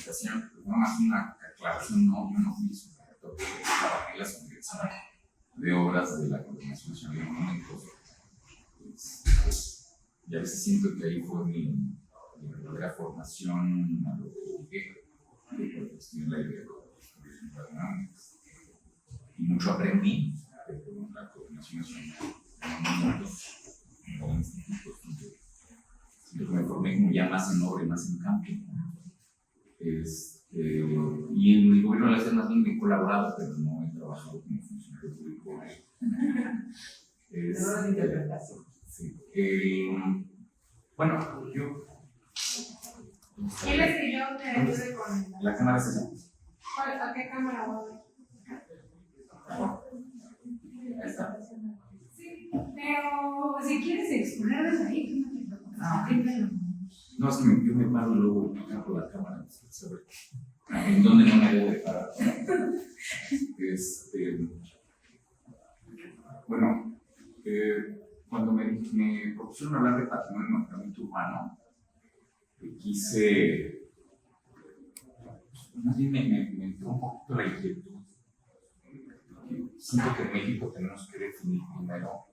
comunicación, pues nada más una aclaración, no, yo no fui sujeto de la subdirección de obras de la Coordinación Nacional de Monumentos. Y a veces siento que ahí fue mi verdadera formación a lo que llegué, por cuestión de la idea de y mucho aprendí de la Coordinación Nacional de Monumentos o institutos donde siento que me formé como ya más en obra y más en campo. Y en el gobierno de la ciudad más bien he colaborado, pero no he trabajado como funcionario público. Sí. Bueno, yo... ¿Quién les pidió que ayude con la cámara es esa? ¿A qué cámara voy? Ahí está. Sí, pero si quieres exponer desde ahí, no te preocupes. No, es que yo me paro luego por la cámara, saber en dónde no me debo de parar. Bueno, cuando me propusieron hablar de patrimonio y mejoramiento urbano, quise, más bien me entró un poquito la inquietud. Siento que en México tenemos que definir primero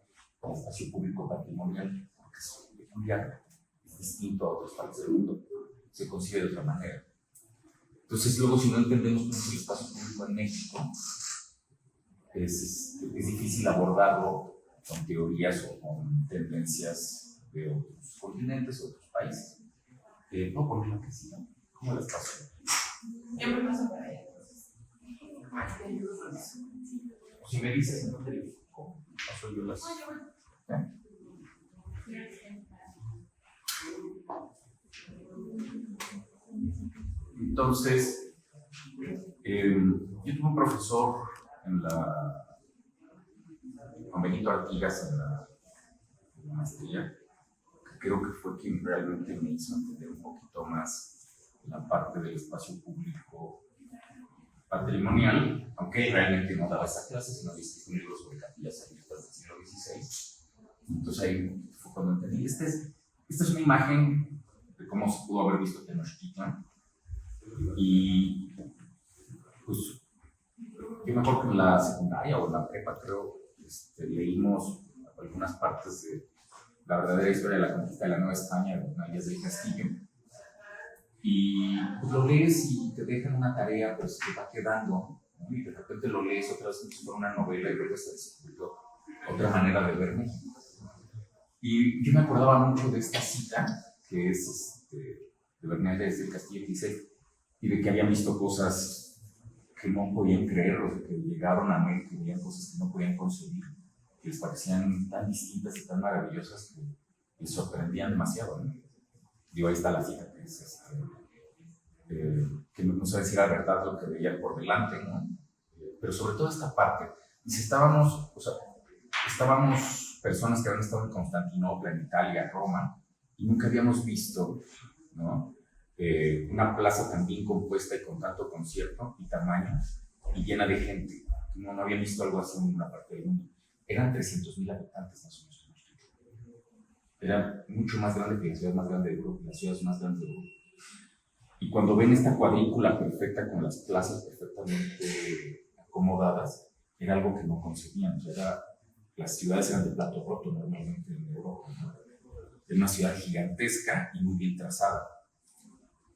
el espacio público patrimonial, porque es peculiar, es distinto a otras partes del mundo, se concibe de otra manera. Entonces, luego, si no entendemos cómo es el espacio público en México, es difícil abordarlo con teorías o con tendencias de otros continentes o otros países. No, por lo que sí, ¿no? ¿Cómo les pasa? Yo me paso por allá. Si me dices en dónde paso yo las... Entonces, yo tuve un profesor con Benito Artigas en la maestría, que creo que fue quien realmente me hizo entender un poquito más la parte del espacio público patrimonial, aunque realmente no daba esa clase, sino discutía un libro sobre capillas abiertas del siglo XVI. Entonces ahí fue cuando entendí. Esta es una imagen de cómo se pudo haber visto Tenochtitlan. Y pues yo me acuerdo que en la secundaria o en la prepa, creo, leímos algunas partes de la verdadera historia de la conquista de la Nueva España, de Díaz del Castillo. Y pues lo lees y te dejan una tarea, pues te va quedando, ¿no? Y de repente lo lees otra vez como si fuera una novela y luego se descubrió otra manera de ver México. Y yo me acordaba mucho de esta cita, que es de Bernaldez del Castillo, que dice, y de que habían visto cosas que no podían creer, o que llegaron a ver, que veían cosas que no podían concebir, que les parecían tan distintas y tan maravillosas que les sorprendían demasiado, ¿no? Digo, ahí está la cita, que es que no sabe si era verdad lo que veía por delante, ¿no? Pero sobre todo esta parte, dice, estábamos personas que habían estado en Constantinopla, en Italia, Roma, y nunca habíamos visto, ¿no? Una plaza tan bien compuesta y con tanto concierto y tamaño y llena de gente. No había visto algo así en una parte del mundo. Eran 300,000 habitantes más o menos. Era mucho más grande que la ciudad más grande de Europa, las ciudades más grandes de Europa. Y cuando ven esta cuadrícula perfecta con las plazas perfectamente acomodadas, era algo que no concebían. O sea, las ciudades eran de plato roto normalmente en Europa, ¿no? Era una ciudad gigantesca y muy bien trazada.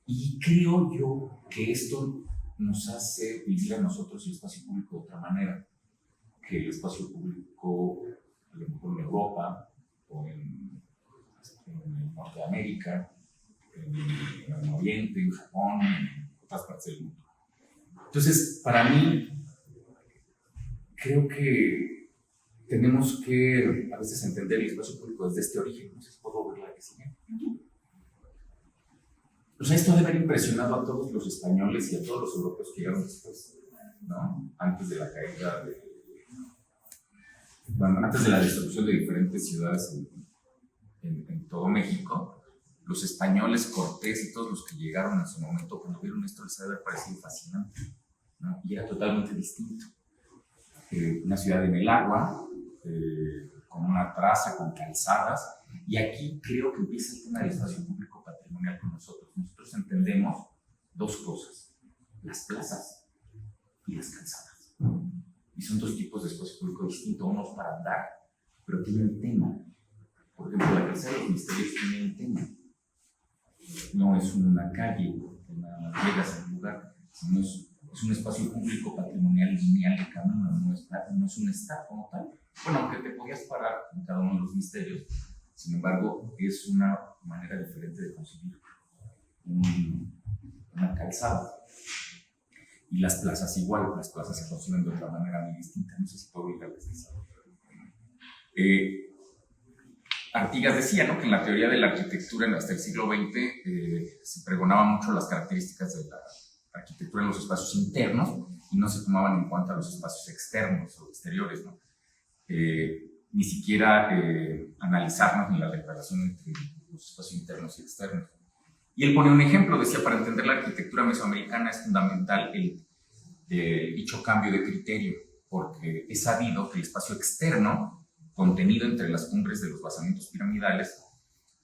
Y creo yo que esto nos hace vivir a nosotros el espacio público de otra manera, que el espacio público, a lo mejor en Europa o en el norte de América, en el Oriente, en Japón, en otras partes del mundo. Entonces, para mí, creo que tenemos que a veces entender el espacio público desde este origen. No sé si puedo ver la que sigue. O sea, esto debe haber impresionado a todos los españoles y a todos los europeos que llegaron después, ¿no? Antes de la caída antes de la destrucción de diferentes ciudades en todo México, los españoles, Cortés y todos los que llegaron en su momento, cuando vieron esto, les debe haber parecido fascinante, ¿no? Y era totalmente distinto. Una ciudad en el agua, con una traza, con calzadas, y aquí creo que empieza el tema del espacio público patrimonial con nosotros. Nosotros entendemos dos cosas: las plazas y las calzadas. Y son dos tipos de espacio público distintos, unos para andar, pero tienen tema. Por ejemplo, la calzada de los Misterios tiene un tema. No es una calle, una llegas a un lugar, sino es un espacio público patrimonial lineal de camino, no es un estado como tal. Bueno, aunque te podías parar en cada uno de los misterios, sin embargo, es una manera diferente de concebir una calzada. Y las plazas igual, las plazas se conciben de otra manera muy distinta. No sé si puedo ir a decir. Artigas decía, ¿no?, que en la teoría de la arquitectura hasta el siglo XX se pregonaban mucho las características de la arquitectura en los espacios internos y no se tomaban en cuenta los espacios externos o exteriores, ¿no? Ni siquiera analizarnos en la relación entre los espacios internos y externos. Y él pone un ejemplo, decía: para entender la arquitectura mesoamericana es fundamental el dicho cambio de criterio, porque es sabido que el espacio externo, contenido entre las cumbres de los basamentos piramidales,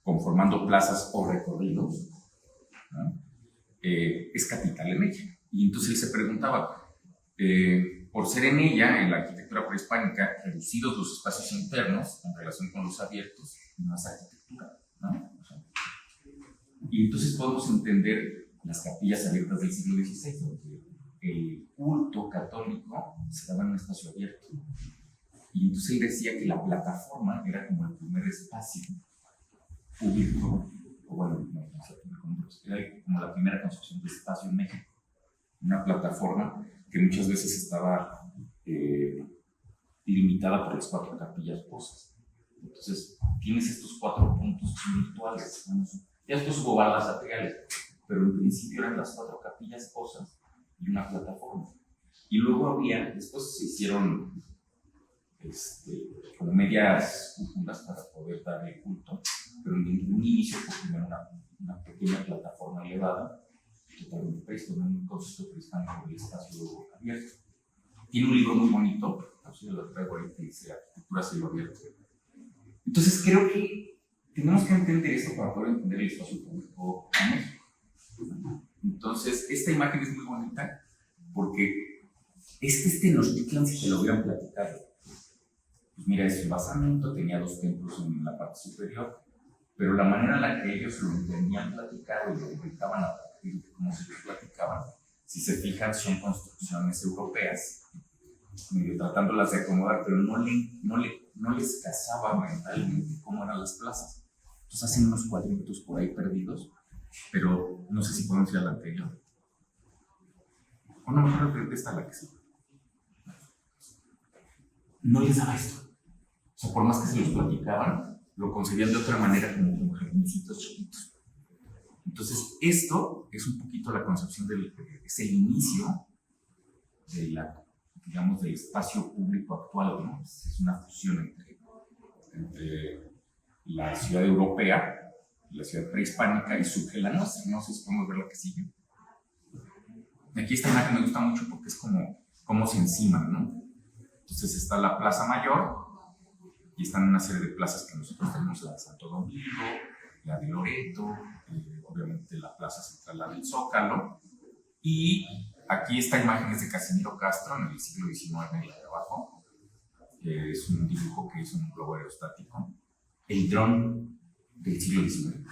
conformando plazas o recorridos, ¿no?, es capital en ella. Y entonces él se preguntaba, por ser en ella, en la arquitectura prehispánica, reducidos los espacios internos en relación con los abiertos, no es arquitectura, ¿no? Y entonces podemos entender las capillas abiertas del siglo XVI, donde el culto católico se daba en un espacio abierto. Y entonces él decía que la plataforma era como el primer espacio público, o bueno, era como la primera construcción de espacio en México. Una plataforma que muchas veces estaba delimitada por las 4 capillas posas. Entonces tienes estos 4 puntos virtuales. Ya después hubo bardas atriales, pero en principio eran las 4 capillas posas y una plataforma. Y luego había, después se hicieron como medias cúpulas para poder darle culto, pero en un inicio fue primero una pequeña plataforma elevada, totalmente prehispánico, un concepto prehispánico del espacio abierto. Tiene un libro muy bonito, así lo traigo ahí, que dice Arquitectura a cielo abierto. Entonces creo que tenemos que entender esto para poder entender el espacio público en México. Entonces, esta imagen es muy bonita porque Tenochtitlan, si te lo hubieran platicado, pues mira, ese basamento tenía 2 templos en la parte superior, pero la manera en la que ellos lo entendían platicado y lo explicaban a partir de cómo se lo platicaban, si se fijan, son construcciones europeas, medio tratándolas de acomodar, pero no les casaba mentalmente cómo eran las plazas. Entonces hacen unos cuadritos por ahí perdidos, pero no sé si podemos ir a la anterior. O no, mejor creo que esta es la que sí. No les daba esto. O sea, por más que se los platicaban, lo concebían de otra manera, como jardincitos chiquitos. Entonces, esto es un poquito la concepción es el inicio de del espacio público actual, ¿no? Es una fusión entre la ciudad europea, la ciudad prehispánica, y surge la nuestra. No sé si podemos ver la que sigue. Aquí esta imagen me gusta mucho porque es como se enciman, ¿no? Entonces está la Plaza Mayor, y están una serie de plazas que nosotros tenemos: la de Santo Domingo, la de Loreto, obviamente la Plaza Central, la del Zócalo. Y aquí esta imagen es de Casimiro Castro en el siglo XIX, la de abajo. Es un dibujo que hizo un globo aerostático, el dron del siglo XIX.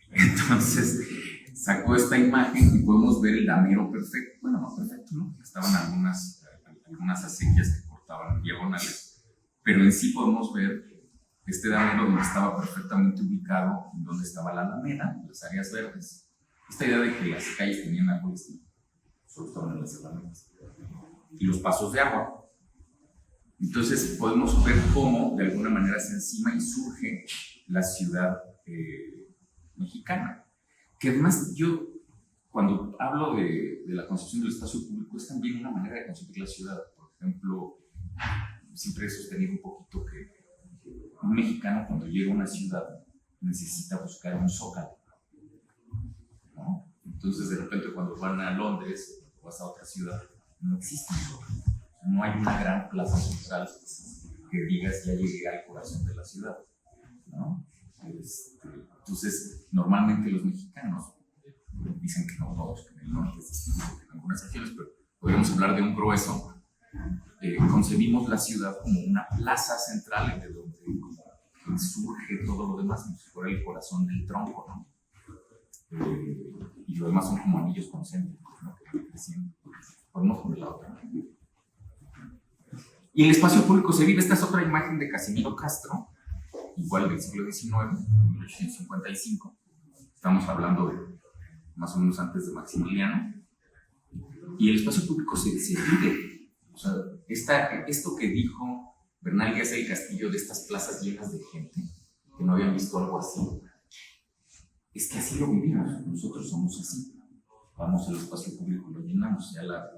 Entonces sacó esta imagen y podemos ver el damero perfecto. Bueno, no perfecto, ¿no? Estaban algunas acequias que cortaban diagonales, pero en sí podemos ver este damero donde estaba perfectamente ubicado, en donde estaba la alameda, las áreas verdes. Esta idea de que las calles tenían árboles, solo estaban en las alamedas, y los pasos de agua. Entonces podemos ver cómo de alguna manera se encima y surge la ciudad mexicana, que además yo, cuando hablo de la concepción del espacio público, es también una manera de concebir la ciudad. Por ejemplo, siempre he sostenido un poquito que un mexicano, cuando llega a una ciudad, necesita buscar un zócalo, ¿no? Entonces, de repente, cuando van a Londres o vas a otra ciudad, no existe un zócalo. No hay una gran plaza central que digas: ya llegué al corazón de la ciudad, ¿no? Entonces, normalmente los mexicanos dicen que no todos, que en el norte es distinto que en algunas regiones, pero podríamos hablar de un grueso. Concebimos la ciudad como una plaza central de donde surge todo lo demás, como si fuera el corazón del tronco, ¿no? Y lo demás son como anillos concéntricos, ¿no? Que van creciendo. Podemos poner la otra. Y el espacio público se vive. Esta es otra imagen de Casimiro Castro, igual del siglo XIX, 1855. Estamos hablando de más o menos antes de Maximiliano. Y el espacio público se vive. O sea, esto que dijo Bernal Díaz del Castillo de estas plazas llenas de gente, que no habían visto algo así, es que así lo vivimos. Nosotros somos así. Vamos al espacio público y lo llenamos, sea la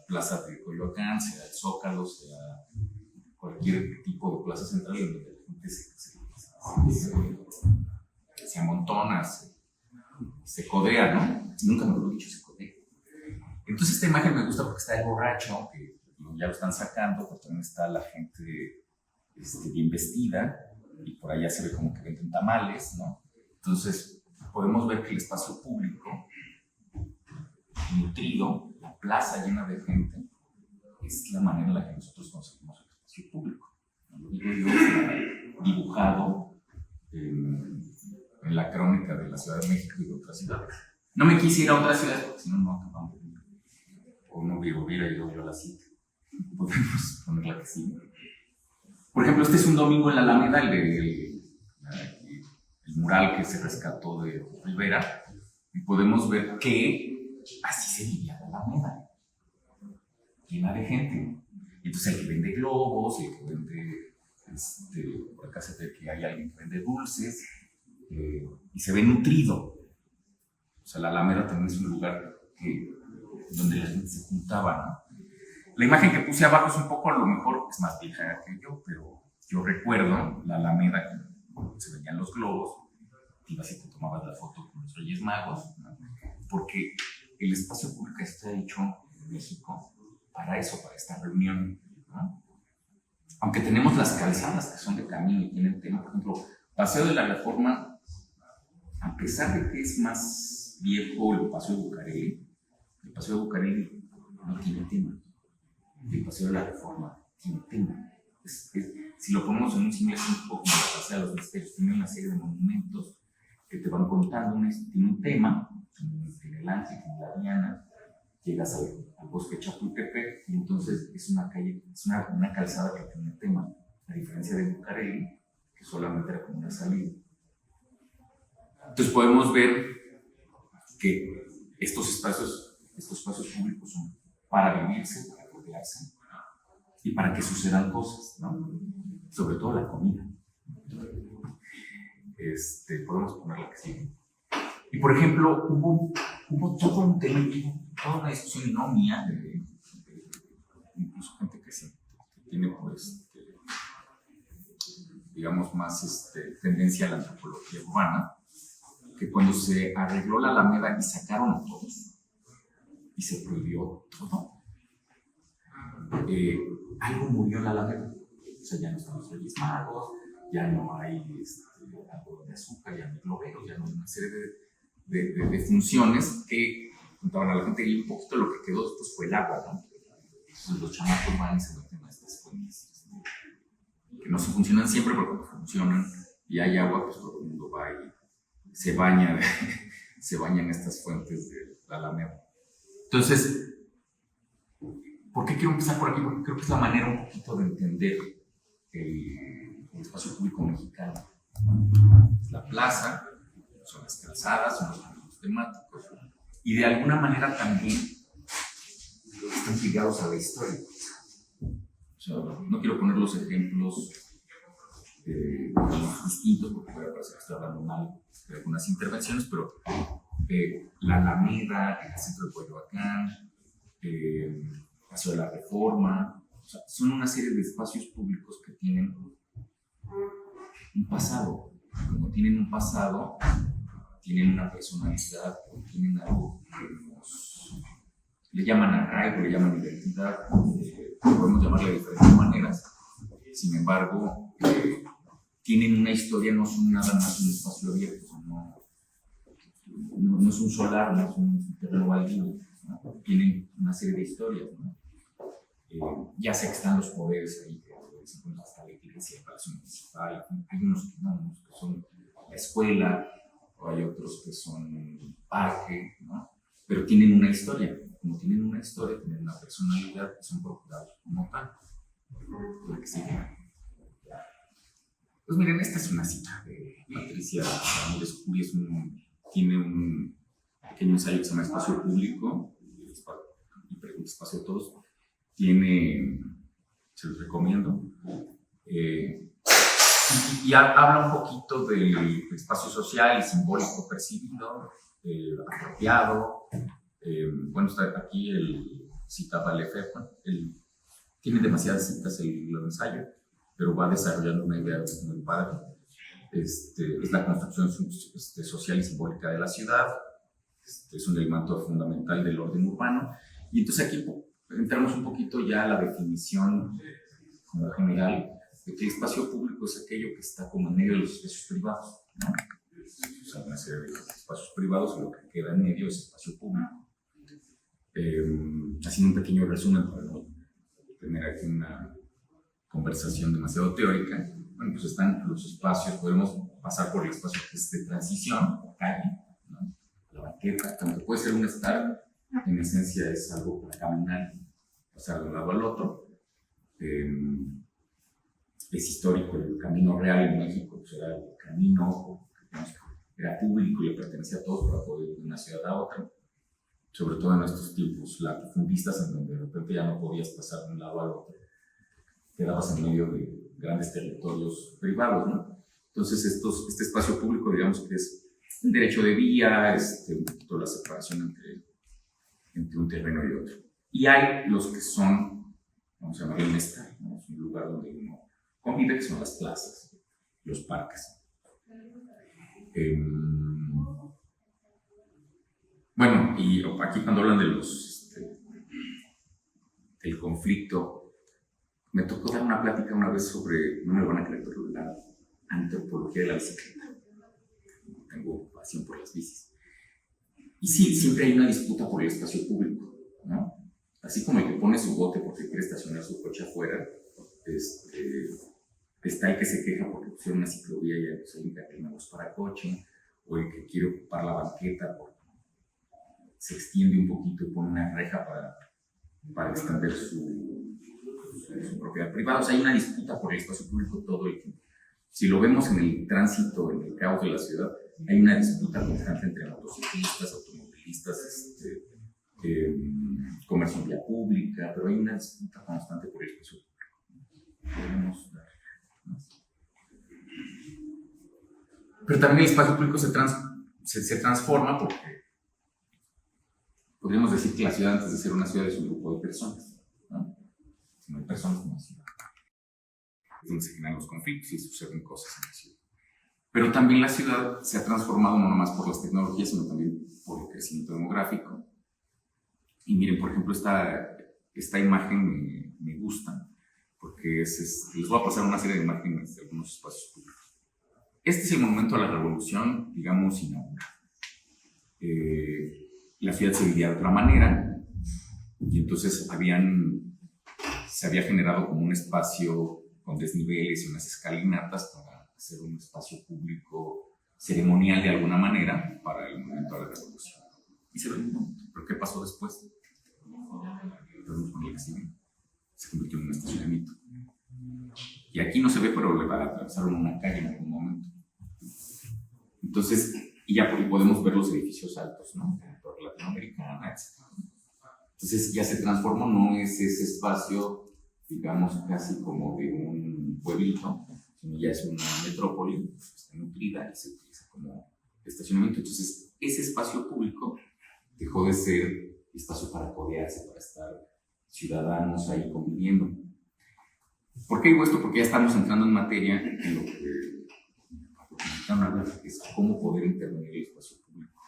plaza de Coyoacán, sea el Zócalo, sea cualquier tipo de plaza central en donde la gente se amontona, se codea, ¿no? Nunca me lo he dicho, se codea. Entonces esta imagen me gusta porque está el borracho, que ya lo están sacando, pero también está la gente bien vestida, y por allá se ve como que venden tamales, ¿no? Entonces podemos ver que el espacio público nutrido, la plaza llena de gente, es la manera en la que nosotros concebimos el espacio público. Lo digo yo, dibujado en la crónica de la Ciudad de México y de otras ciudades. No me quise ir a otras ciudades porque si no, no acabamos. O no hubiera ido yo a la cita. Podemos ponerla que sí. Por ejemplo, este es un domingo en la Alameda, el mural que se rescató de Rivera, y podemos ver que así se vivía la Alameda, llena de gente. Entonces el que vende globos, el que vende, por acá se ve que hay alguien que vende dulces, y se ve nutrido. O sea, la Alameda también es un lugar donde la gente se juntaba, ¿no? La imagen que puse abajo es un poco, a lo mejor es más vieja que yo, pero yo recuerdo la Alameda, que se veían los globos, ibas y te tomabas la foto con los Reyes Magos, ¿no? Porque el espacio público está hecho en México para eso, para esta reunión, ¿no? Aunque tenemos las calzadas que son de camino y tienen tema, por ejemplo, Paseo de la Reforma, a pesar de que es más viejo el Paseo de Bucareli no tiene tema. El Paseo de la Reforma tiene tema. Si lo ponemos en un símil, es un poco como la Plaza de los Misterios, tiene una serie de monumentos que te van contando, tiene un tema, en el Ángel, en la Diana, llegas al bosque Chapultepec, y entonces es una calle, es una calzada que tiene tema, a diferencia de Bucareli, que solamente era como una salida. Entonces podemos ver que estos espacios públicos son para vivirse, para rodearse y para que sucedan cosas, ¿no? Sobre todo la comida. Podemos ponerla que sí. Y por ejemplo, hubo todo un tema, toda una discusión no mía, incluso gente que tiene, pues, digamos, más tendencia a la antropología urbana, que cuando se arregló la Alameda y sacaron a todos y se prohibió todo, algo murió en la Alameda. O sea, ya no están los Reyes Magos, ya no hay algo de azúcar, ya no hay globeros, ya no hay una serie de funciones que juntaban a la gente, y un poquito lo que quedó después fue el agua, ¿no? Entonces los chamacos van y se meten a estas fuentes que no se funcionan siempre, pero cuando funcionan y hay agua, pues todo el mundo va y se baña en estas fuentes de la Alameda. Entonces, ¿por qué quiero empezar por aquí? Porque creo que es la manera un poquito de entender el espacio público mexicano. La plaza, son las calzadas, son los puntos temáticos, y de alguna manera también están ligados a la historia. O sea, no quiero poner los ejemplos distintos porque puede parecer que estoy hablando mal de algunas intervenciones, pero la Alameda, el centro de Coyoacán, Paseo de la Reforma, o sea, son una serie de espacios públicos que tienen un pasado. Como tienen un pasado, tienen una personalidad, tienen algo que le llaman arraigo, le llaman identidad, podemos llamarle de diferentes maneras. Sin embargo, tienen una historia, no son nada más un espacio abierto, no es un solar, no es un terreno baldío, ¿no? Tienen una serie de historias, ¿no? Ya sé que están los poderes ahí, que se encuentra hasta la iglesia, el palacio municipal, hay unos que no, unos que son la escuela, o hay otros que son parque, ¿no? Pero tienen una historia, como tienen una historia, tienen una personalidad y son procurados como tal. Que sigue. Pues miren, esta es una cita de Patricia Ramírez Curi, tiene un pequeño ensayo que se llama Espacio Público, y pregunta Espacio a Todos. Se los recomiendo. Y habla un poquito del espacio social y simbólico percibido, apropiado. Bueno, está aquí citaba Lefebvre, tiene demasiadas citas el ensayo, pero va desarrollando una idea muy padre. Es la construcción social y simbólica de la ciudad, es un elemento fundamental del orden urbano. Y entonces aquí entramos un poquito ya a la definición como general de que el espacio público es aquello que está como en medio de los espacios privados, ¿no? O sea, una serie de espacios privados y lo que queda en medio es espacio público. Haciendo un pequeño resumen para no tener aquí una conversación demasiado teórica, bueno, pues están los espacios, podemos pasar por el espacio que es de transición, la calle, ¿no? La banqueta, aunque puede ser un estar, en esencia es algo para caminar, pasar de un lado al otro. Es histórico, el camino real en México pues era el camino que era público y le pertenecía a todos para poder ir de una ciudad a otra, sobre todo en estos tiempos latifundistas en donde de repente ya no podías pasar de un lado al otro, quedabas en medio de grandes territorios privados, ¿no? Entonces este espacio público, digamos que es el derecho de vía, toda la separación entre un terreno y otro. Y hay los que son, vamos a llamarlo un estar, ¿no? Es un lugar donde uno convive, que son las plazas, los parques. Bueno, y aquí cuando hablan del conflicto, me tocó dar una plática una vez sobre, no me lo van a creer, pero la antropología de la bicicleta. Tengo pasión por las bicis. Y sí, siempre hay una disputa por el espacio público, ¿no? Así como el que pone su bote porque quiere estacionar su coche afuera, está el que se queja porque pusieron una ciclovía y hay un carril nuevo para coche, o el que quiere ocupar la banqueta porque se extiende un poquito y pone una reja para extender su propiedad privada. O sea, hay una disputa por el espacio público todo el tiempo. Si lo vemos en el tránsito, en el caos de la ciudad, hay una disputa constante entre motociclistas, automovilistas, comercio en vía pública, pero hay una disputa constante por el espacio público. Podemos dar más. Pero también el espacio público se transforma porque podríamos decir que la ciudad, antes de ser una ciudad, es un grupo de personas, ¿no? Si no hay personas, no hay ciudad. Es donde se generan los conflictos y suceden cosas en la ciudad. Pero también la ciudad se ha transformado no nomás por las tecnologías, sino también por el crecimiento demográfico. Y miren, por ejemplo, esta imagen me gusta, porque les voy a pasar una serie de imágenes de algunos espacios públicos. Este es el monumento a la revolución, digamos, inaugural. La ciudad se vivía de otra manera, y entonces se había generado como un espacio con desniveles y unas escalinatas para hacer un espacio público ceremonial de alguna manera para el momento de la revolución. Y se ve un momento. ¿Pero qué pasó después? Se convirtió en un estacionamiento. Y aquí no se ve, pero le atravesaron una calle en algún momento. Entonces, y ya podemos ver los edificios altos, ¿no? Por Latinoamericana, etc. Entonces ya se transformó, no es ese espacio, digamos, casi como de un pueblito, sino ya es una metrópoli, está nutrida y se utiliza como estacionamiento. Entonces, ese espacio público dejó de ser espacio para codearse, para estar ciudadanos ahí conviviendo. ¿Por qué digo esto? Porque ya estamos entrando en materia en lo que necesitan hablar, que es cómo poder intervenir el espacio público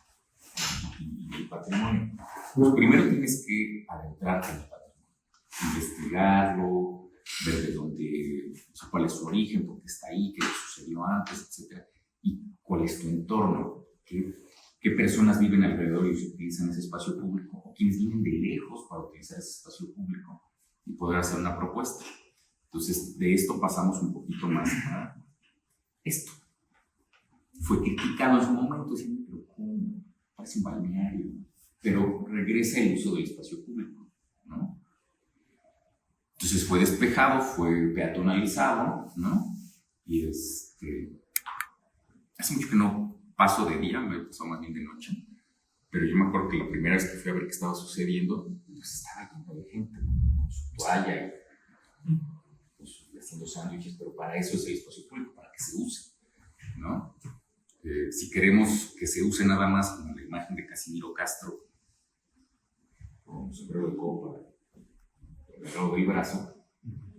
y el patrimonio. Pues primero tienes que adentrarte en el patrimonio, investigarlo, ver de dónde, o sea, cuál es su origen, por qué está ahí, qué le sucedió antes, etc. Y cuál es tu entorno, qué qué personas viven alrededor y utilizan ese espacio público, o quienes vienen de lejos para utilizar ese espacio público y poder hacer una propuesta. Entonces, de esto pasamos un poquito más a esto. Fue criticado en su momento, diciendo, pero ¿cómo? Parece un balneario. Pero regresa el uso del espacio público, ¿no? Entonces fue despejado, fue peatonalizado, ¿no? Y hace mucho que no paso de día, me pasó más bien de noche, pero yo me acuerdo que la primera vez que fui a ver qué estaba sucediendo, pues estaba lleno de gente, con su toalla y pues, haciendo sándwiches, pero para eso es el espacio público, para que se use, ¿no? Si queremos que se use nada más como la imagen de Casimiro Castro, con sombrero de copa, agarrado del brazo,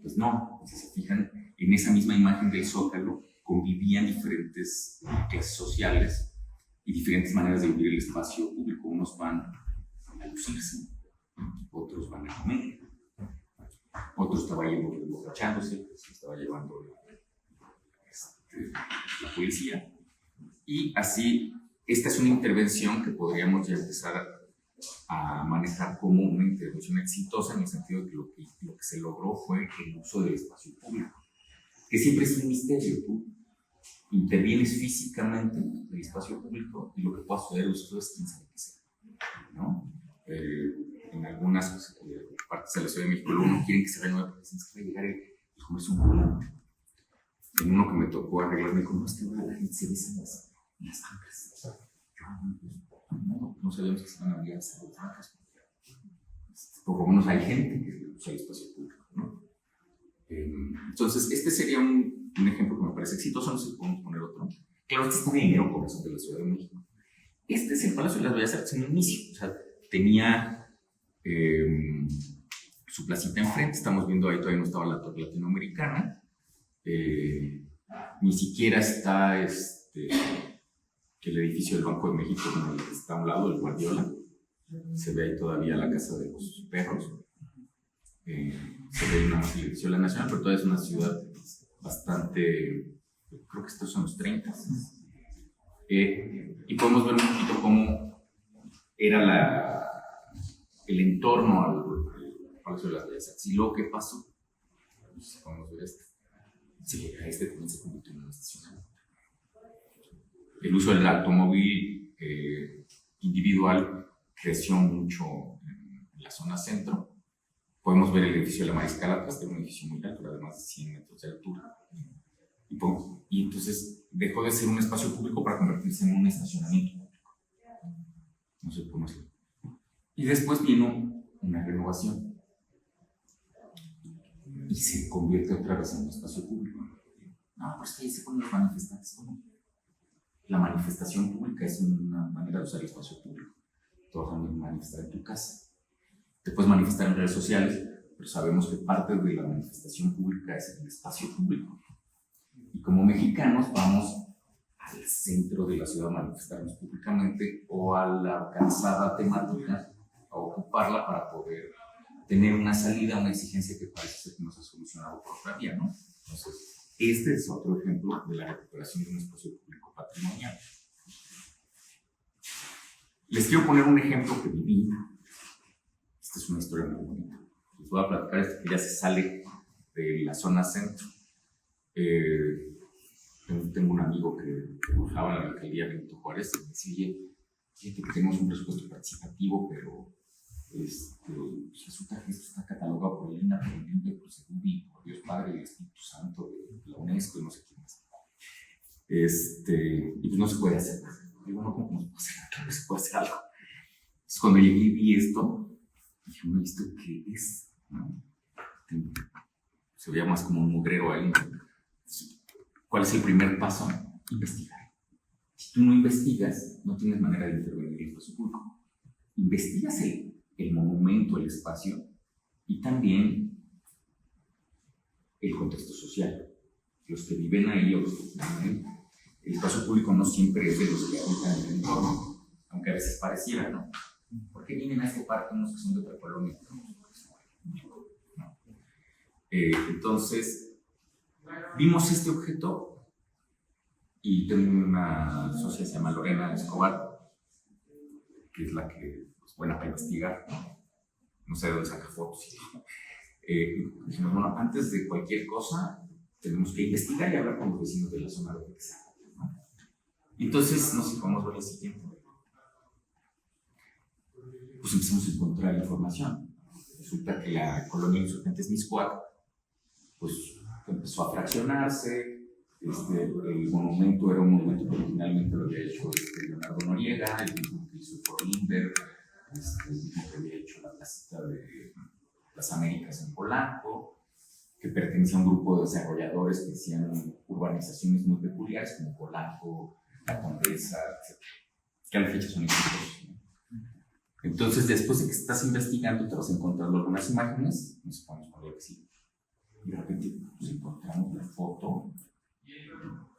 pues no, si se fijan, en esa misma imagen del Zócalo convivían diferentes clases sociales y diferentes maneras de vivir el espacio público. Unos van a lucirse, otros van a comer, otros estaban emborrachándose, estaba llevando la policía. Y así, esta es una intervención que podríamos ya empezar a manejar como una intervención exitosa, en el sentido de que lo que se logró fue el uso del espacio público, que siempre es un misterio. Tú intervienes físicamente en el espacio público y lo que pueda suceder ustedes quién sabe qué sea, ¿no? En algunas partes de la Ciudad de México uno quieren que se renueve porque dicen que va a llegar el comercio ambulante. En uno que me tocó arreglar, me dijo, no, es que ahora la gente se besa en las bancas. No sabemos que se van a abrir las bancas. Por lo menos hay gente que usa el espacio público, ¿no? Entonces, este sería un ejemplo que me parece exitoso. No sé si podemos poner otro. Claro, este está en el mero corazón de la Ciudad de México. Este es el Palacio de las Bellas Artes en un inicio. O sea, tenía su placita enfrente. Estamos viendo ahí, todavía no estaba la Torre Latinoamericana. Ni siquiera está el edificio del Banco de México, que está a un lado, el Guardiola. Se ve ahí todavía la Casa de los Perros. Se ve una edificio de la Nacional, pero todavía es una ciudad bastante, creo que estos son los 30. Y podemos ver un poquito cómo era el entorno al Palacio de las Bellas Artes. Y luego, ¿qué pasó? Pues, podemos ver Sí, también se convirtió en una estación. El uso del automóvil individual creció mucho en la zona centro. Podemos ver el edificio de la Mariscal atrás, de un edificio muy alto, de más de 100 metros de altura. Y entonces dejó de ser un espacio público para convertirse en un estacionamiento público. No sé cómo es. Y después vino una renovación. Y se convierte otra vez en un espacio público. No, pues ahí se ponen los manifestantes. ¿No? La manifestación pública es una manera de usar el espacio público. Tú vas a manifestar en tu casa. Te puedes manifestar en redes sociales, pero sabemos que parte de la manifestación pública es el espacio público. Y como mexicanos vamos al centro de la ciudad a manifestarnos públicamente o a la calzada temática a ocuparla para poder tener una salida, una exigencia que parece ser que no se ha solucionado por otra vía, ¿no? Entonces, este es otro ejemplo de la recuperación de un espacio público patrimonial. Les quiero poner un ejemplo que viví. Esta es una historia muy bonita. Les voy a platicar esto que ya se sale de la zona centro. Tengo un amigo que trabajaba en la alcaldía Benito Juárez y me decía, oye, fíjate que tenemos un presupuesto participativo, pero resulta que esto está catalogado por el INAH, por el INPE, por Sedubi, por Dios Padre, el Espíritu Santo, de la UNESCO y no sé quién más. Y pues no se puede hacer nada. Digo, no, ¿cómo se puede hacer nada? Claro que se puede hacer algo. Entonces cuando llegué y vi esto, dije, bueno, ¿esto qué es? ¿No? Se veía más como un mugrero ahí. ¿Cuál es el primer paso? Investigar. Si tú no investigas, no tienes manera de intervenir en el espacio público. Investigas el monumento, el espacio, y también el contexto social. Los que viven ahí o los que viven ahí. El espacio público no siempre es de los que habitan en el entorno, aunque a veces pareciera, ¿no? ¿Por qué vienen a este parque unos que son de otra colonia? ¿No? Entonces, vimos este objeto y tengo una socia que se llama Lorena Escobar, que es la que es buena para investigar, no sé de dónde saca fotos. Dijimos, bueno, antes de cualquier cosa, tenemos que investigar y hablar con los vecinos de la zona de que sea, ¿no? Entonces, no sé cómo ver la siguiente. Pues empezamos a encontrar información. Resulta que la colonia Insurgentes Mixcoac, pues empezó a fraccionarse. El monumento era un monumento que originalmente lo había hecho Leonardo Noriega, el mismo que hizo Fort Limber, el mismo que había hecho la placita de las Américas en Polanco, que pertenecía a un grupo de desarrolladores que hacían urbanizaciones muy peculiares como Polanco, La Condesa, etc., que a la fecha son exitosos, ¿no? Entonces, después de que estás investigando, te vas encontrando algunas imágenes, nos ponemos con lo que sí, y de repente pues, encontramos la foto,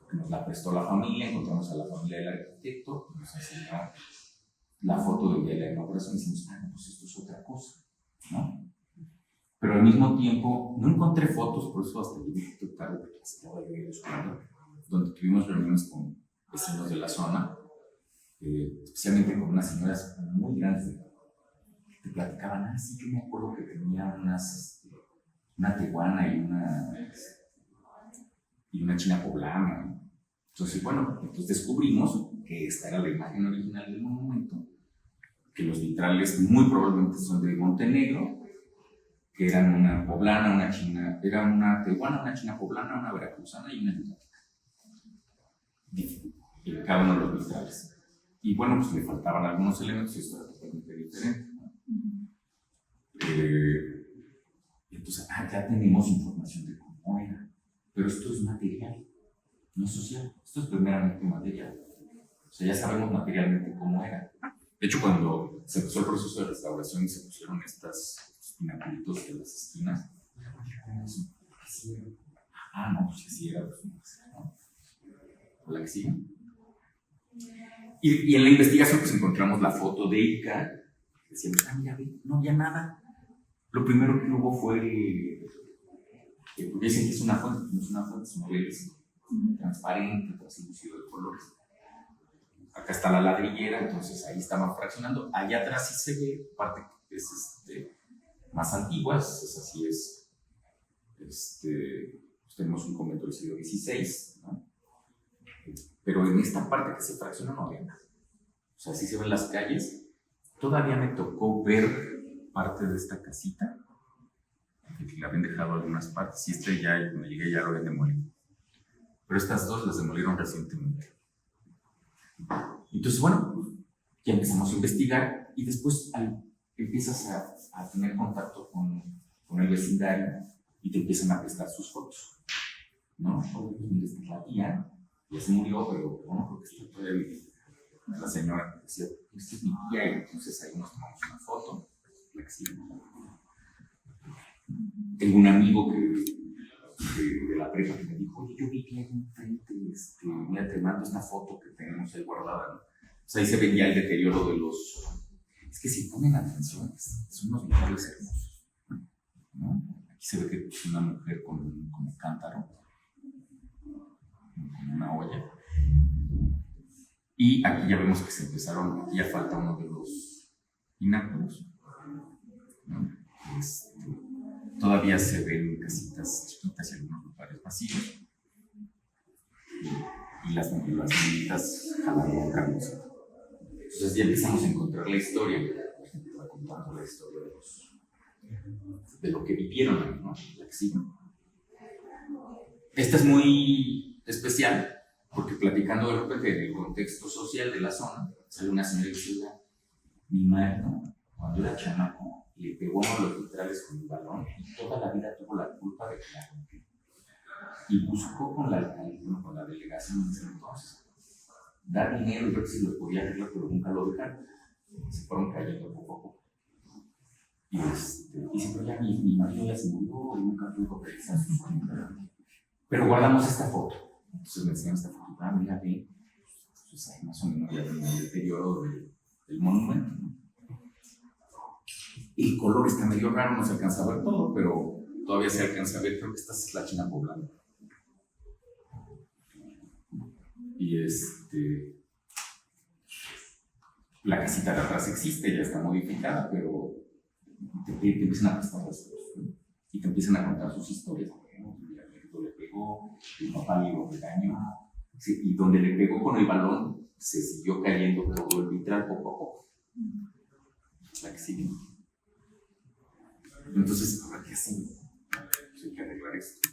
que nos la prestó la familia, encontramos a la familia del arquitecto, nos enseñó la foto de la inauguración y decimos, no, pues esto es otra cosa, ¿no? Pero al mismo tiempo, no encontré fotos, por eso hasta llegué un poquito tarde, porque estaba yo buscando, donde tuvimos reuniones con vecinos de la zona, especialmente con unas señoras muy grandes, que platicaban, sí, yo me acuerdo que tenía una tehuana y una china poblana, ¿no? Entonces, bueno, entonces descubrimos que esta era la imagen original del monumento, que los vitrales muy probablemente son de Montenegro, que eran una poblana, una china, era una tehuana, una china poblana, una veracruzana y una yucateca. Y cada uno de los vitrales. Y bueno, pues le faltaban algunos elementos y esto era totalmente diferente, ¿no? Entonces, ya tenemos información de cómo era, pero esto es material, no social, esto es primeramente material. O sea, ya sabemos materialmente cómo era. De hecho, cuando se empezó el proceso de restauración y se pusieron estos pinaculitos de las esquinas, así era. No, pues así era, pues no. O la que sigue. Y en la investigación pues encontramos la foto de Ica, decíamos, mira, no había nada. Lo primero que hubo fue que dicen que es una fuente, no es una fuente, es una belleza transparente, translúcido de colores. Acá está la ladrillera, entonces ahí estaban fraccionando. Allá atrás sí se ve parte que es más antiguas, esas sí es, pues tenemos un convento del siglo XVI, ¿no? Pero en esta parte que se fracciona no había nada. O sea, sí se ven las calles. Todavía me tocó ver parte de esta casita, que la habían dejado algunas partes, y ya, cuando llegué, ya lo habían demolido. Pero estas dos las demolieron recientemente. Entonces, bueno, ya empezamos a investigar y después empiezas a tener contacto con el vecindario y te empiezan a prestar sus fotos, ¿no? Mira, esta es la tía, ya se murió, pero bueno, creo que está todavía viva. La señora decía, esta es mi tía, y entonces ahí nos tomamos una foto. Tengo un amigo de la prepa que me dijo, oye, yo vi que hay enfrente, mira, te mando esta foto que tenemos ahí guardada, ¿no? O sea, ahí se veía el deterioro de los... Es que si ponen atención, son unos vitrales hermosos, ¿no? Aquí se ve que es una mujer con un cántaro, con una olla. Y aquí ya vemos que se empezaron, aquí ya falta uno de los pináculos, ¿no? Todavía se ven casitas chiquitas y algunos lugares vacíos. Y las niñitas jalando carros. Entonces ya empezamos a encontrar la historia. La gente va contando la historia de lo que vivieron, ¿no? La que sigue. Esta es muy especial porque platicando de repente del contexto social de la zona, sale una señora que dice, mi madre, ¿no? Cuando era chamaco, le pegó a los vitrales con el balón y toda la vida tuvo la culpa de que la rompió. Y buscó con la delegación en ese entonces dar dinero y ver si lo podía arreglar, pero nunca lo dejaron. Se fueron cayendo poco a poco. Y dice, pero ya mi marido ya se murió y nunca pudo realizar su sueño. Pero guardamos esta foto. Entonces me enseñan esta foto. Mira, ve. Entonces ahí más o menos ya ven el deterioro del monumento, ¿no? El color está medio raro, no se alcanza a ver todo, pero todavía se alcanza a ver. Creo que esta es la china poblana. Y La casita de atrás existe, ya está modificada, pero te empiezan a prestar las cosas, ¿no? Y te empiezan a contar sus historias. ¿No? El amiguito le pegó, el papá le regañó, sí, y donde le pegó con el balón se siguió cayendo todo el vitral poco a poco. La que sigue. Entonces, ¿ahora qué hacen? Pues hay que arreglar esto.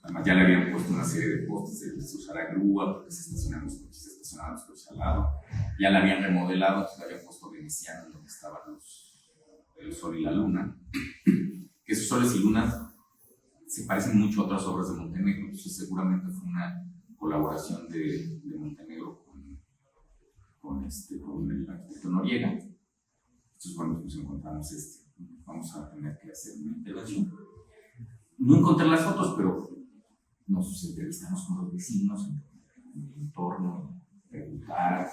Además, ya le habían puesto una serie de postes, se usara grúa, porque se estacionaban los coches al lado. Ya la habían remodelado, entonces le habían puesto veneciano donde estaban el sol y la luna. Que esos soles y lunas se parecen mucho a otras obras de Montenegro, entonces seguramente fue una colaboración de Montenegro con el arquitecto Noriega. Entonces, bueno, pues encontramos vamos a tener que hacer una intervención. No encontré las fotos, pero nos entrevistamos con los vecinos en el entorno, preguntar,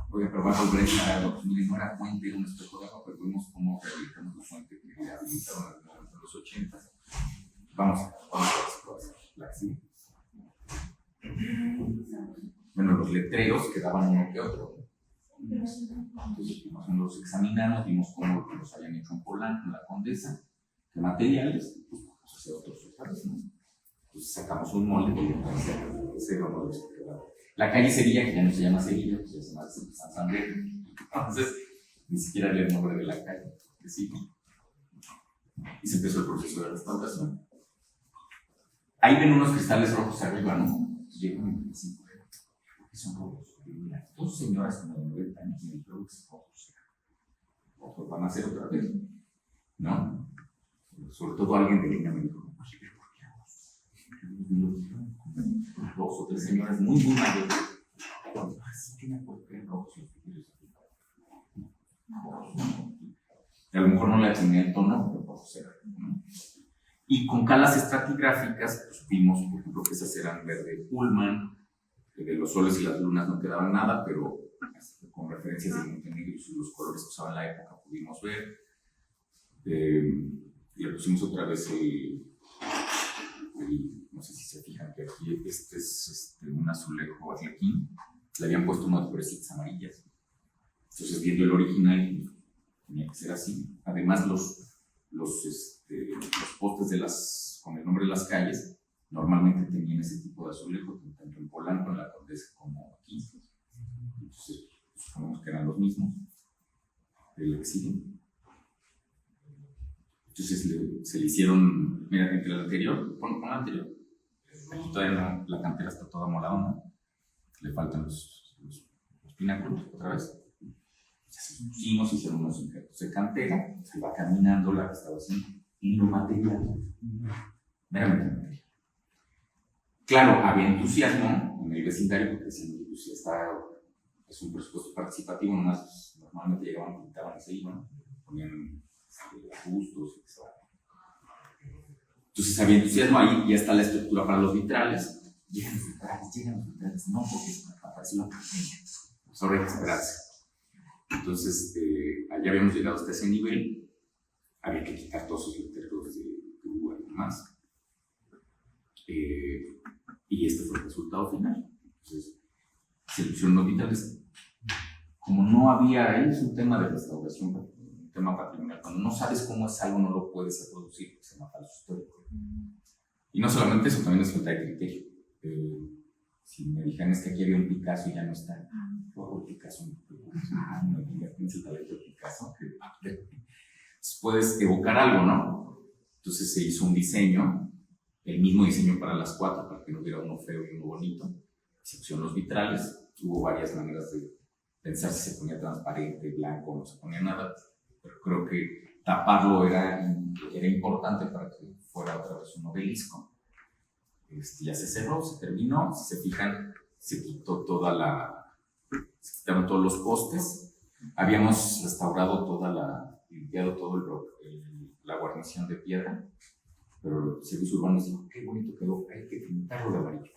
oye, pero va a volver a estar, pues miren, no era puente, era un espejo de agua, pero vimos cómo rehabilitamos la fuente que rehabilitaron en los 80. Vamos a ver la que sigue. Bueno, los letreros quedaban uno que otro. Entonces, los examinamos, vimos cómo los habían hecho en Polanco, en la Condesa, qué materiales, pues vamos a hacer otros resultados, ¿no? Entonces sacamos un molde y ese era uno de los que quedaba. La calle Sevilla, que ya no se llama Sevilla, pues ya se llama San Sandero. Entonces, ni siquiera era el nombre de la calle, que sí. Y se empezó el proceso de restauración. Ahí ven unos cristales rojos arriba, ¿no? Llegan y me dicen, ¿por qué son rojos? Mira, dos señoras como de 90 años me dijeron que son rojos. Otros van a hacer otra vez, ¿no? Sobre todo alguien de línea me dijo, oye, pero ¿por qué rojos? Me lo dijeron como 2 o 3 señoras muy mayores. Así que me acuerdo que eran rojos los figuros. Y a lo mejor no le atiné el tono, pero rojos eran, ¿no? Y con calas estratigráficas, pues vimos, por ejemplo, que esas eran verde Pullman, que de los soles y las lunas no quedaba nada, pero con referencias de Montenegro y los colores que usaba en la época pudimos ver. Le pusimos otra vez no sé si se fijan que aquí este es un azulejo arlequín, le habían puesto unas florecitas amarillas. Entonces, viendo el original, tenía que ser así. Además, los postes con el nombre de las calles normalmente tenían ese tipo de azulejo, tanto en Polanco, en la Condesa, como aquí. Entonces, suponemos que eran los mismos del exilio. Entonces se le hicieron, mira, entre el anterior, pon la anterior. Aquí todavía no, la cantera está toda molada, ¿no? Le faltan los pináculos otra vez. Pusimos, hicieron unos injertos de cantera, se va caminando la restauración en lo material, meramente material. Claro, había entusiasmo en el vecindario porque decían, pues es un presupuesto participativo, normalmente llegaban, pintaban y se iban, ponían arbustos, etc. Entonces había entusiasmo ahí, ya está la estructura para los vitrales. Llegan los vitrales, no, porque apareció la pandemia. Pues ahora hay que esperarse. Entonces, allá habíamos llegado hasta ese nivel, había que quitar todos esos letreros de grúa y demás. Y este fue el resultado final. Entonces, se pusieron los vitrales. Como no había, ahí es un tema de restauración, un tema patrimonial. Cuando no sabes cómo es algo, no lo puedes reproducir, porque se llama falso histórico. Y no solamente eso, también es falta de criterio. Si me dijeran es que aquí había un Picasso y ya no está, oh, Picasso, no diga, tienes el talento de Picasso, qué padre. Entonces puedes evocar algo, ¿no? Entonces se hizo un diseño, el mismo diseño para las 4, para que no hubiera uno feo y uno bonito. Se pusieron los vitrales, hubo varias maneras de pensar si se ponía transparente, blanco, no se ponía nada, pero creo que taparlo era importante para que fuera otra vez un obelisco. Ya se cerró, se terminó, si se fijan, se quitó se quitaron todos los postes, habíamos restaurado limpiado todo la guarnición de piedra, pero el servicio urbano dijo, qué bonito quedó, hay que pintarlo de amarillo.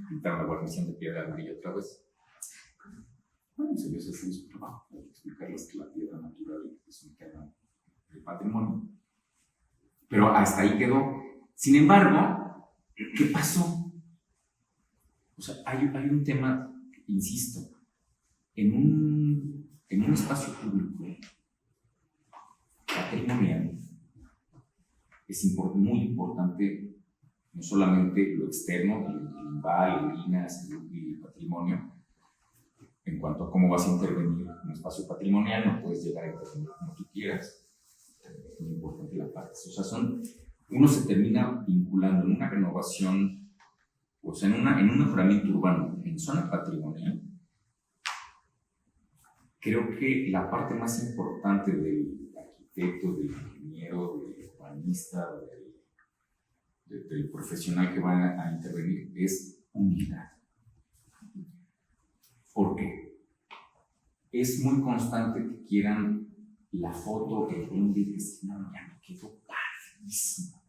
Pintaron la guarnición de piedra de amarillo otra vez. Bueno, se hizo su trabajo, hay que explicarles que la piedra natural es un tema de patrimonio. Pero hasta ahí quedó. Sin embargo, ¿qué pasó? O sea, hay un tema, insisto, en un espacio público patrimonial es muy importante no solamente lo externo, el INVAL, el INAS, el patrimonio, en cuanto a cómo vas a intervenir en un espacio patrimonial, no puedes llegar a intervenir como tú quieras. Es muy importante la parte. O sea, uno se termina vinculando en una renovación, o sea, en un mejoramiento urbano en zona patrimonial. Creo que la parte más importante del arquitecto, del ingeniero, del urbanista, del profesional que va a intervenir es humildad. ¿Por qué? Es muy constante que quieran la foto, el render, y que si no, ya me quedó padrísimo.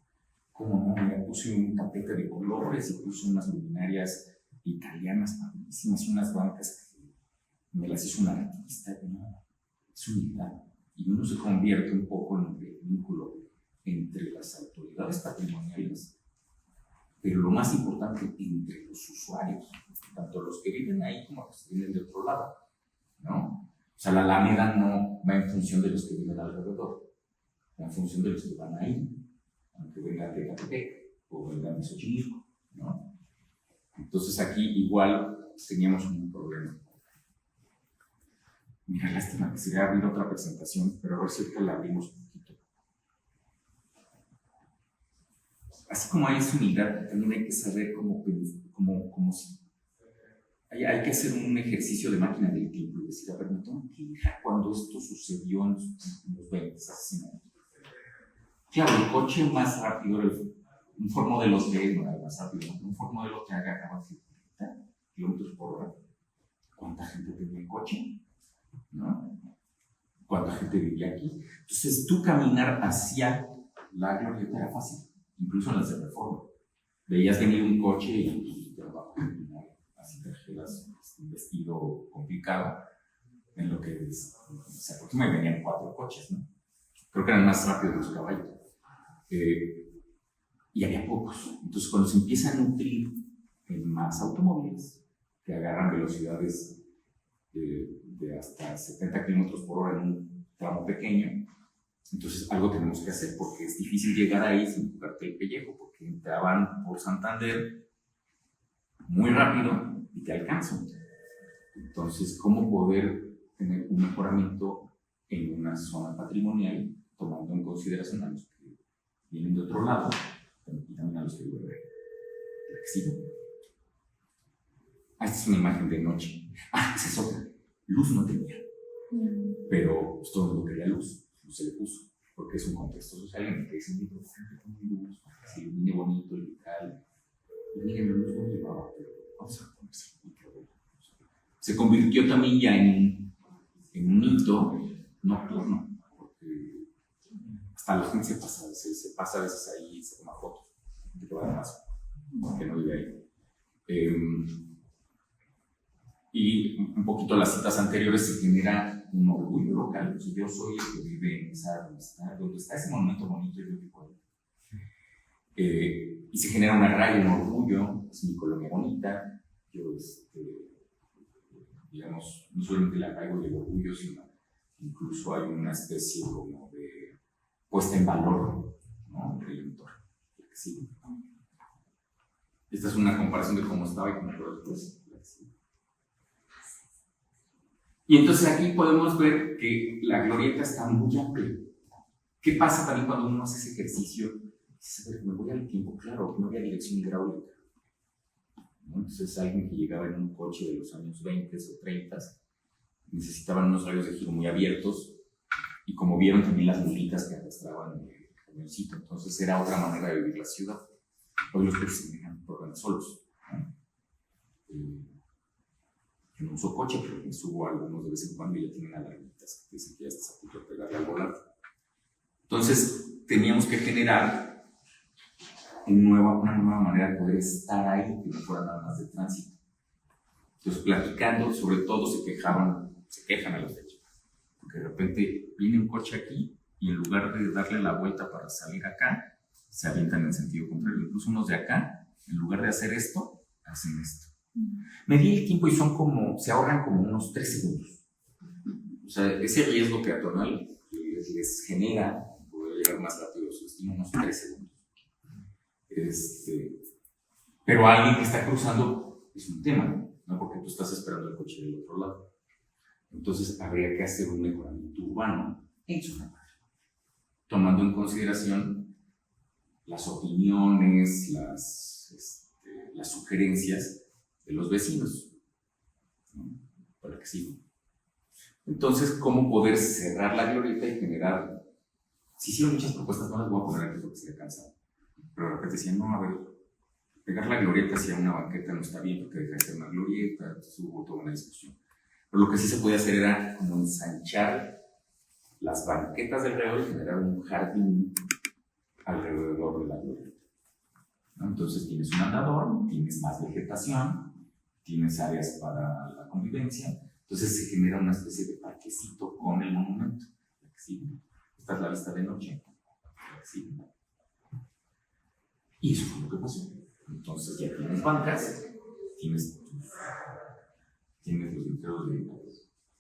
Como no, me puse un tapete de colores y puse unas luminarias italianas padrísimas y unas bancas que me las hizo un artista. No, es humildad. Y uno se convierte un poco en el vínculo entre las autoridades patrimoniales, pero lo más importante, entre los usuarios, tanto los que viven ahí como los que viven de otro lado, ¿no? O sea, la Alameda no va en función de los que viven alrededor, va en función de los que van ahí, aunque vengan de Catepec o vengan de Xochimilco, ¿no? Entonces aquí igual teníamos un problema. Mira, lástima que sería abrir otra presentación, pero a ver si ahorita la abrimos un poquito. Así como hay esa unidad, también hay que saber cómo si hay que hacer un ejercicio de máquina del tiempo y decir, a ver, me tengo que ir cuando esto sucedió en los 20, hace 100 años. Claro, el coche más rápido, un Ford Modelo T no era más rápido, un Ford Modelo T agarraba 50 kilómetros por hora. ¿Cuánta gente tenía el coche? ¿No? ¿Cuánta gente vivía aquí? Entonces, tú caminar hacia la Glorieta era fácil, incluso en las de Reforma. Veías venir un coche y te va a caminar, así trajeras un vestido complicado, en lo que se aproxima y venían 4 coches, ¿no? Creo que eran más rápidos los caballos. Y había pocos. Entonces, cuando se empieza a nutrir en más automóviles que agarran velocidades de hasta 70 kilómetros por hora en un tramo pequeño, entonces algo tenemos que hacer porque es difícil llegar ahí sin tocarte el pellejo, porque entraban por Santander muy rápido y te alcanzan. Entonces, ¿cómo poder tener un mejoramiento en una zona patrimonial tomando en consideración a los que vienen de otro lado y también a los que viven de exilio? Esta es una imagen de noche. Esa es otra. Luz no tenía, pero pues, todo el mundo quería luz se le puso, porque es un contexto social en el que dicen, gente con luz, que se ilumine bonito y tal. Y miren, la luz no llevaba, pero vamos a ponerse un micro. Se convirtió también ya en un hito nocturno, porque hasta la gente se pasa a veces ahí y se toma fotos, que va de paso, que no vive ahí. Y un poquito las citas anteriores se genera un orgullo local. O sea, yo soy el que vive en esa donde está ese monumento bonito, yo vivo ahí. Y se genera una raya, un orgullo, es mi colonia bonita. Yo, digamos, no solamente la traigo del orgullo, sino incluso hay una especie como de puesta en valor, ¿no?, del entorno. Sí. Esta es una comparación de cómo estaba y cómo fue después. Y entonces aquí podemos ver que la glorieta está muy amplia. ¿Qué pasa también cuando uno hace ese ejercicio? Dice, me voy al tiempo, claro, no había dirección hidráulica. ¿No? Entonces alguien que llegaba en un coche de los años 20 o 30 necesitaban unos radios de giro muy abiertos y como vieron también las mulitas que arrastraban el camioncito. Entonces era otra manera de vivir la ciudad. Hoy los coches se manejan por solos, ¿no? Yo no uso coche, pero me subo a algunos de vez en cuando y ya tienen alarmitas que dicen que ya estás a punto de pegarle al volante. Entonces, teníamos que generar una nueva manera de poder estar ahí, que no fuera nada más de tránsito. Entonces, platicando, sobre todo se quejan a los hechos, porque de repente viene un coche aquí y en lugar de darle la vuelta para salir acá, se avientan en sentido contrario. Incluso unos de acá, en lugar de hacer esto, hacen esto. Medí el tiempo y se ahorran como unos 3 segundos. O sea, ese riesgo peatonal les genera poder llegar más rápido a su destino unos 3 segundos. Pero alguien que está cruzando es un tema, ¿no? Porque tú estás esperando el coche del otro lado. Entonces habría que hacer un mejoramiento urbano en zona madre, tomando en consideración las opiniones, las sugerencias de los vecinos, ¿no? Para que sigan. Entonces, ¿cómo poder cerrar la glorieta y generar? Se hicieron muchas propuestas, no las voy a poner aquí porque sería cansado, pero de repente decían, no, a ver, pegar la glorieta hacia una banqueta no está bien porque deja de ser una glorieta, entonces hubo toda una discusión. Pero lo que sí se podía hacer era como ensanchar las banquetas del alrededor y generar un jardín alrededor de la glorieta, ¿no? Entonces tienes un andador, tienes más vegetación, tienes áreas para la convivencia, entonces se genera una especie de parquecito con el monumento. Esta es la vista de noche. Y eso fue lo que pasó. Entonces ya tienes bancas, tienes los letreros de...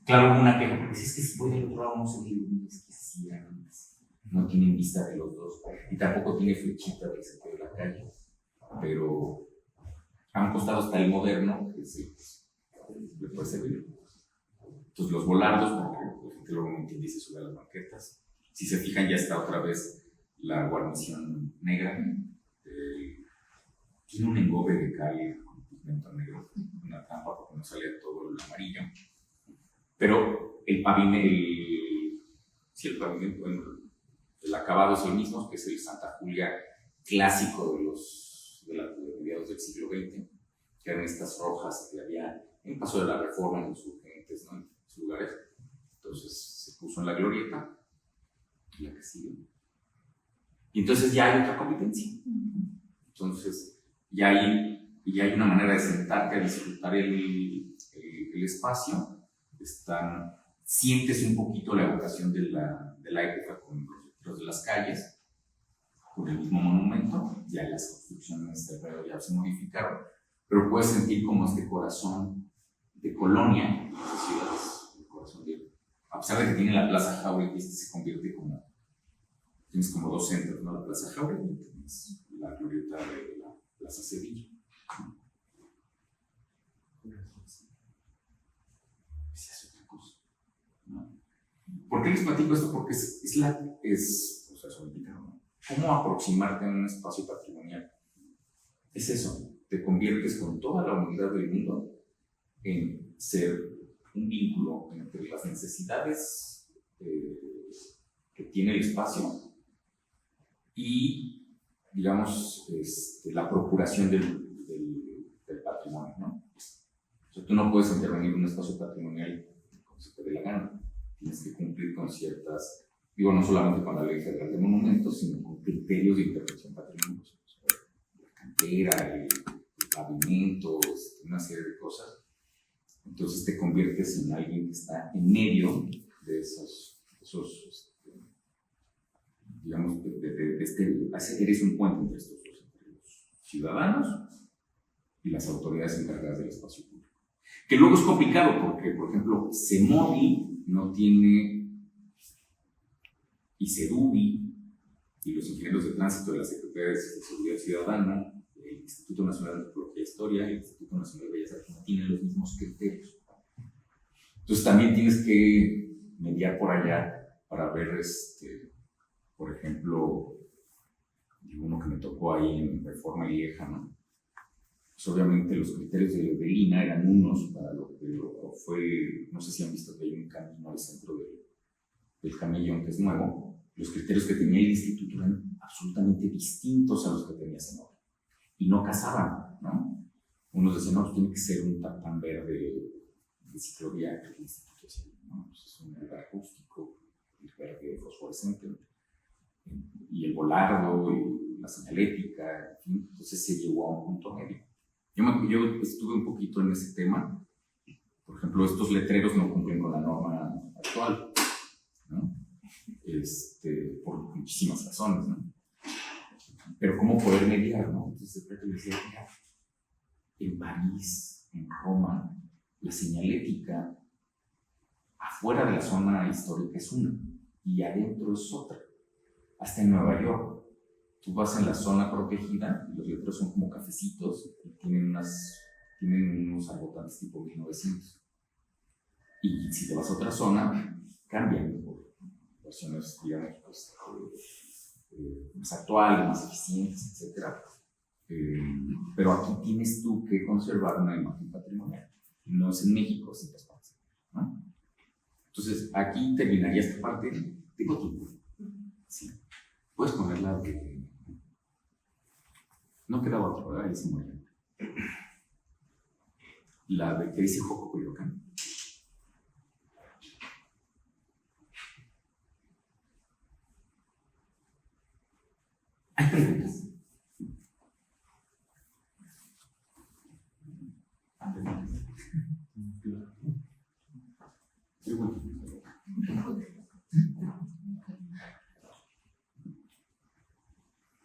Claro, hubo una queja, porque si es que si voy del otro lado no se ve, es que sí, no tienen vista de los dos, y tampoco tiene flechita del centro de la calle, pero a un costado está el moderno, que le puede servir. Entonces los volardos, porque la gente luego no entiende y se sube a las banquetas. Si se fijan, ya está otra vez la guarnición negra. Tiene un engobe de cal con pigmento negro, una trampa porque no sale todo el amarillo. Pero el pavimento, el acabado es el mismo, que es el Santa Julia clásico de mediados del siglo XX, que eran estas rojas que había en el Paso de la Reforma, en los Urgentes, ¿no? En los lugares. Entonces se puso en la glorieta, y la que sigue. Y entonces ya hay otra competencia. Entonces ya hay una manera de sentarte a disfrutar el espacio. Sientes un poquito la evocación de la época con los de las calles, con el mismo monumento. Ya las construcciones de alrededor ya se modificaron, pero puedes sentir como este corazón de colonia, de ciudades, el corazón a pesar de que tiene la Plaza Jauregui, se convierte tienes como dos centros, ¿no? La Plaza Jauregui y tienes la glorieta de la Plaza Sevilla. ¿Por qué les platico esto? Porque ¿cómo aproximarte a un espacio patrimonial? Es eso, te conviertes con toda la unidad del mundo en ser un vínculo entre las necesidades que tiene el espacio y, digamos, la procuración del patrimonio, ¿no? O sea, tú no puedes intervenir en un espacio patrimonial como se te dé la gana. Tienes que cumplir con ciertas, no solamente con la Ley Federal de Monumentos, sino con criterios de intervención patrimonial. La cantera, el pavimento, una serie de cosas. Entonces te conviertes en alguien que está en medio de esos digamos, eres un puente entre estos dos, entre los ciudadanos y las autoridades encargadas del espacio público. Que luego es complicado porque, por ejemplo, CEMOVI no tiene, y CEDUBI, y los ingenieros de tránsito de la Secretaría de Seguridad Ciudadana, el Instituto Nacional de Antropología e Historia, el Instituto Nacional de Bellas Artes, no tienen los mismos criterios. Entonces también tienes que mediar por allá para ver, por ejemplo, uno que me tocó ahí en Reforma y Lieja, ¿no? Pues obviamente los criterios de Lina eran unos para lo que fue, no sé si han visto que hay un camino al centro del Camellón, que es nuevo. Los criterios que tenía el instituto eran absolutamente distintos a los que tenía CEMOVI y no casaban, ¿no? Unos decían, no, pues tiene que ser un tartán verde de ciclovía que el instituto decía, no, pues es un lugar rústico, el verde fosforescente, y el volardo y la señalética, en fin. Entonces se llegó a un punto medio. Yo estuve un poquito en ese tema. Por ejemplo, estos letreros no cumplen con la norma actual, ¿no? Por muchísimas razones, ¿no? Pero ¿cómo poder mediar, no? Entonces, de repente decía, mira, en París, en Roma, la señalética afuera de la zona histórica es una y adentro es otra. Hasta en Nueva York, tú vas en la zona protegida y los letreros son como cafecitos y tienen unos algotantes tipo 1900. Y si te vas a otra zona, cambian por versiones, digamos, pues, más actuales, más eficientes, etc. Pero aquí tienes tú que conservar una imagen patrimonial. No es en México, es en otras partes, ¿no? Entonces, aquí terminaría esta parte. Tengo tiempo. Sí. Puedes ponerla de... No quedaba otra, ¿verdad? Ahí se muere. La de que dice Joco Coyoacán. ¿Hay preguntas?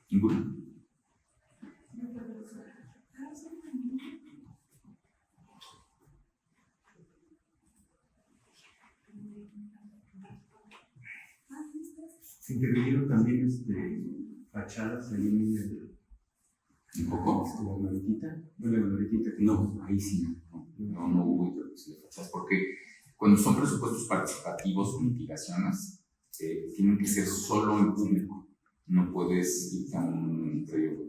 ¿Ninguna? Se intervinieron también fachadas ahí ¿Un poco? la glorietita. No, la glorietita. No, ahí sí no hubo intervención de fachas, porque cuando son presupuestos participativos con mitigaciones, tienen que ser solo en público. No puedes ir a un predio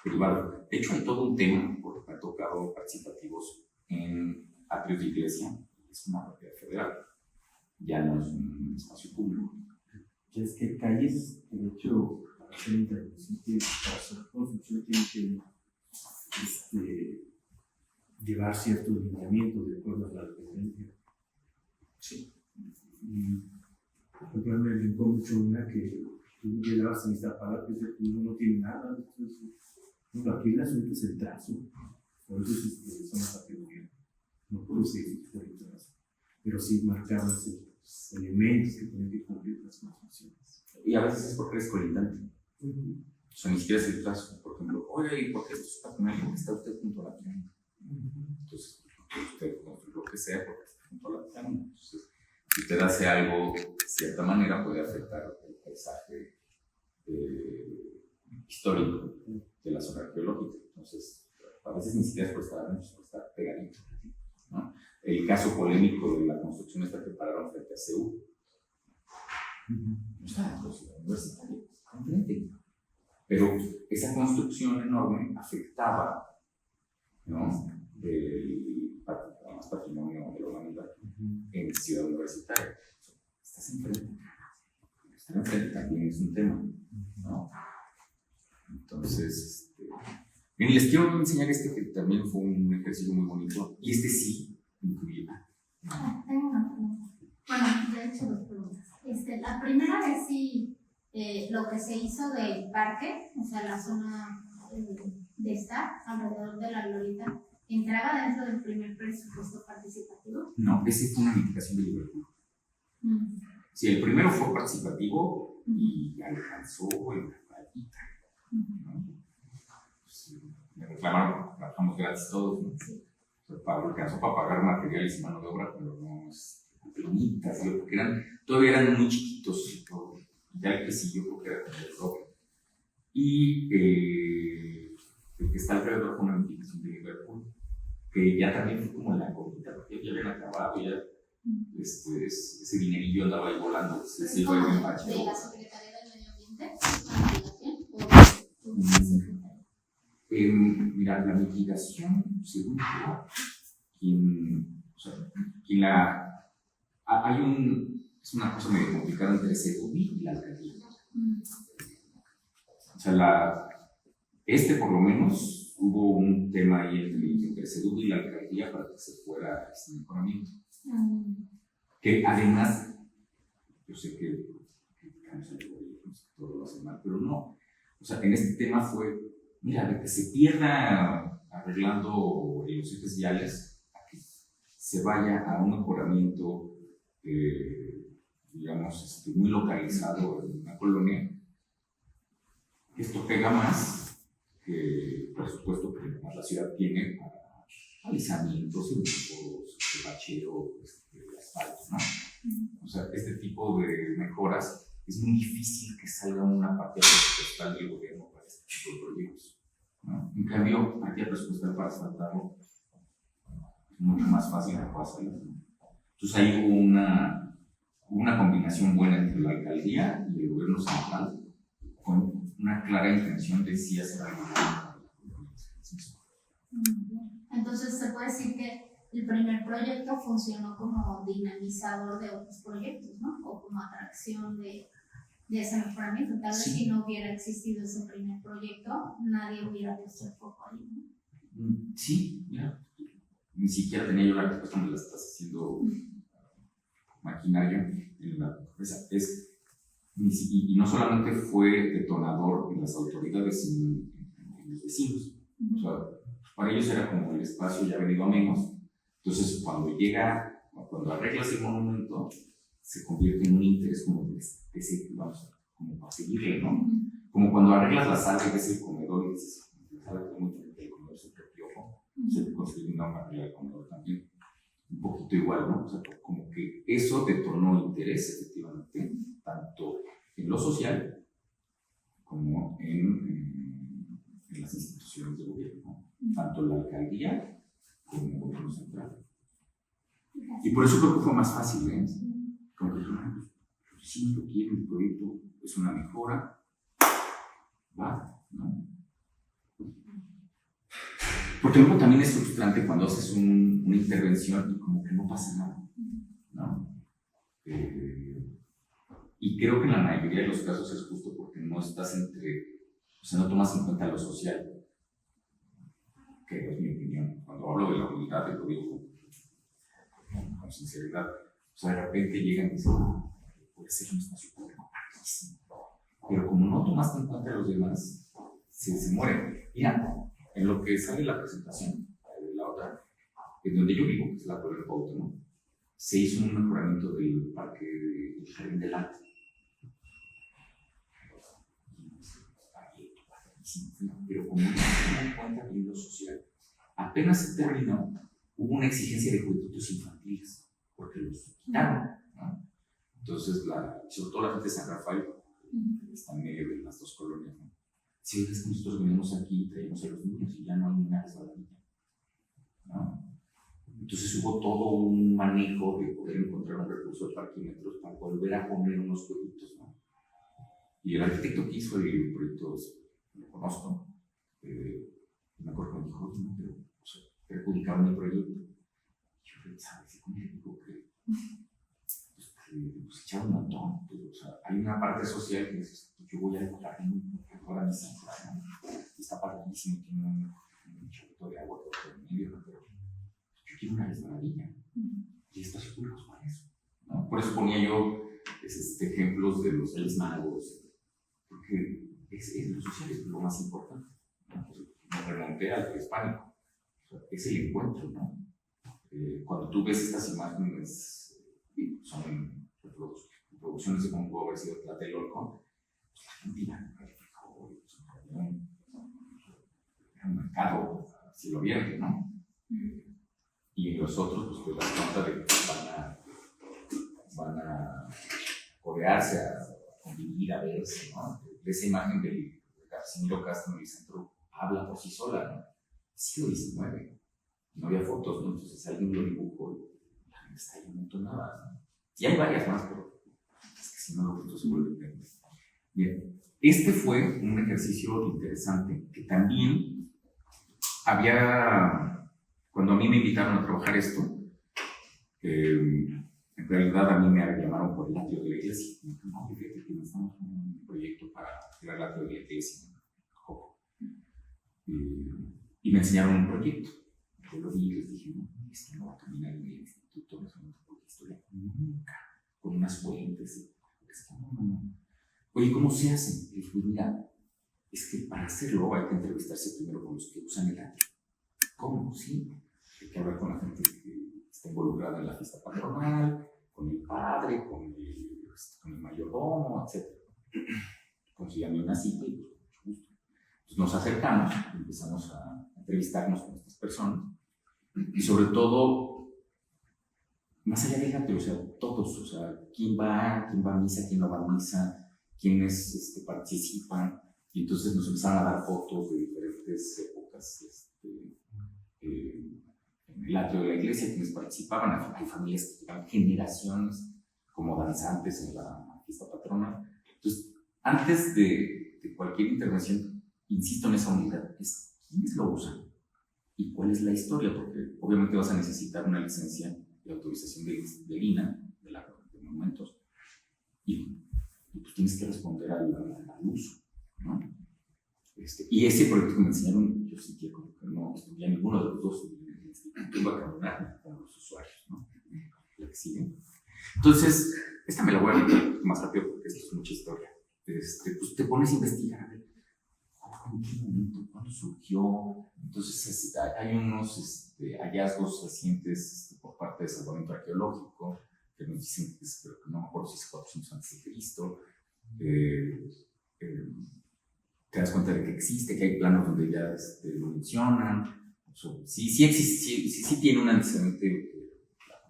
privado. De hecho, hay todo un tema, porque me ha tocado participativos en atrios de iglesia, es una propiedad federal, ya no es un espacio público. Ya es que hay calles, de hecho, para hacer intervención, para hacer construcción, tienen que llevar ciertos lineamientos de acuerdo a la dependencia. Sí. Por ejemplo, me brincó mucho una que tú llegabas a Iztapalapa y dices, no tiene nada. Entonces, bueno, aquí el asunto es el trazo. Por eso son las categorías. No puedo seguir por el trazo. Pero sí marcaban ciertos elementos que tienen que cumplir las construcciones. Y a veces es porque eres colindante. O sea, ni siquiera es el trazo. Por ejemplo, oye, ¿y por qué esto es patrimonial? Porque está usted junto a la tienda. Entonces, usted construye lo que sea porque está junto a la tienda. Entonces, si usted hace algo de cierta manera, puede afectar el paisaje histórico de la zona arqueológica. Entonces, a veces ni siquiera es por estar adentro, es por estar pegadito, ¿no? El caso polémico de la construcción esta que pararon frente a CEU. No está en la ciudad universitaria, enfrente. Pero esa construcción enorme afectaba, ¿no?, el patrimonio de la humanidad en ciudad universitaria. Estás enfrente. Estar enfrente también es un tema, ¿no? Entonces, bien, les quiero enseñar que también fue un ejercicio muy bonito, y sí incluye. Tengo una pregunta. Bueno, de hecho, dos preguntas. La primera vez sí, lo que se hizo del parque, o sea, la zona de estar alrededor de la glorieta, ¿entraba dentro del primer presupuesto participativo? No, ese fue una mitigación de Liverpool. Sí, el primero fue participativo y alcanzó en la playita, ¿no? Pues, me reclamaron, trabajamos gratis todos, ¿no? Sí. O sea, alcanzó para pagar materiales y mano de obra, pero no pequeñitas, porque todavía eran muy chiquitos y todo. Ya el que siguió porque era como el doble. Y el que está alrededor fue una mitigación de Liverpool, que ya también fue como en la comida, porque ya habían acabado, ya ese dinerillo andaba ahí volando. Se iba en bache. ¿De la Secretaría del Medio Ambiente? ¿O de Secretaría? Mira, la mitigación, según quien es una cosa medio complicada entre Sedubi y la alcaldía. O sea, por lo menos hubo un tema ahí entre Sedubi y la alcaldía para que se fuera este mejoramiento. Que además, yo sé que todo lo hace mal, pero no. O sea, en este tema fue, mira, de que se pierda arreglando los ejes viales, a que se vaya a un mejoramiento, digamos, muy localizado en una colonia. Esto pega más que el presupuesto que además la ciudad tiene alisamientos, bacheo, asfalto, ¿no? O sea, este tipo de mejoras es muy difícil que salga una partida presupuestal del gobierno para este tipo de proyectos, ¿no? En cambio, partida presupuestal para asfaltarlo es mucho más fácil que pueda salir, ¿no? Entonces ahí hubo una combinación buena entre la alcaldía y el gobierno central con una clara intención de sí hacer algo. Entonces se puede decir que el primer proyecto funcionó como dinamizador de otros proyectos, ¿no? O como atracción de ese mejoramiento. Tal vez si no hubiera existido ese primer proyecto, nadie hubiera puesto el foco ahí, ¿no? Sí, mira, ni siquiera tenía yo la respuesta, me la estás haciendo maquinaria en la cabeza. Y no solamente fue detonador en las autoridades, sino en los vecinos. O sea, para ellos era como el espacio ya venido a menos. Entonces, cuando arreglas el monumento, se convierte en un interés como como para seguirle, ¿no? Como cuando arreglas la sala y ves el comedor y dices, ¿sabes cómo el comedor se piojo? Se construye una arregla el comedor también. Un poquito igual, ¿no? O sea, como que eso detonó interés, efectivamente, tanto en lo social como en las instituciones de gobierno, tanto la alcaldía como el gobierno central. Y por eso creo que fue más fácil, ¿eh? Como que sí lo quiero, el proyecto es una mejora, va, ¿no? Porque luego también es frustrante cuando haces una intervención y como que no pasa nada, ¿no? Y creo que en la mayoría de los casos es justo porque no estás o sea, no tomas en cuenta lo social, que es mi opinión. Cuando hablo de la humildad, te lo digo con sinceridad. O sea, de repente llegan y dicen, puede ser un espacio público padrísimo. Pero como no tomaste en cuenta a los demás, se mueren. Mira, en lo que sale la presentación de la otra, en donde yo vivo, que es la Colonia Cuauhtémoc, se hizo un mejoramiento del parque del Jardín del Arte. Pero como no se dan cuenta de lo social, apenas se terminó, hubo una exigencia de juguetitos infantiles, porque los quitaron, ¿no? Entonces, sobre todo la gente de San Rafael, que está en medio de las dos colonias, ¿no? Si es que nosotros venimos aquí y traemos a los niños y ya no hay una resbaladilla, ¿no? Entonces hubo todo un manejo de poder encontrar un recurso de parquímetros para volver a poner unos jueguitos, ¿no? Y el arquitecto que hizo el proyecto, lo conozco, me acuerdo que me dijo, no, pero o sea, perjudicaron mi proyecto. Y yo pensaba, ¿cómo le digo que pues echaron un montón? Pero, o sea, hay una parte social que dices, yo voy a decorar toda mi central, ¿no? Está padrísimo, tiene un chorrito de agua por el medio, pero yo quiero una resbaladilla. Y espacios públicos para eso, ¿no? Por eso ponía yo ejemplos de los Reyes Magos, porque lo social es lo más importante, ¿no? Pues, me remonté al prehispánico, o sea, es el encuentro, ¿no? Cuando tú ves estas imágenes, son reproducciones de cómo pudo haber sido Tlatelolco, pues la gente iba a ver frijoles, era un mercado a cielo abierto, ¿no? Y los otros, pues te das cuenta de que van a codearse, a convivir, a verse, ¿no? Esa imagen de Casimiro Castro en el centro habla por sí sola, ¿no? Siglo XIX, no había fotos, ¿no? Entonces alguien lo dibujó y la gente está ahí amontonada, ¿no? Y hay varias más, pero es que si no lo se vuelve grande. Bien, este fue un ejercicio interesante que también cuando a mí me invitaron a trabajar esto, en realidad a mí me llamaron por el atrio de la iglesia. No, fíjate que necesitamos un proyecto para crear el atrio de la iglesia. Y me enseñaron un proyecto. Yo lo vi y les dije, no, esto no va a terminar en el Instituto Nacional de Historia nunca, con unas fuentes. No. Oye, ¿cómo se hace? Y dije, mira, es que para hacerlo hay que entrevistarse primero con los que usan el atrio. ¿Cómo? Sí. Hay que hablar con la gente que está involucrada en la fiesta patronal, con el padre, con el mayordomo, etc. Consíganme una cita y pues con mucho gusto. Entonces nos acercamos, empezamos a entrevistarnos con estas personas Y sobre todo, más allá del ateo, o sea, todos, o sea, quién va a misa, quién no va a misa, quiénes participan. Y entonces nos empezaron a dar fotos de diferentes épocas en el atrio de la iglesia, quienes participaban. Hay familias que llevan generaciones como danzantes en la fiesta patrona. Entonces, antes de cualquier intervención, insisto en esa unidad, es quiénes lo usan y cuál es la historia, porque obviamente vas a necesitar una licencia de autorización del INAH, de monumentos, y pues tienes que responder al uso, ¿no? Y ese proyecto que me enseñaron, yo sentía como que no estudié ninguno de los dos, iba a caminar con los usuarios, ¿no? La que sigue. Entonces, esta me la voy a leer más rápido porque esto es mucha historia. Pues te pones a investigar, a ver, ¿en qué momento? ¿Cuándo surgió? Entonces, hay unos hallazgos recientes por parte de Salvamento Arqueológico que nos dicen que es, no me acuerdo si es 400 antes de Cristo. Te das cuenta de que existe, que hay planos donde ya lo mencionan. Sí existe, sí tiene un antecedente,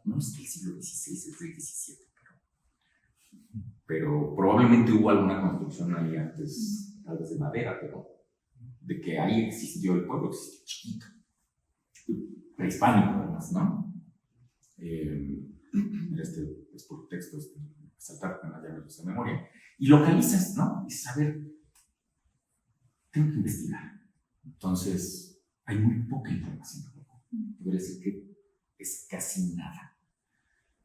no es del siglo XVI, es del XVII, pero probablemente hubo alguna construcción ahí antes, tal vez de madera, pero de que ahí existió el pueblo, existió chiquito, prehispánico además, ¿no? Es por texto, saltar con la llave de esa memoria, y localizas, ¿no? Y saber, tengo que investigar. Entonces, hay muy poca información. Podría decir que es casi nada.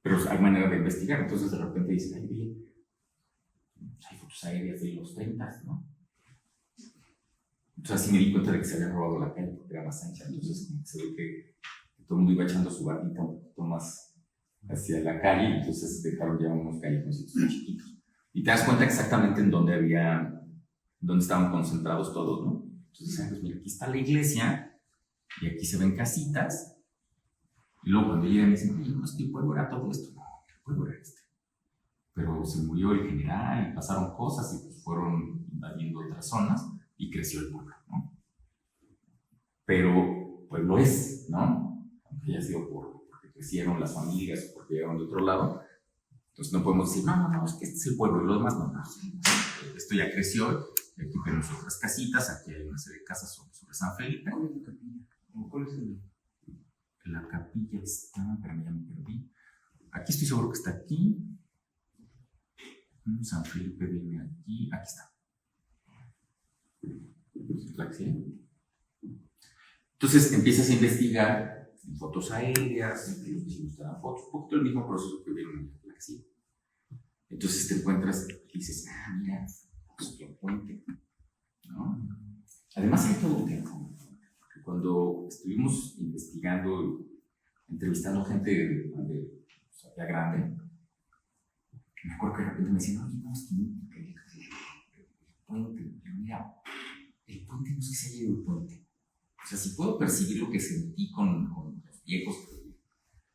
Pero hay manera de investigar. Entonces, de repente dicen, ay, bien, hay fotos aéreas de los 30, ¿no? Entonces, así me di cuenta de que se habían robado la calle porque era más ancha. Entonces, como que se ve que todo el mundo iba echando su batita un poquito más hacia la calle. Y entonces dejaron ya unos callejoncitos muy chiquitos. Y te das cuenta exactamente en dónde estaban concentrados todos, ¿no? Entonces, pues mira, aquí está la iglesia y aquí se ven casitas. Y luego cuando llegan dicen, oye, no, es que el pueblo era todo esto. No, el pueblo era este. Pero se murió el general y pasaron cosas y pues fueron invadiendo otras zonas y creció el pueblo, ¿no? Pero pueblo es, ¿no? Aunque haya sido porque crecieron las familias o porque llegaron de otro lado. Entonces no podemos decir, no, es que este es el pueblo y lo demás no. Esto ya creció. Aquí tenemos otras casitas, aquí hay una serie de casas sobre San Felipe. ¿Cuál es el? La capilla está, pero ya me perdí. Aquí estoy seguro que está aquí. San Felipe viene aquí. Aquí está. ¿La que sigue? Entonces empiezas a investigar en fotos aéreas, en los vecinos te dan fotos, un poquito el mismo proceso que vieron en la que sigue. Entonces te encuentras y dices, mira, pues el puente, ¿no? Además hay todo un tiempo. Cuando estuvimos investigando, entrevistando gente de ya grande, me acuerdo que de repente me decían, oye, no, es que el puente, pero mira, el puente no es que se haya ido el puente. O sea, si puedo percibir lo que sentí con los viejos,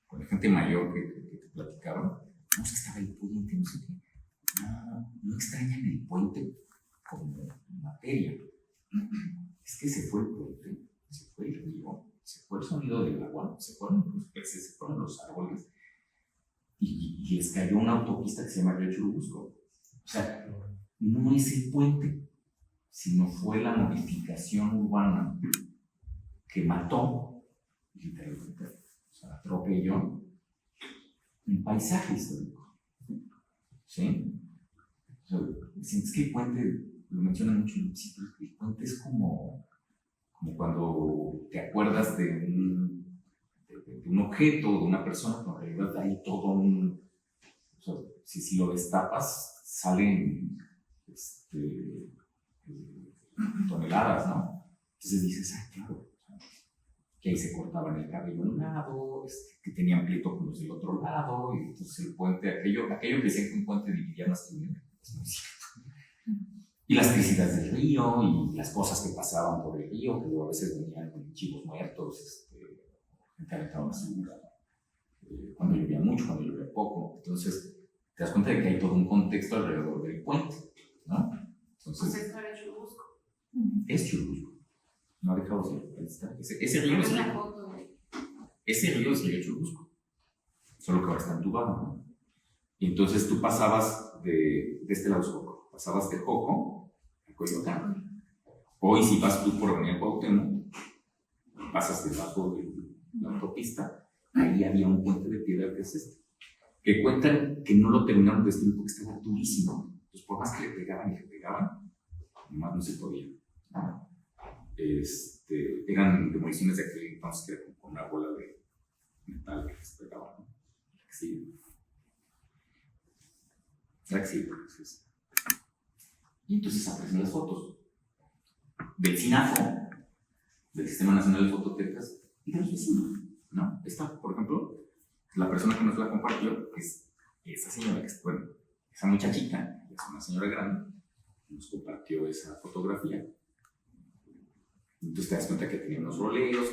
con la gente mayor que te platicaban, no es que estaba el puente, no sé qué. No extrañan el puente como materia. Es que se fue el puente, se fue el río, se fue el sonido del agua, se fueron los peces, se fueron los árboles y les cayó una autopista que se llama Río Churubusco. O sea, no es el puente, sino fue la modificación urbana que mató, literalmente, o sea, atropelló un paisaje histórico. ¿Sí? O sea, sientes que el puente, lo mencionan mucho en el sitio, el puente es como cuando te acuerdas de un objeto, de una persona, pero en realidad hay todo un... O sea, si lo destapas, salen toneladas, ¿no? Entonces dices, claro, que ahí se cortaban el cabello de un lado, que tenían pleito con los del otro lado, y entonces el puente, aquello que decían que un puente dividía más que un, es muy cierto. Y las crecidas del río, y las cosas que pasaban por el río, que luego a veces venían con chivos muertos, gente aventaba basura, cuando llovía mucho, cuando llovía poco. Entonces, te das cuenta de que hay todo un contexto alrededor del puente, ¿no? Entonces, esto era Churubusco. es Churubusco. No ha dejado de ser. Ahí está. Ese río es. La foto de... ese río es el río Churubusco, solo que ahora está entubado, ¿no? Y entonces tú pasabas de este lado de Joco, pasabas de Joco a Coyoacán. Hoy si vas tú por Avenida Cuauhtémoc, pasas debajo de la autopista, ahí había un puente de piedra que es este, que cuentan que no lo terminaron de destruir porque estaba durísimo. Entonces por más que le pegaban, nomás no se podía. Eran demoliciones de aquel entonces que era con una bola de metal que les pegaba, ¿no? Sí. Entonces. Y entonces aparecen las fotos del SINAFO, del Sistema Nacional de Fototecas, y de los vecinos, ¿no? Esta, por ejemplo, la persona que nos la compartió es esa señora, bueno, esa muchachita, que es una señora grande, nos compartió esa fotografía. Entonces te das cuenta que tenía unos roleros,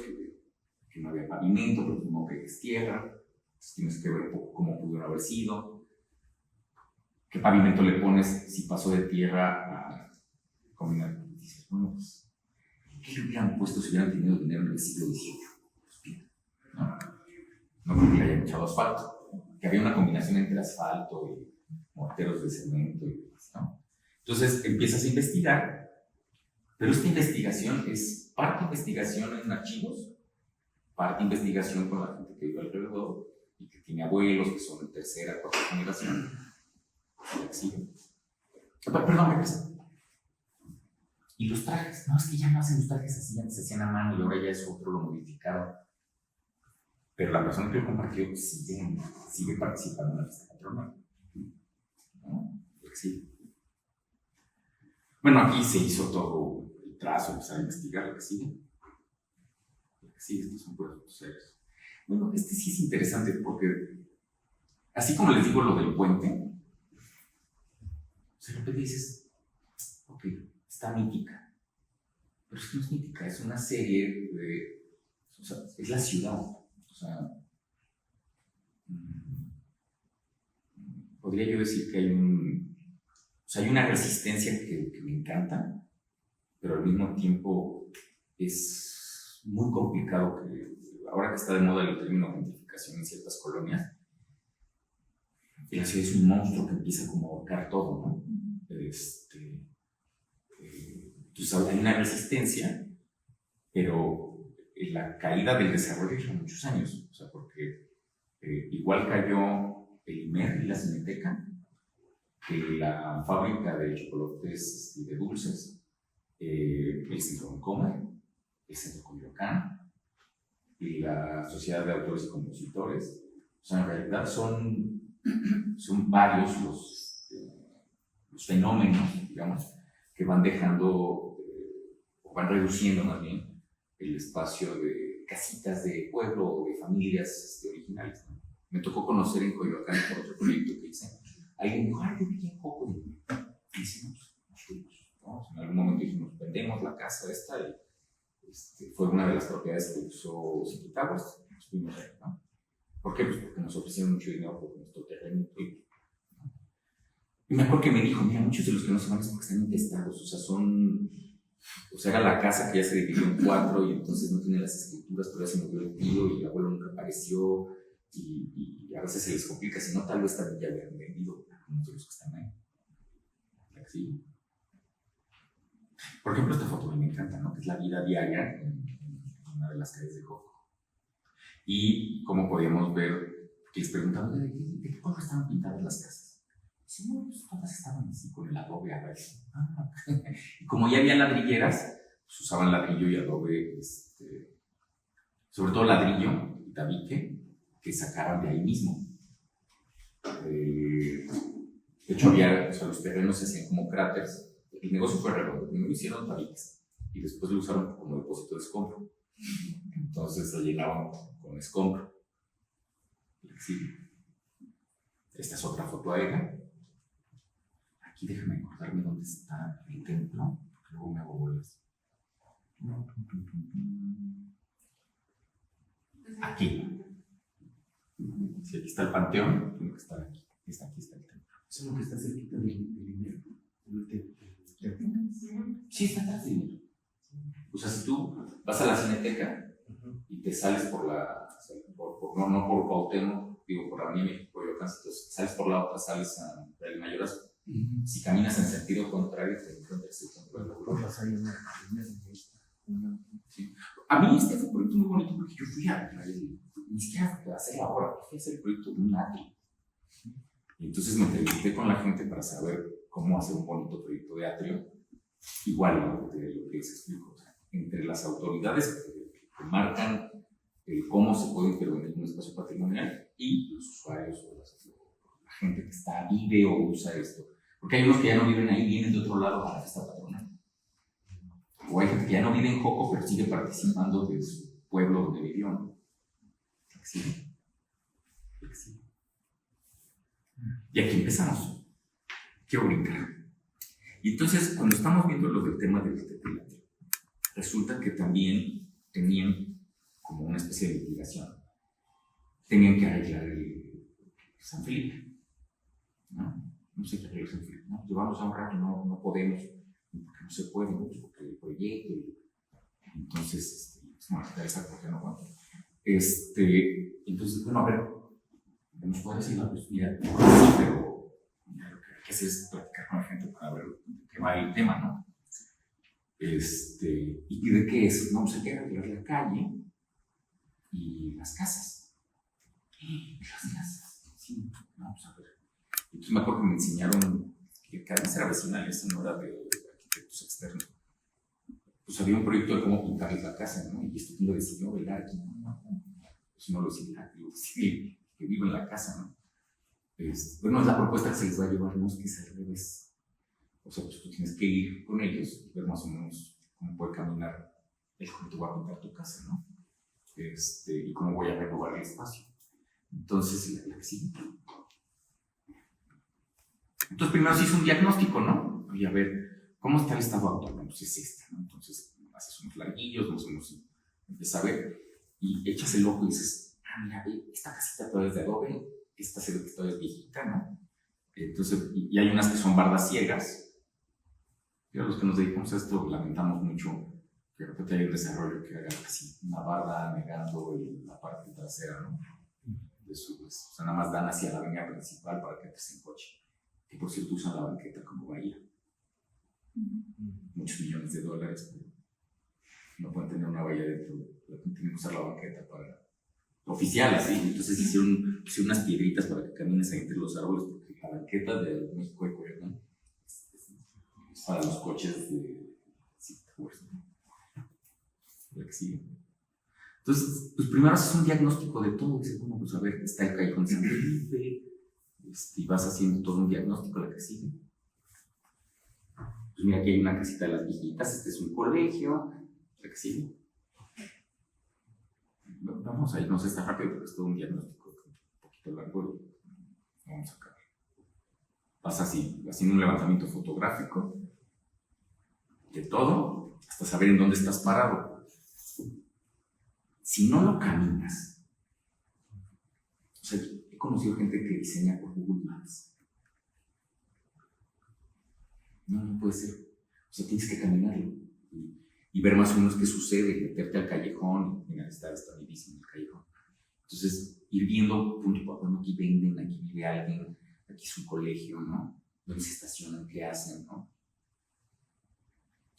que no había pavimento, pero como que es tierra. Entonces tienes que ver un poco cómo pudieron haber sido. ¿Qué pavimento le pones si pasó de tierra a combinar? Y dices, bueno, pues, ¿qué le hubieran puesto si hubieran tenido dinero en el siglo XVIII? Pues bien, no creo que le hayan echado asfalto. Que había una combinación entre asfalto y morteros de cemento y demás, ¿no? Entonces empiezas a investigar, pero esta investigación es parte investigación en archivos, parte investigación con la gente que vive alrededor y que tiene abuelos que son de tercera, cuarta generación. Perdón, regresa. Y los trajes, no, es que ya no hacen los trajes así, antes se hacían a mano y ahora ya es otro lo modificado. Pero la persona que lo compartió sigue participando en la fiesta patronal. ¿No? Sí. Bueno, aquí se hizo todo el trazo, empezar a investigar lo que sigue. Estos son puros serios. Bueno, este sí es interesante porque, así como les digo lo del puente, de repente dices, ok, está mítica. Pero es que no es mítica, es una serie de. O sea, es la ciudad. O sea, podría yo decir que hay una resistencia que me encanta, pero al mismo tiempo es muy complicado que, ahora que está de moda el término gentrificación en ciertas colonias, la ciudad es un monstruo que empieza como a ahorcar todo, ¿no? Entonces hay una resistencia, pero la caída del desarrollo lleva muchos años, o sea, porque igual cayó el IMER y la Cineteca, que la fábrica de chocolates y de dulces, el Centro Vancomer, el Centro Coyoacán y la Sociedad de Autores y Compositores. O sea, en realidad son varios los fenómenos, digamos, que van dejando, o van reduciendo más bien, el espacio de casitas de pueblo o de familias originales, ¿no? Me tocó conocer en Coyoacán por otro proyecto que hice. Alguien dijo, yo vivía en Joco. Y hicimos, nos fuimos, ¿no? En algún momento dijimos, vendemos la casa esta y fue una de las propiedades que usó Ziquitahuas, nos fuimos ahí, ¿no? ¿Por qué? Pues porque nos ofrecieron mucho dinero por nuestro terreno. Y me acuerdo que me dijo, mira, muchos de los que no se van es porque están intestados, o sea, era la casa que ya se dividió en 4 y entonces no tiene las escrituras, pero ya se murió el tío y el abuelo nunca apareció y a veces se les complica, si no tal vez también ya habían vendido algunos de los que están ahí. ¿Sí? Por ejemplo, esta foto me encanta, ¿no? Que es la vida diaria en una de las calles de Joco. Y como podíamos ver, que les preguntaban, ¿de qué color estaban pintadas las casas? Sí, no, pues todas estaban así con el adobe a ver. Y como ya había ladrilleras, pues usaban ladrillo y adobe, sobre todo ladrillo y tabique, que sacaban de ahí mismo. De hecho, los terrenos se hacían como cráteres. El negocio fue redondo. Primero hicieron tabiques y después lo usaron como depósito de escombro. Entonces lo llenaban con escombro. Esta es otra foto aérea. Aquí déjame acordarme dónde está el templo, porque luego me hago bolas. Aquí. Si aquí está el panteón, tiene que estar aquí. Aquí está el templo. Eso es lo que está cerquita del IMER. Sí, está atrás del IMER. O sea, si tú vas a la Cineteca, y te sales por no por Cuauhtémoc, digo, por la Avenida México, entonces sales por la otra, sales a el Mayorazgo. Si caminas en sentido contrario, te encuentras el centro de la Aurora. Sí. A mí este fue un proyecto muy bonito porque yo fui a ni siquiera a hacer la obra, fui a hacer el proyecto de un atrio. Y entonces me entrevisté con la gente para saber cómo hacer un bonito proyecto de atrio. Igual lo que les explico, o sea, entre las autoridades que marcan cómo se puede intervenir en un espacio patrimonial y los usuarios o la gente que vive o usa esto. Porque hay unos que ya no viven ahí, vienen de otro lado a la fiesta patronal. O hay gente que ya no vive en Joco, pero sigue participando de su pueblo donde vivió, ¿no? Sí. Y aquí empezamos. Quiero brincar. Y entonces, cuando estamos viendo lo del tema del teatro, resulta que también tenían como una especie de litigación. Tenían que arreglar el San Felipe, ¿no? No sé qué arreglar San Felipe, ¿no? Llevamos a un rato, no podemos, porque no se puede, ¿no? Porque el proyecto, entonces, no, esa cosa no aguanta. Entonces, bueno, a ver, nos puede decir, no, pues mira, sí, pero mira, lo que hay que hacer es platicar con la gente para ver de qué va el tema, ¿no? ¿Y de qué es? No, pues hay que arreglar la calle y las casas. Las casas, sí, vamos a ver. Entonces me acuerdo que me enseñaron que cada vez era vecinal, esa no era de arquitectos externos. Pues había un proyecto de cómo pintarles la casa, ¿no? Y esto lo decidió velar aquí, ¿no? Pues no lo decidirá, lo decide que vive en la casa, ¿no? Bueno, es la propuesta que se les va a llevar, no es que sea al revés. O sea, pues tú tienes que ir con ellos y ver más o menos cómo puede caminar el cómo te va a pintar tu casa, ¿no? Y cómo voy a renovar el espacio. Entonces, la que sigue. Entonces, primero se hizo un diagnóstico, ¿no? Y a ver, ¿cómo está el estado actual? Pues es esta, ¿no? Entonces, haces unos larguillos, más o menos empiezas a ver y echas el ojo y dices, mira, esta casita todavía es de adobe, esta se ve que todavía es viejita, ¿no? Entonces, y hay unas que son bardas ciegas. Y a los que nos dedicamos a esto lamentamos mucho que de repente hay un desarrollo que haga así una barda negando la parte trasera, ¿no? O sea, nada más dan hacia la avenida principal para que entres en coche. Que por cierto usan la banqueta como bahía. Muchos millones de dólares, pero no pueden tener una bahía dentro. Tienen que usar la banqueta para oficial, así. Entonces hicieron unas piedritas para que camines ahí entre los árboles, porque la banqueta de México de Coyoacán es para los coches de fuerza. La que sigue. Entonces, pues primero haces un diagnóstico de todo. Dices, bueno, pues a ver, está el callejón San Felipe, y vas haciendo todo un diagnóstico, la que sigue. Pues mira, aquí hay una casita de las viejitas, este es un colegio, la que sigue. Vamos a irnos esta rápido porque es todo un diagnóstico un poquito largo y vamos a acabar. Vas así, haciendo un levantamiento fotográfico de todo, hasta saber en dónde estás parado. Si no lo caminas, o sea, he conocido gente que diseña por Google Maps. No puede ser. O sea, tienes que caminarlo y ver más o menos qué sucede, meterte al callejón y mira, está vivísimo el callejón. Entonces, ir viendo punto por punto, aquí venden, aquí vive alguien, aquí es un colegio, ¿no? ¿Dónde se estacionan? ¿Qué hacen? ¿No?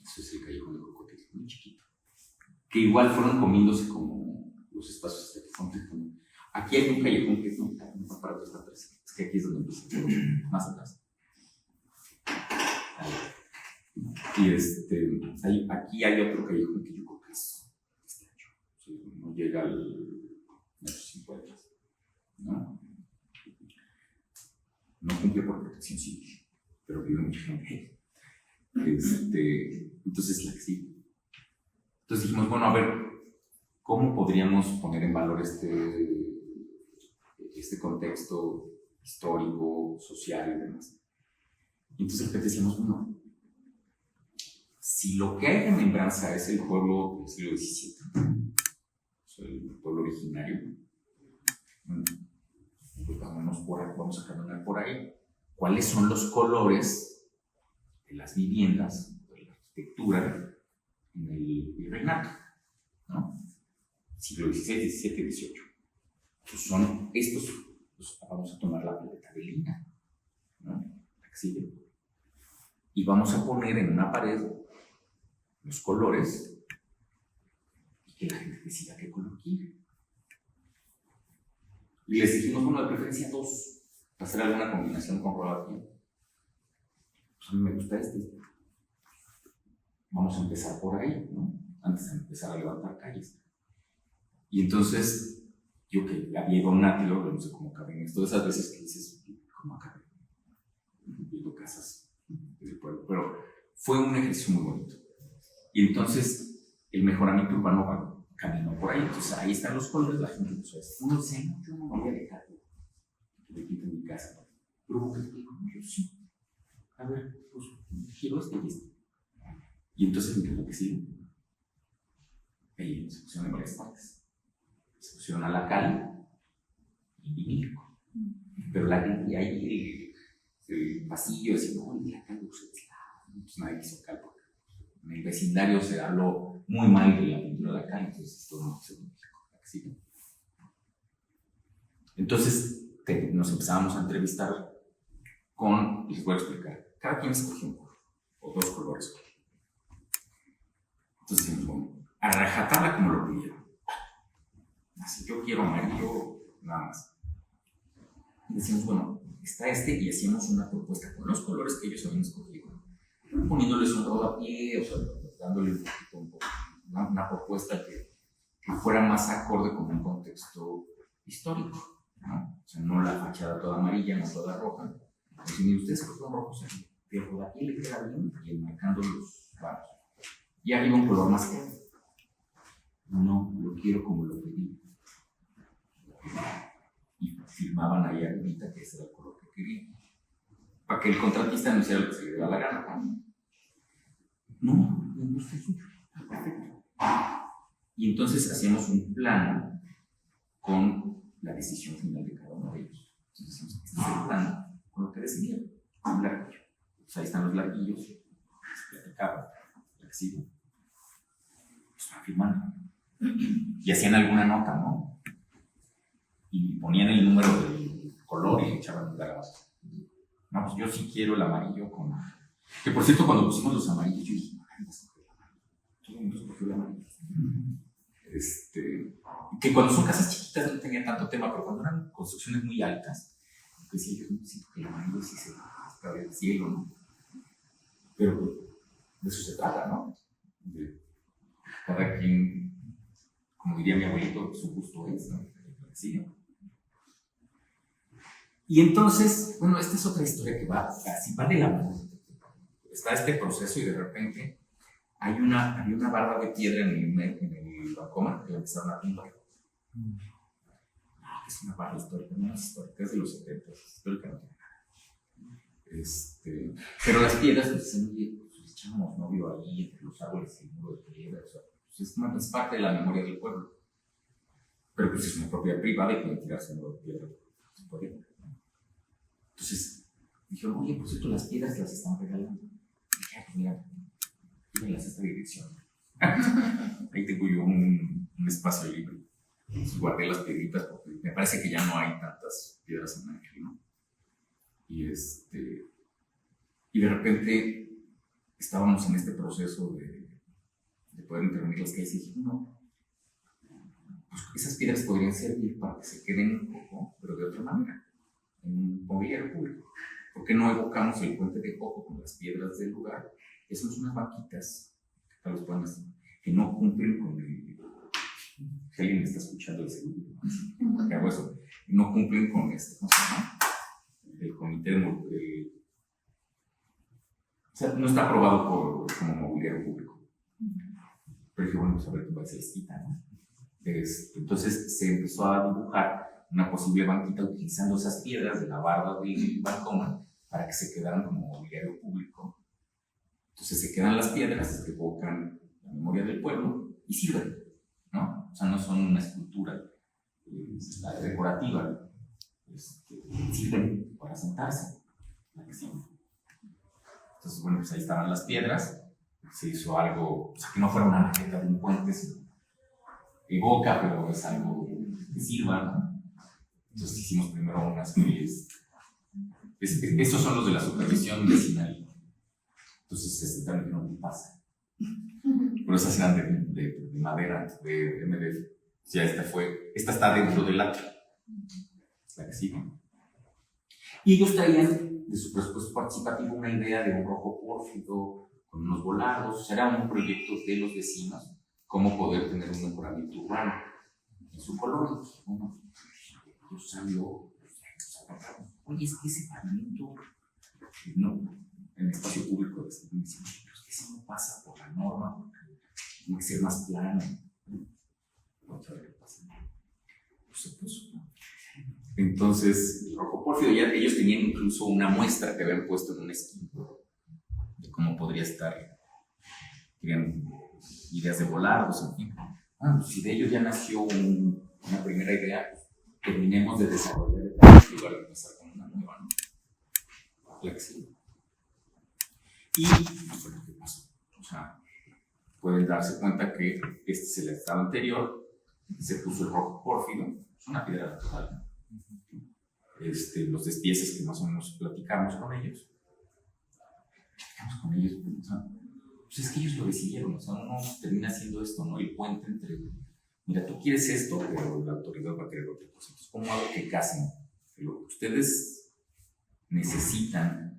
Eso es el callejón de Cocotel, muy chiquito. Que igual fueron comiéndose como los espacios de aquí hay un callejón que no para dos atrás. Es que aquí es donde empieza, más atrás. Y aquí hay otro callejón que yo creo que es estrecho. O sea, no llega al metro 50, ¿no? No cumple por protección civil, pero vive mucha gente. Entonces, la que sigue. Entonces dijimos, bueno, a ver, ¿cómo podríamos poner en valor este contexto histórico, social y demás? Y entonces de repente decíamos, bueno, si lo que hay de membranza es el pueblo del siglo XVII, o sea, el pueblo originario, pues vamos a caminar por ahí. ¿Cuáles son los colores de las viviendas, de la arquitectura en el virreinato? ¿No? siglo XVI, XVII, XVIII. Pues son estos, pues vamos a tomar la paleta de lina, ¿no? La que sigue. Y vamos a poner en una pared los colores y que la gente decida qué color quiere. Y les dijimos, bueno, de preferencia 2, para hacer alguna combinación con rodapié. Pues a mí me gusta este. Vamos a empezar por ahí, ¿no? Antes de empezar a levantar calles. Y entonces, yo que había ido a un átilo, no sé cómo caben esto, esas veces que dices, ¿cómo caben? Viendo casas del pueblo. Pero fue un ejercicio muy bonito. Y entonces, el mejoramiento urbano caminó por ahí. Entonces, ahí están los colores, la gente empezó a decir, uno dice, no, yo no me voy a dejar que me quiten mi casa. Pero ¿por qué te digo? Yo sí. A ver, pues, quiero este y este. Y entonces, ¿qué es lo que sigue? Ahí se pusieron en varias partes. Se pusieron a la cal y vinílico. Pero la gente ahí, el pasillo, decía, no, y la cal usa pues nadie quiso cal, porque en el vecindario se habló muy mal de la pintura de la cal, entonces todo no se vinílico. Entonces, nos empezábamos a entrevistar con, les voy a explicar, cada quien escogió un color, o 2 colores. Entonces decimos, bueno, a rajatabla como lo pidieron. Así, yo quiero amarillo, nada más. Y decimos, bueno, está este, y hacíamos una propuesta con los colores que ellos habían escogido, poniéndoles un rodapié, o sea, dándole un poquito, una propuesta que fuera más acorde con un contexto histórico, ¿no? O sea, no la fachada toda amarilla, no toda roja. Entonces, ni ustedes escogieron rojos, el rodapié le queda bien y enmarcando los vanos. Y arriba un color más claro. No, lo quiero como lo pedí. Y firmaban ahí arribita que ese era el color que querían. Para que el contratista no hiciera lo que se le diera la gana. No, me gusta el suyo. Perfecto. Y entonces hacíamos un plano con la decisión final de cada uno de ellos. Entonces decimos, este es el plano con lo que decidieron. Un larguillo. Pues ahí están los larguillos. Se platicaban. Sí. Estaban firmando. Y hacían alguna nota, ¿no? Y ponían el número del color y le echaban un garabato. No, pues yo sí quiero el amarillo con. Que por cierto, cuando pusimos los amarillos, yo dije, ay, me escogió el amarillo. Todo el mundo escogió el amarillo. Que cuando son casas chiquitas no tenía tanto tema, pero cuando eran construcciones muy altas, pues sí, yo siento que el amarillo sí se está del cielo, ¿no? Pero de eso se trata, ¿no? De cada quien, como diría mi abuelito, su gusto es, ¿no? Sí. Y entonces, bueno, esta es otra historia que va así, va de la mano. Está este proceso y de repente hay una barra de piedra en el Bancomer que la empezaron a pintar. Es una barra histórica, no es histórica, es de los 70, es histórica, no tiene nada. Pero las piedras, pues dicen, oye, pues echamos novio ahí entre los árboles y el muro de piedra, o sea, pues es parte de la memoria del pueblo. Pero pues es una propiedad privada y pueden tirarse un muro de piedra. Entonces, dijeron, oye, por cierto, las piedras las están regalando. Y dije, pues mira, tírenlas a esta dirección. Ahí tengo yo un espacio libre. Entonces guardé las piedritas porque me parece que ya no hay tantas piedras en Ángel, ¿no? Y de repente estábamos en este proceso de poder intervenir las calles y dije, no, pues esas piedras podrían servir para que se queden un poco, pero de otra manera, en un mobiliario público. ¿Por qué no evocamos el puente de Coco con las piedras del lugar? Esas son unas banquitas que tal vez puedan hacer, que no cumplen con el. Si alguien me está escuchando el seguro, ¿qué hago eso? No cumplen con ¿cómo se llama? El comité de. O sea, no está aprobado como mobiliario público. Pero dije, bueno, pues a ver qué se les quita, ¿no? Entonces se empezó a dibujar una posible banquita utilizando esas piedras de la barda del Bancomer para que se quedaran como mobiliario público. Entonces se quedan las piedras que evocan la memoria del pueblo y sirven, ¿no? O sea, no son una escultura decorativa, sirven para sentarse. Entonces, bueno, pues ahí estaban las piedras, se hizo algo, o sea, que no fuera una maqueta de un puente, sino evoca, pero es algo que sirva, ¿no? Entonces hicimos primero unas que estos son los de la supervisión vecinal. Entonces se sentaron y no pasa. Pero esas eran de madera, de MDF. Ya esta está dentro del atrio, la que sigue. Y ellos traían de su presupuesto participativo una idea de un rojo pórfido con unos volados. O sea, era un proyecto de los vecinos, cómo poder tener un mejoramiento urbano en su colonia. Bueno, yo salió, oye, es que ese pavimento, no, en el espacio público, me dicen, pero es que eso no pasa por la norma, porque tiene que ser más plano. Vamos a ver qué pasa. Se puso, ¿no? Entonces, el rojo pórfido, ya ellos tenían incluso una muestra que habían puesto en un esquina de cómo podría estar. Querían ideas de volados, en fin. Pues si de ellos ya nació una primera idea, terminemos de desarrollar el lugar de empezar con una nueva, ¿no? La que sigue. Y pues fue lo que pasó. O sea, pueden darse cuenta que este es el estado anterior, se puso el rojo pórfido, es una piedra natural, ¿no? Los despieces que más o menos platicamos con ellos, o sea, pues es que ellos lo decidieron, o sea, uno termina haciendo esto, ¿no? El puente entre, mira, tú quieres esto, pero la autoridad va a querer otra cosa. Entonces, ¿cómo hago que casen? Lo que ustedes necesitan,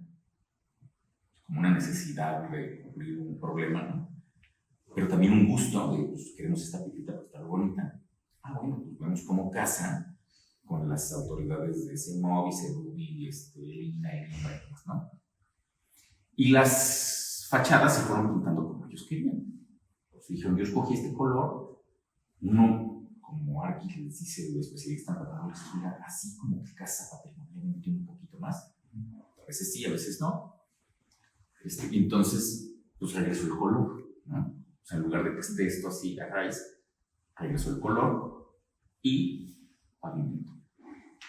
como una necesidad de cubrir un problema, ¿no? Pero también un gusto de, pues, queremos esta pitita para estar bonita. Bueno, pues vemos cómo casan con las autoridades de CEMOVI, CEDUBI, INA y demás, ¿no? Y las fachadas se fueron pintando como ellos querían. Pues dijeron, yo escogí este color, uno, como Arqui les dice, el especialista en patrones, así como que casa patrimonial tiene un poquito más. A veces sí, a veces no. Y entonces, pues regresó el color, ¿no? O sea, en lugar de que esté esto así a raíz, regresó el color y pavimento.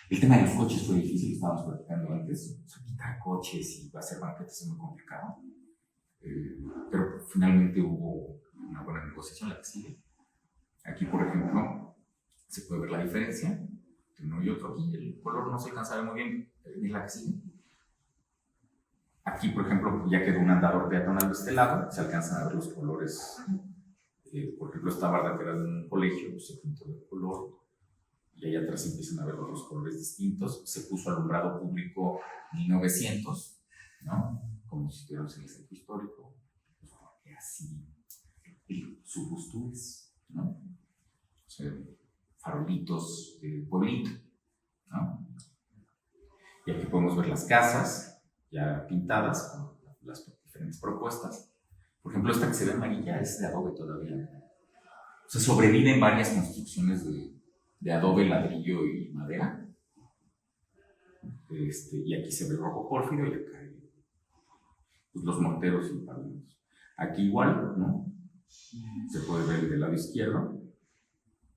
El tema de los coches fue difícil, estábamos platicando antes. O sea, quitar coches y hacer banquetes es muy complicado. Pero finalmente hubo una buena negociación, la que sigue. Aquí, por ejemplo, se puede ver la diferencia entre uno y otro. Aquí el color no se alcanza a ver muy bien, es la que sigue. Aquí, por ejemplo, ya quedó un andador peatonal de este lado, se alcanzan a ver los colores. Por ejemplo, esta barda que era de un colegio, se pintó de color. Y ahí atrás empiezan a ver los colores distintos. Se puso alumbrado público 1900, ¿no? Como si estuviéramos en el centro histórico. Pues porque así, su gusto es, ¿no? O sea, farolitos de pueblito, ¿no? Y aquí podemos ver las casas ya pintadas con las diferentes propuestas. Por ejemplo, esta que se ve amarilla es de adobe todavía. O sea, sobreviven varias construcciones de adobe, ladrillo y madera. Y aquí se ve el rojo pórfido y acá pues, los morteros y pavimentos. Aquí igual, ¿no? Se puede ver del lado izquierdo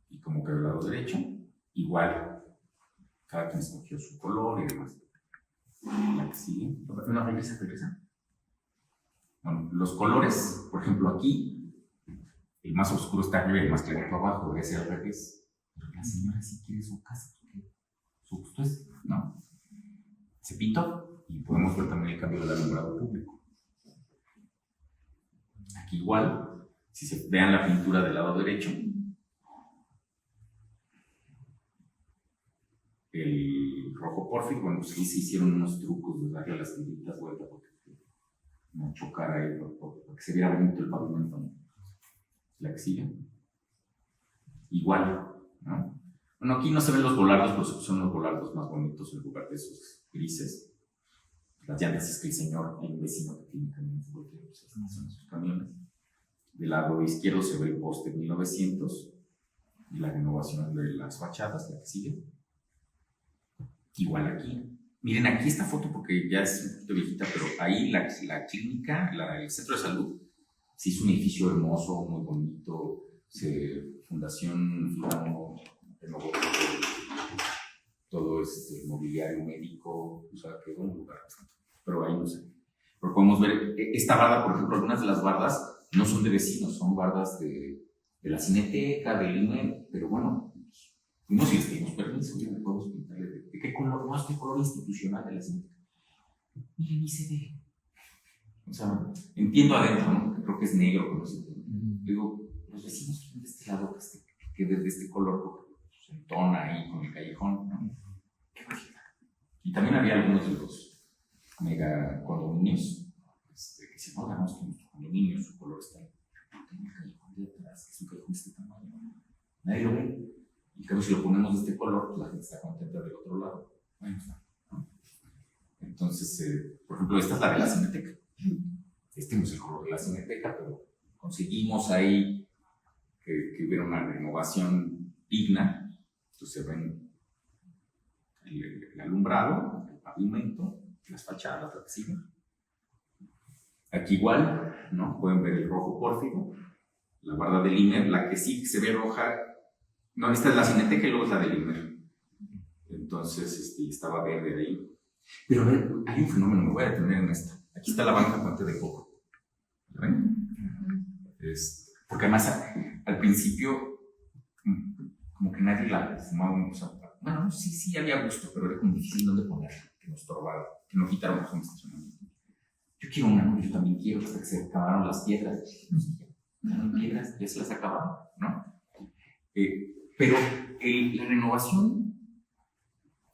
y como que del lado derecho. Igual, cada quien escogió su color y demás. La que sigue. No, regresa. Bueno, los colores, por ejemplo, aquí, el más oscuro está arriba y el más clarito abajo, debe ser al revés. Pero la señora sí quiere su casa, porque su gusto es, ¿no? Se pintó y podemos ver también el cambio del alumbrado público. Aquí igual, si se vean la pintura del lado derecho, el rojo pórfido, bueno, pues sí se hicieron unos trucos de darle las tiritas vuelta porque no chocara ahí, para que se viera bonito el pavimento, ¿no? La que sigue. Igual, ¿no? Bueno, aquí no se ven los volardos, pero son los volardos más bonitos en lugar de esos grises. Las llantas es que el señor, hay un vecino que tiene camiones volteados, esas son sus camiones. Del lado izquierdo se ve el poste 1900 y la renovación de las fachadas, la que sigue. Igual aquí. Miren, aquí esta foto, porque ya es un poquito viejita, pero ahí la clínica, el centro de salud, se hizo un edificio hermoso, muy bonito. Fundación Flamo renovó todo el mobiliario médico, o sea, quedó un lugar bastante. Pero ahí no sé. Pero podemos ver, esta barda, por ejemplo, algunas de las bardas no son de vecinos, son bardas de de la Cineteca, del INE, pero bueno, fuimos y les pedimos permiso, ya podemos pintarle de qué color, no es que color institucional de la Cineteca. Mire, ni se ve. O sea, entiendo adentro, ¿no? Creo que es negro, pero sí. Digo, los vecinos quieren de este lado que de este color, porque se entona ahí con el callejón, ¿no? Qué bonita. Y también había algunos de los mega condominios que decían, no, hagamos que nuestro condominio, su color está en el callejón de atrás, que es un callejón de este tamaño. Nadie lo ve. Y claro, si lo ponemos de este color, pues la gente está contenta del otro lado. Bueno, está. Entonces, por ejemplo, esta es la de la Cineteca. Este no es el color de la Cineteca, pero conseguimos ahí que hubiera una renovación digna. Entonces se ven el alumbrado, el pavimento, las fachadas, lo que sigue. Aquí igual, ¿no? Pueden ver el rojo pórfido, la barda del IMER, la que sí se ve roja. No, esta es la Cineteca y luego es la del IMER. Entonces estaba verde ahí. Pero a ver, hay un fenómeno, me voy a detener en esta. Aquí está la banca Puente de Coco. ¿La ven? Porque además al principio como que nadie la fumaba. O sea, bueno, sí había gusto, pero era como difícil dónde ponerla, que nos estorbara, que no quitáramos un estacionamiento. Yo quiero una, yo también quiero, hasta que se acabaron las piedras. ¿No? Piedras, ya se las acabaron, ¿no? Pero la renovación,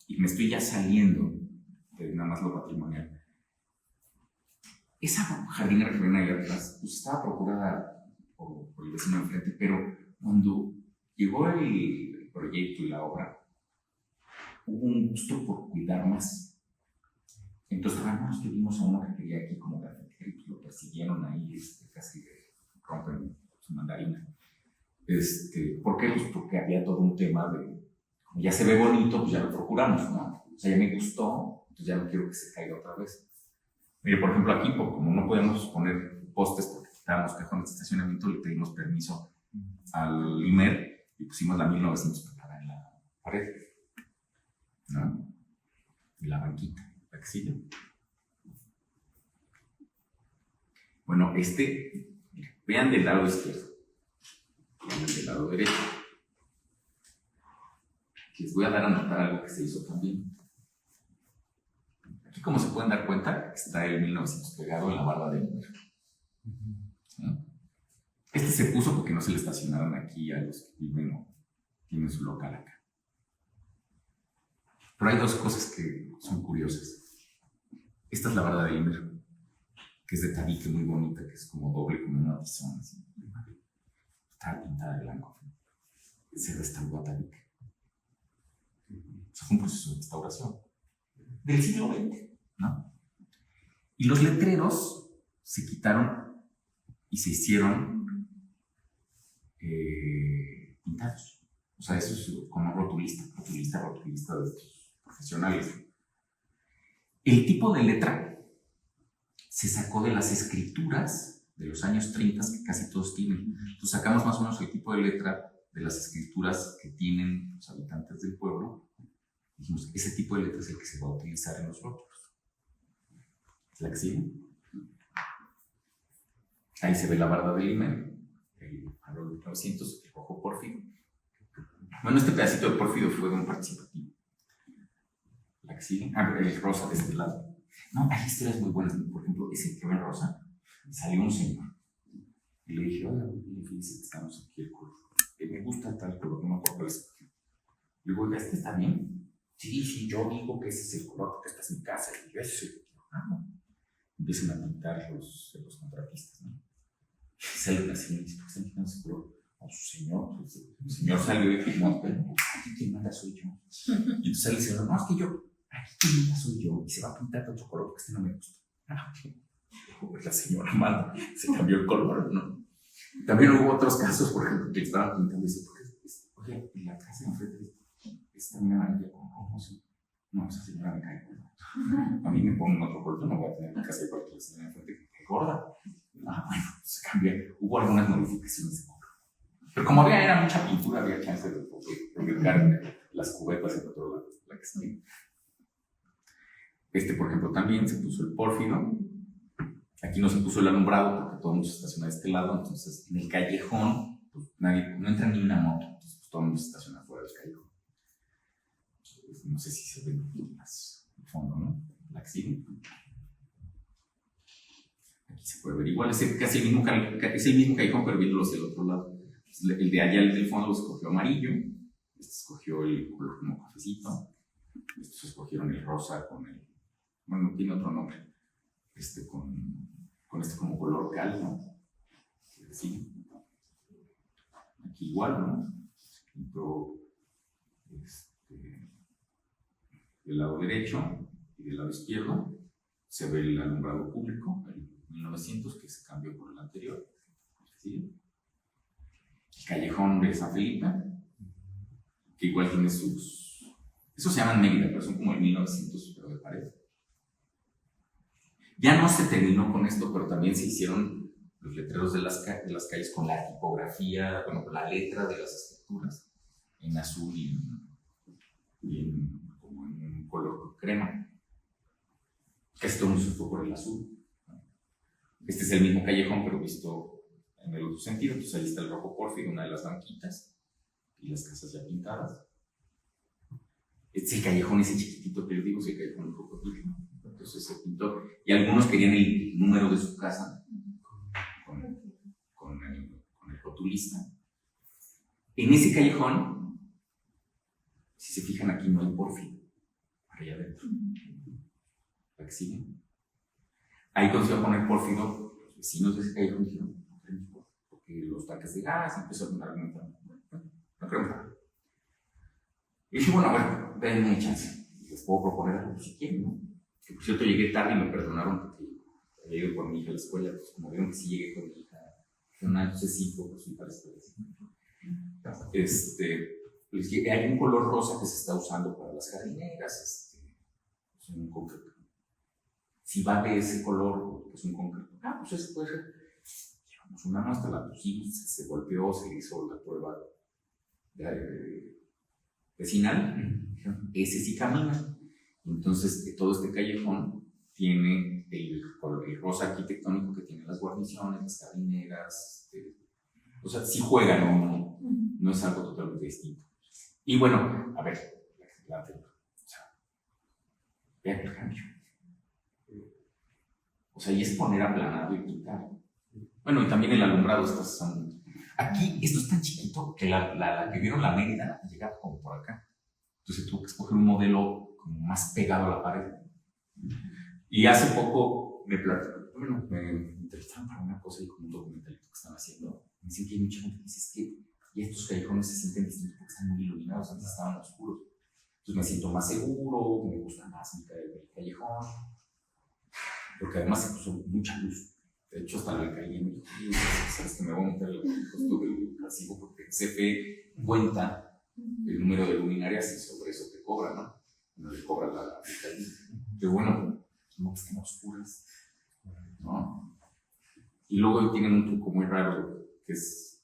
y me estoy ya saliendo de nada más lo patrimonial, esa jardinera que ven ahí atrás, pues estaba procurada por el vecino de enfrente, pero cuando llegó el proyecto y la obra, hubo un gusto por cuidar más. Entonces, nos tuvimos a uno que quería aquí como cafetería y pues lo persiguieron ahí, casi rompen su mandarina. ¿Por qué? Pues porque había todo un tema de, como ya se ve bonito, pues ya lo procuramos, ¿no? O sea, ya me gustó, entonces ya no quiero que se caiga otra vez. Mire, por ejemplo, aquí, como no podemos poner postes porque quitábamos cajones de estacionamiento, le pedimos permiso al IMER y pusimos la 1900 en la pared, ¿no? Y la banquita, la que sigue. Bueno, vean del lado izquierdo, vean del lado derecho. Les voy a dar a notar algo que se hizo también. Aquí, como se pueden dar cuenta, está el 1900 pegado en la barda del IMER. ¿Sí? Se puso porque no se le estacionaron aquí a los que viven o tienen su local acá. Pero hay dos cosas que son curiosas. Esta es la barda del IMER, que es de tabique muy bonita, que es como doble, como una tizona. Así. Está pintada de blanco. Se restauró a tabique. Eso fue un proceso de restauración del siglo XX, ¿no? Y los letreros se quitaron y se hicieron pintados. O sea, eso es como rotulista de estos profesionales. El tipo de letra se sacó de las escrituras de los años 30 que casi todos tienen. Entonces sacamos más o menos el tipo de letra de las escrituras que tienen los habitantes del pueblo. Dijimos, ese tipo de letra es el que se va a utilizar en los rótulos. ¿Es la que sigue? Ahí se ve la barda del IMER, el valor de 1900, el rojo pórfido. Bueno, este pedacito de pórfido fue de un participativo. ¿La que sigue? El rosa de este lado. No, hay historias muy buenas. Por ejemplo, ese que ve en rosa, salió un señor. Y le dije, oiga, fíjese que estamos aquí el color. Me gusta tal color, no me acuerdo cuál es. Le digo, oiga, ¿este está bien? Sí, yo digo que ese es el color porque esta es mi casa y yo ese es el que quiero. Empiezan a pintar los contratistas, ¿no? Sale una señora y dice, ¿por qué están pintando ese color? No, su señor salió y dijo, no, pero aquí quien manda soy yo. Y entonces sale el señor, no, es que aquí quien manda soy yo y se va a pintar de otro color porque este no me gusta. Pues la señora manda, se cambió el color, ¿no? También hubo otros casos, por ejemplo, que estaban pintando y dice, oye, en la casa de enfrente está también amarilla con rojo, ¿sí? No, esa señora me cae gorda. A mí me ponen otro color, no voy a tener en casa igual que la señora de enfrente que gorda. Bueno, se cambió. Hubo algunas modificaciones de color. Pero como era mucha pintura, había chance de ubicar las cubetas en otro lado. La que está bien. Por ejemplo, también se puso el pórfido. Aquí no se puso el alumbrado porque todo el mundo se estaciona de este lado. Entonces, en el callejón, pues no entra ni una moto, entonces pues, todo el mundo se estaciona fuera del callejón. No sé si se ve más el fondo, ¿no? La exhiben. Aquí se puede ver igual, es casi el mismo callejón, pero viéndolo hacia el otro lado. El de allá, el del fondo, lo escogió amarillo, este escogió el color como cafecito, estos escogieron el rosa con el, bueno, tiene otro nombre, con este como color cal, ¿no? ¿Sí? Aquí igual, ¿no? Pero, del lado derecho y del lado izquierdo se ve el alumbrado público, el 1900, que se cambió por el anterior. ¿Sí? El callejón de San Felipe, que igual tiene sus... Esos se llaman Mérida, pero son como el 1900, pero de pared. Ya no se terminó con esto, pero también se hicieron los letreros de las calles con la tipografía, bueno, con la letra de las escrituras, en azul como en un color crema. Esto no se fue por el azul. Este es el mismo callejón, pero visto en el otro sentido. Entonces ahí está el rojo pórfido, una de las banquitas, y las casas ya pintadas. Este es el callejón ese chiquitito que les digo, es el callejón rojo pórfido. Entonces se pintó, y algunos querían el número de su casa con el rotulista. En ese callejón, si se fijan aquí, no hay pórfido, para allá adentro. ¿La que sigue? Ahí cuando se iba a poner pórfido, los vecinos de ese callejón dijeron, no queremos pórfido, porque los tanques de gas empezaron a argumentar, no queremos pórfido. Y dije, bueno, denme chance, les puedo proponer algo si quieren, ¿no? Que por cierto llegué tarde y me perdonaron porque había ido con mi hija a la escuela, pues como vieron que sí llegué con mi hija, entonces sí fue por su hija a la escuela. Les dije, hay un color rosa que se está usando para las jardineras, es un concreto. Si va de ese color, es un concreto. Pues ese puede ser. Llevamos una muestra, la pusimos, se golpeó, se hizo la prueba vecinal. Ese sí camina. Entonces, todo este callejón tiene el rosa arquitectónico que tiene las guarniciones, las jardineras. O sea, sí juega, no es algo totalmente distinto. Y bueno, a ver, vean el cambio. O sea, y es poner aplanado y pintar. Bueno, y también el alumbrado, estas son... Aquí, esto es tan chiquito que la que vieron la Mérida llegaba como por acá. Entonces tuvo que escoger un modelo como más pegado a la pared. Y hace poco me entrevistaron para una cosa y como un documentalito que están haciendo. Me dicen que hay mucha gente que dice es que y estos callejones se sienten distintos porque están muy iluminados, antes estaban oscuros. Entonces me siento más seguro, me gusta más el callejón, porque además se puso mucha luz. De hecho, hasta la alcaldía me dijo, ¿sabes que me voy a meter el costo del recibo? Porque CFE cuenta el número de luminarias y sobre eso te cobra, ¿no? No le cobra la alcaldía. Pero bueno, no que estén oscuras, ¿no? Y luego tienen un truco muy raro, que es,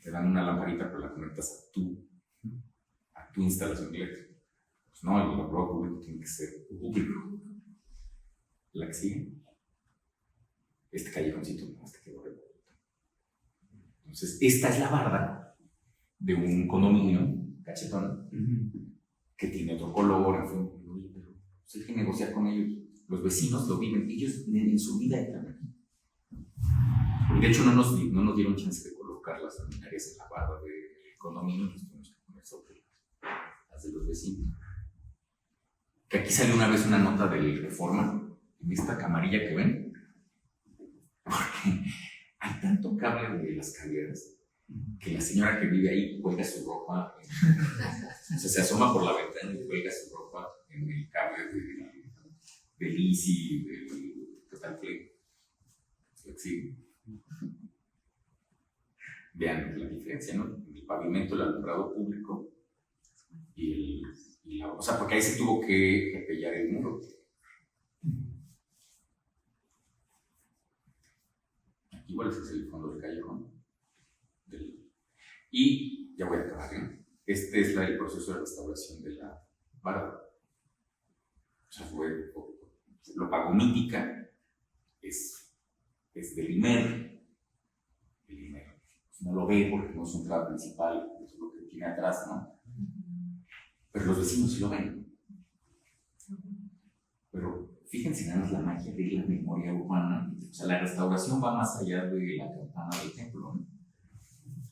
te dan una lamparita, pero la conectas a tu instalación eléctrica. Pues no, el alumbrado público tiene que ser público. La que sigue, este callejoncito más que quedó revuelto. Entonces, esta es la barda de un condominio cachetón que tiene otro color, en fin, pero pues hay que negociar con ellos. Los vecinos lo viven, ellos en su vida están aquí. Y de hecho no nos dieron chance de colocar las luminarias en la barra del condominio, nos tuvimos que poner sobre las de los vecinos. Que aquí salió una vez una nota del Reforma, en esta camarilla que ven, porque hay tanto cable de las calderas que la señora que vive ahí cuelga su ropa, o sea, se asoma por la ventana y cuelga su ropa en el cable del ICI, del Total Play. Sí. Vean la diferencia, ¿no? El pavimento, el alumbrado público o sea, porque ahí se tuvo que repellar el muro. Aquí igual ese es el fondo del callejón. Y ya voy a acabar, ¿eh? Este es el proceso de restauración de la barda. O sea, lo pagomítica es del IMER. El IMER no lo ve porque no es su entrada principal, es lo que tiene atrás, ¿no? Pero los vecinos sí lo ven. Pero fíjense nada más la magia de la memoria urbana. O sea, la restauración va más allá de la campana del templo, ¿no?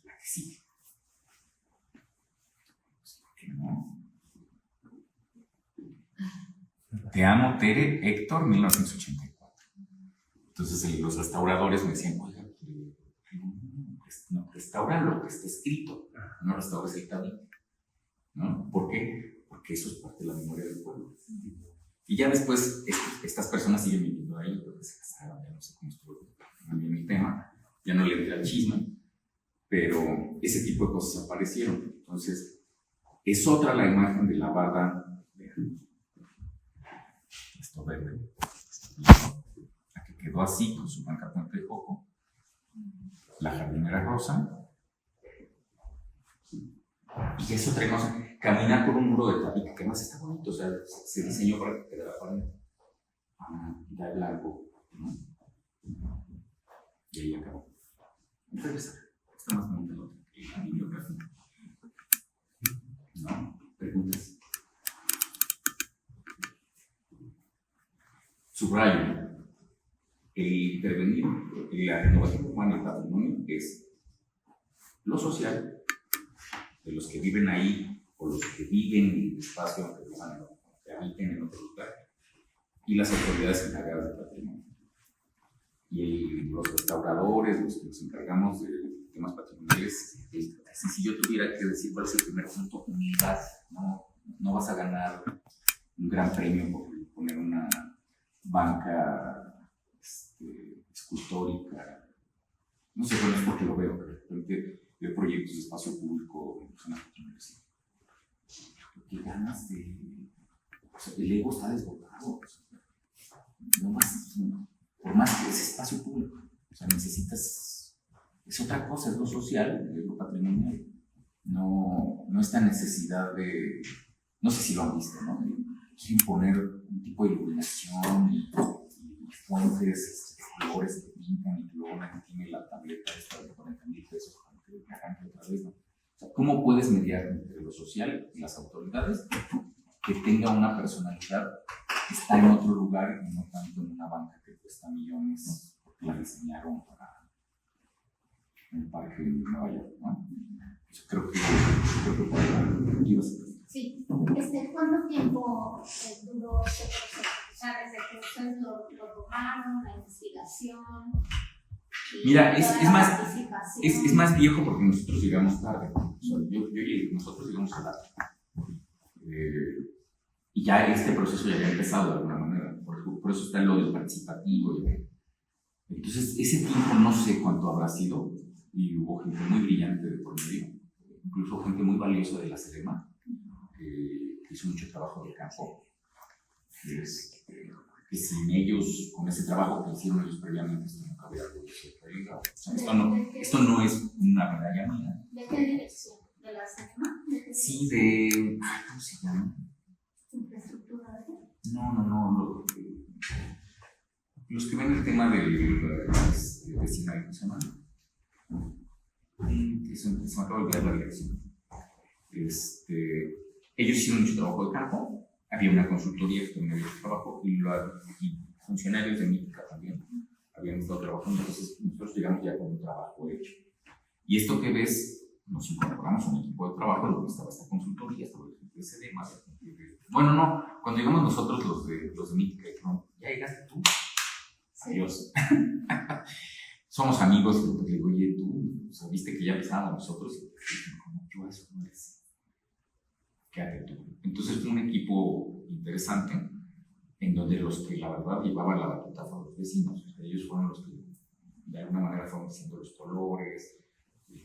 La que sigue. Pues, ¿por qué no? Te amo, Tere, Héctor, 1984. Entonces los restauradores me decían, oiga, no, restaura lo que está escrito, no restaures el tabique, ¿no? ¿Por qué? Porque eso es parte de la memoria del pueblo. Y ya después, estas personas siguen viviendo ahí, creo que se casaron, ya no sé cómo estuvo muy bien el tema, ya no le entré al chisme, pero ese tipo de cosas aparecieron. Entonces, es otra la imagen de la barda, vean, esto verde, la que quedó así, con su banca puente de coco, la jardinera rosa, y es otra cosa, caminar por un muro de tabique, que además está bonito, o sea, se diseñó para que quedara pared, ya blanco, ¿no? Y ahí acabó. Entonces, está más bonito que la bibliografía. ¿No? Preguntas. Subrayo. El intervenir en la renovación urbana del patrimonio es lo social, de los que viven ahí o los que viven en el espacio que habiten en otro lugar, y las autoridades encargadas del patrimonio. Y los restauradores, los que nos encargamos de temas patrimoniales, si yo tuviera que decir cuál es el primer punto, humildad. No vas a ganar un gran premio por poner una banca escultórica. No sé, bueno, es porque lo veo, pero de repente veo proyectos de espacio público en zonas patrimoniales. ¿Qué ganas de...? O sea, el ego está desbordado. No más, por más que es espacio público. O sea, necesitas... Es otra cosa, es lo social, es lo patrimonial. No esta necesidad de... No sé si lo han visto, ¿no? Quieren poner un tipo de iluminación y fuentes, colores que pintan y que luego nadie tiene la tableta esta de 40,000 pesos para que arranque otra vez, ¿no? O sea, ¿cómo puedes mediar entre lo social y las autoridades que tenga una personalidad que está en otro lugar y no tanto en una banca que cuesta millones porque la diseñaron para el parque de Nueva York, ¿no? Yo creo que por ahí ibas a decir. Sí. ¿Cuánto tiempo duró este proceso? O sea, desde que ustedes lo tomaron, la investigación. Mira, es más viejo porque nosotros llegamos tarde. O sea, nosotros llegamos tarde. Y ya este proceso ya había empezado de alguna manera. Por eso está lo del participativo. Entonces, ese tiempo no sé cuánto habrá sido. Y hubo gente muy brillante de por medio. Incluso gente muy valiosa de la SEDEMA, que hizo mucho trabajo de campo. Que sin ellos, con ese trabajo que hicieron ellos previamente, esto nunca hubiera podido ser realizado. O sea, esto no es una medalla mía. ¿De qué dirección? ¿De la SEDEMA? Sí, de... ¿Cómo se llama? ¿Infraestructura? No. Los que ven el tema del vecinal, ¿cómo se llama? Se me acaba de olvidar la dirección. Ellos hicieron mucho trabajo de campo. Había una consultoría que también había hecho trabajo y funcionarios de Mítica también habían estado trabajando. Entonces nosotros llegamos ya con un trabajo hecho. Y esto que ves, nos incorporamos a un equipo de trabajo donde estaba esta consultoría, estaba el equipo de SEDEMA. Bueno, no, cuando llegamos nosotros los de Mítica, dijeron, ¿ya llegaste tú? Sí. Adiós. Somos amigos, y le digo, oye, tú, ¿viste que ya empezábamos nosotros? Y como yo eso no es. Quédate tú. Entonces fue un equipo interesante en donde los que la verdad llevaban la batuta fueron los vecinos. O sea, ellos fueron los que de alguna manera fueron diciendo los colores,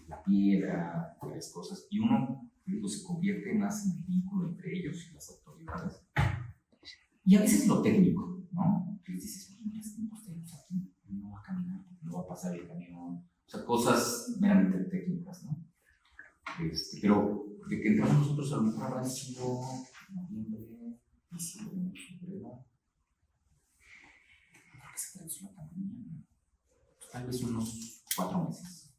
la piedra, varias cosas. Y uno, digo, se convierte más en el vínculo entre ellos y las autoridades. Y a veces lo técnico, ¿no? Les dices, oye, mira, estamos aquí, no va a caminar, no va a pasar el camión. O sea, cosas meramente técnicas, ¿no? Pero de que entramos nosotros a lo mejor habrá sido noviembre, diciembre, febrero. Porque se tradució la pandemia. Tal vez unos 4 meses.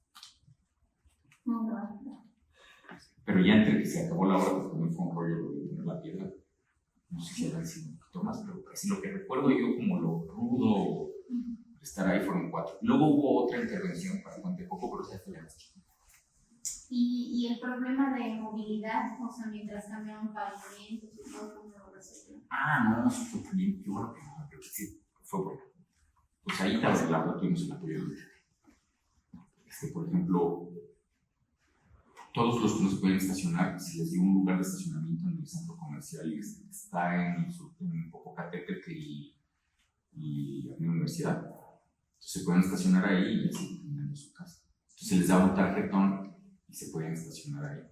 Pero ya entre que se acabó la obra, pues también fue un rollo lo de poner la piedra. No sé si habrán sido un poquito más, pero casi lo que recuerdo yo como lo rudo de estar ahí fueron 4. Luego hubo otra intervención para Puente Coco, pero esa fue la más chiquita. Y el problema de movilidad, o sea, mientras cambiaban pavimentos y todo, ¿cómo lo resolvieron? No, eso fue bien, qué bueno que no, pero sí, fue bueno. Pues ahí la verdad tuvimos el apoyo de por ejemplo, todos los que no se pueden estacionar, se les dio un lugar de estacionamiento en el centro comercial y está en Popocatépetl y la Universidad. Entonces se pueden estacionar ahí y así terminan en su casa. Entonces se les daba un tarjetón y se podían estacionar ahí.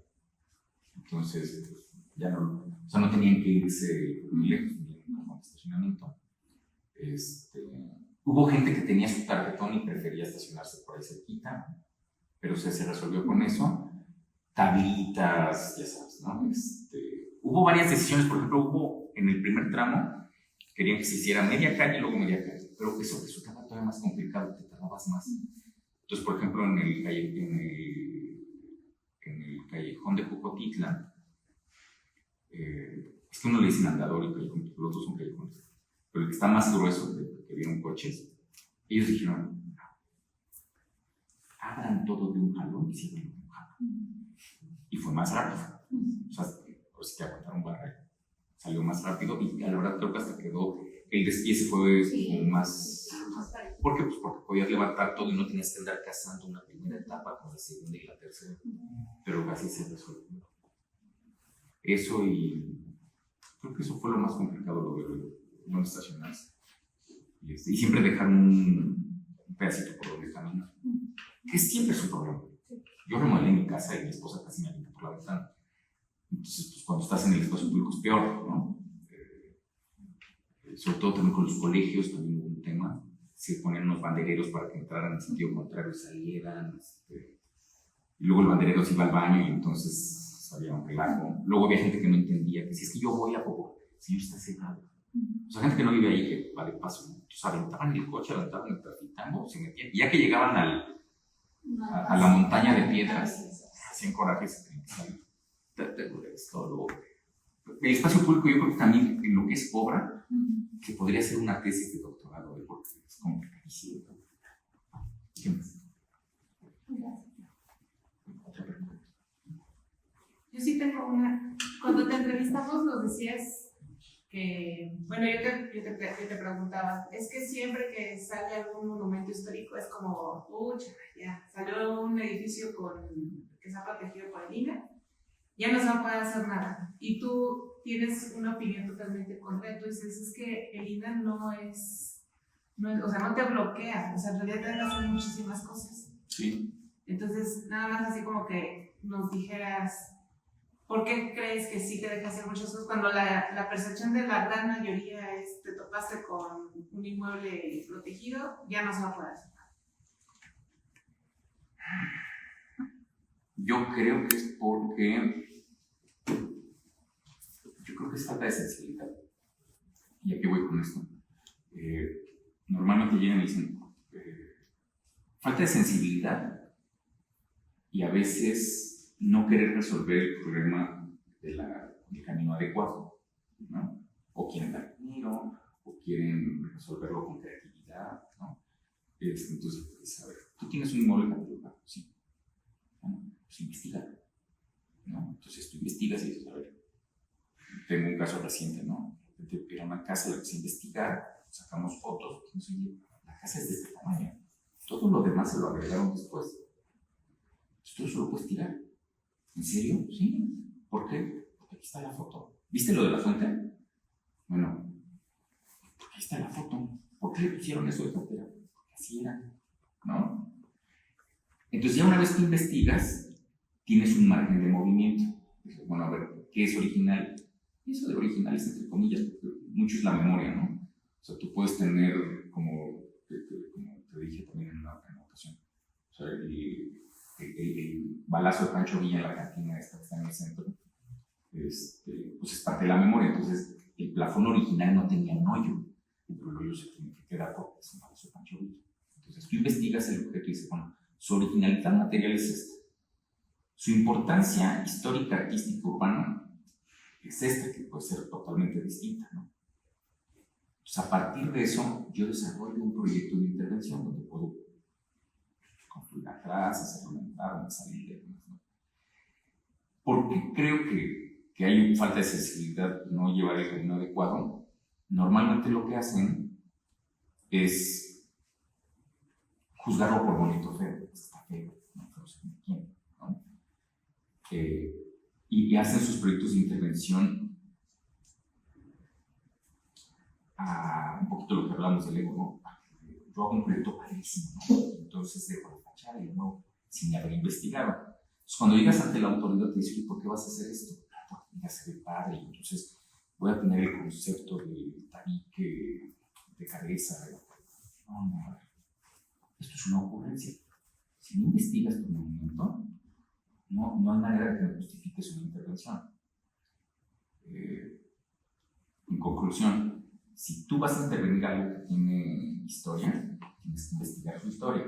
Entonces, pues, ya no, o sea, no tenían que irse muy lejos, tenían un cajón de estacionamiento. Hubo gente que tenía su tarjetón y prefería estacionarse por ahí cerquita, pero se resolvió con eso. Tablitas, ya sabes, ¿no? Hubo varias decisiones, por ejemplo, hubo en el primer tramo, querían que se hiciera media calle y luego media calle, pero eso resultaba todavía más complicado, te tardabas más. Entonces, por ejemplo, en el callejón de Jocotitla, es que uno le dicen andador y callejón, los dos son callejones, pero el que está más grueso, que vieron coches, ellos dijeron, abran todo de un jalón y cierren de un jalón. Y fue más rápido. O sea, pues que aguantaron barra. Salió más rápido y a la verdad creo que hasta quedó, el despiece fue como más... ¿Por qué? Pues porque podías levantar todo y no tenías que andar cazando una primera etapa con la segunda y la tercera. Pero casi se resolvió. Eso y... Creo que eso fue lo más complicado, lo de no estacionarse. Y siempre dejar un pedacito por donde caminar. Que siempre es un problema. Yo remodelé mi casa y mi esposa casi me avienta por la ventana. Entonces, pues, cuando estás en el espacio público es peor, ¿no? Sobre todo también con los colegios, también hubo un tema. Se ponían unos bandereros para que entraran en sentido contrario y salieran. Y luego el banderero se iba al baño y entonces salía un relajo. Luego había gente que no entendía que si es que yo voy a poco, si yo está cerrado. O sea, gente que no vive ahí, que va de paso. Entonces aventaban el coche, aventaban el trafitango, se metían. Y ya que llegaban a la montaña de piedras, hacían coraje y se tenían que salir. Todo. El espacio público, yo creo que también en lo que es obra, que podría ser una tesis de doctorado, porque es complicadísimo. ¿Qué más? Otra pregunta. Yo sí tengo una. Cuando te entrevistamos nos decías que, bueno, yo te preguntaba, es que siempre que sale algún monumento histórico es como, pucha, ya salió un edificio que está protegido por el INAH, ya no se va a poder hacer nada. Y tú tienes una opinión totalmente contraria. Tú dices, es que el INAH no es, o sea, no te bloquea, o sea, en realidad te deja hacer muchísimas cosas. Sí. Entonces, nada más así como que nos dijeras, ¿por qué crees que sí te deja hacer muchas cosas cuando la percepción de la gran mayoría es te topaste con un inmueble protegido, ya no se va a poder hacer nada? Yo creo que es porque es falta de sensibilidad. ¿Y a qué voy con esto? Normalmente llegan y dicen falta de sensibilidad y a veces no querer resolver el problema del camino adecuado, ¿no? O quieren dar dinero, o quieren resolverlo con creatividad, ¿no? Entonces, pues, a ver, tú tienes un inmueble catalogado, sí. ¿No? Pues investigar, ¿no? Entonces tú investigas y dices, a ver, tengo un caso reciente, ¿no? Era una casa la que se investigar, sacamos fotos, entonces, oye, la casa es de este tamaño, todo lo demás se lo agregaron después. Entonces tú eso lo puedes tirar. ¿En serio? Sí. ¿Por qué? Porque aquí está la foto. ¿Viste lo de la fuente? Bueno, porque aquí está la foto. ¿Por qué le hicieron eso de frontera? Porque así era, ¿no? Entonces ya una vez que investigas, tienes un margen de movimiento. Dices, bueno, a ver, ¿qué es original? Y eso de original es entre comillas, porque mucho es la memoria, ¿no? O sea, tú puedes tener, como te dije también en una ocasión, o sea, el balazo de Pancho Villa en la cantina esta que está en el centro, pues es parte de la memoria. Entonces, el plafón original no tenía un hoyo, pero el hoyo se tiene que quedar porque es un balazo de Pancho Villa. Entonces, tú investigas el objeto y dices, bueno, su originalidad material es esta. Su importancia histórica, artística, urbana es esta, que puede ser totalmente distinta, ¿no? Entonces, a partir de eso, yo desarrollo un proyecto de intervención donde puedo construir atrás, hacer aumentar, una salida, ¿no? Porque creo que hay falta de sensibilidad, no llevar el camino adecuado. Normalmente lo que hacen es juzgarlo por bonito o feo. Está feo, no sé quién, ¿no? Y hacen sus proyectos de intervención a un poquito lo que hablamos del ego, ¿no? Yo hago un proyecto padrísimo, ¿no? Entonces dejo la fachada y no, sin haber investigado. Entonces, cuando llegas ante la autoridad, te dices, ¿por qué vas a hacer esto? Porque ya se ve padre, y entonces voy a tener el concepto de tabique, de cabeza. No, esto es una ocurrencia. Si no investigas tu movimiento, no hay manera de que me justifiques una intervención. En conclusión, si tú vas a intervenir algo que tiene historia, tienes que investigar su historia.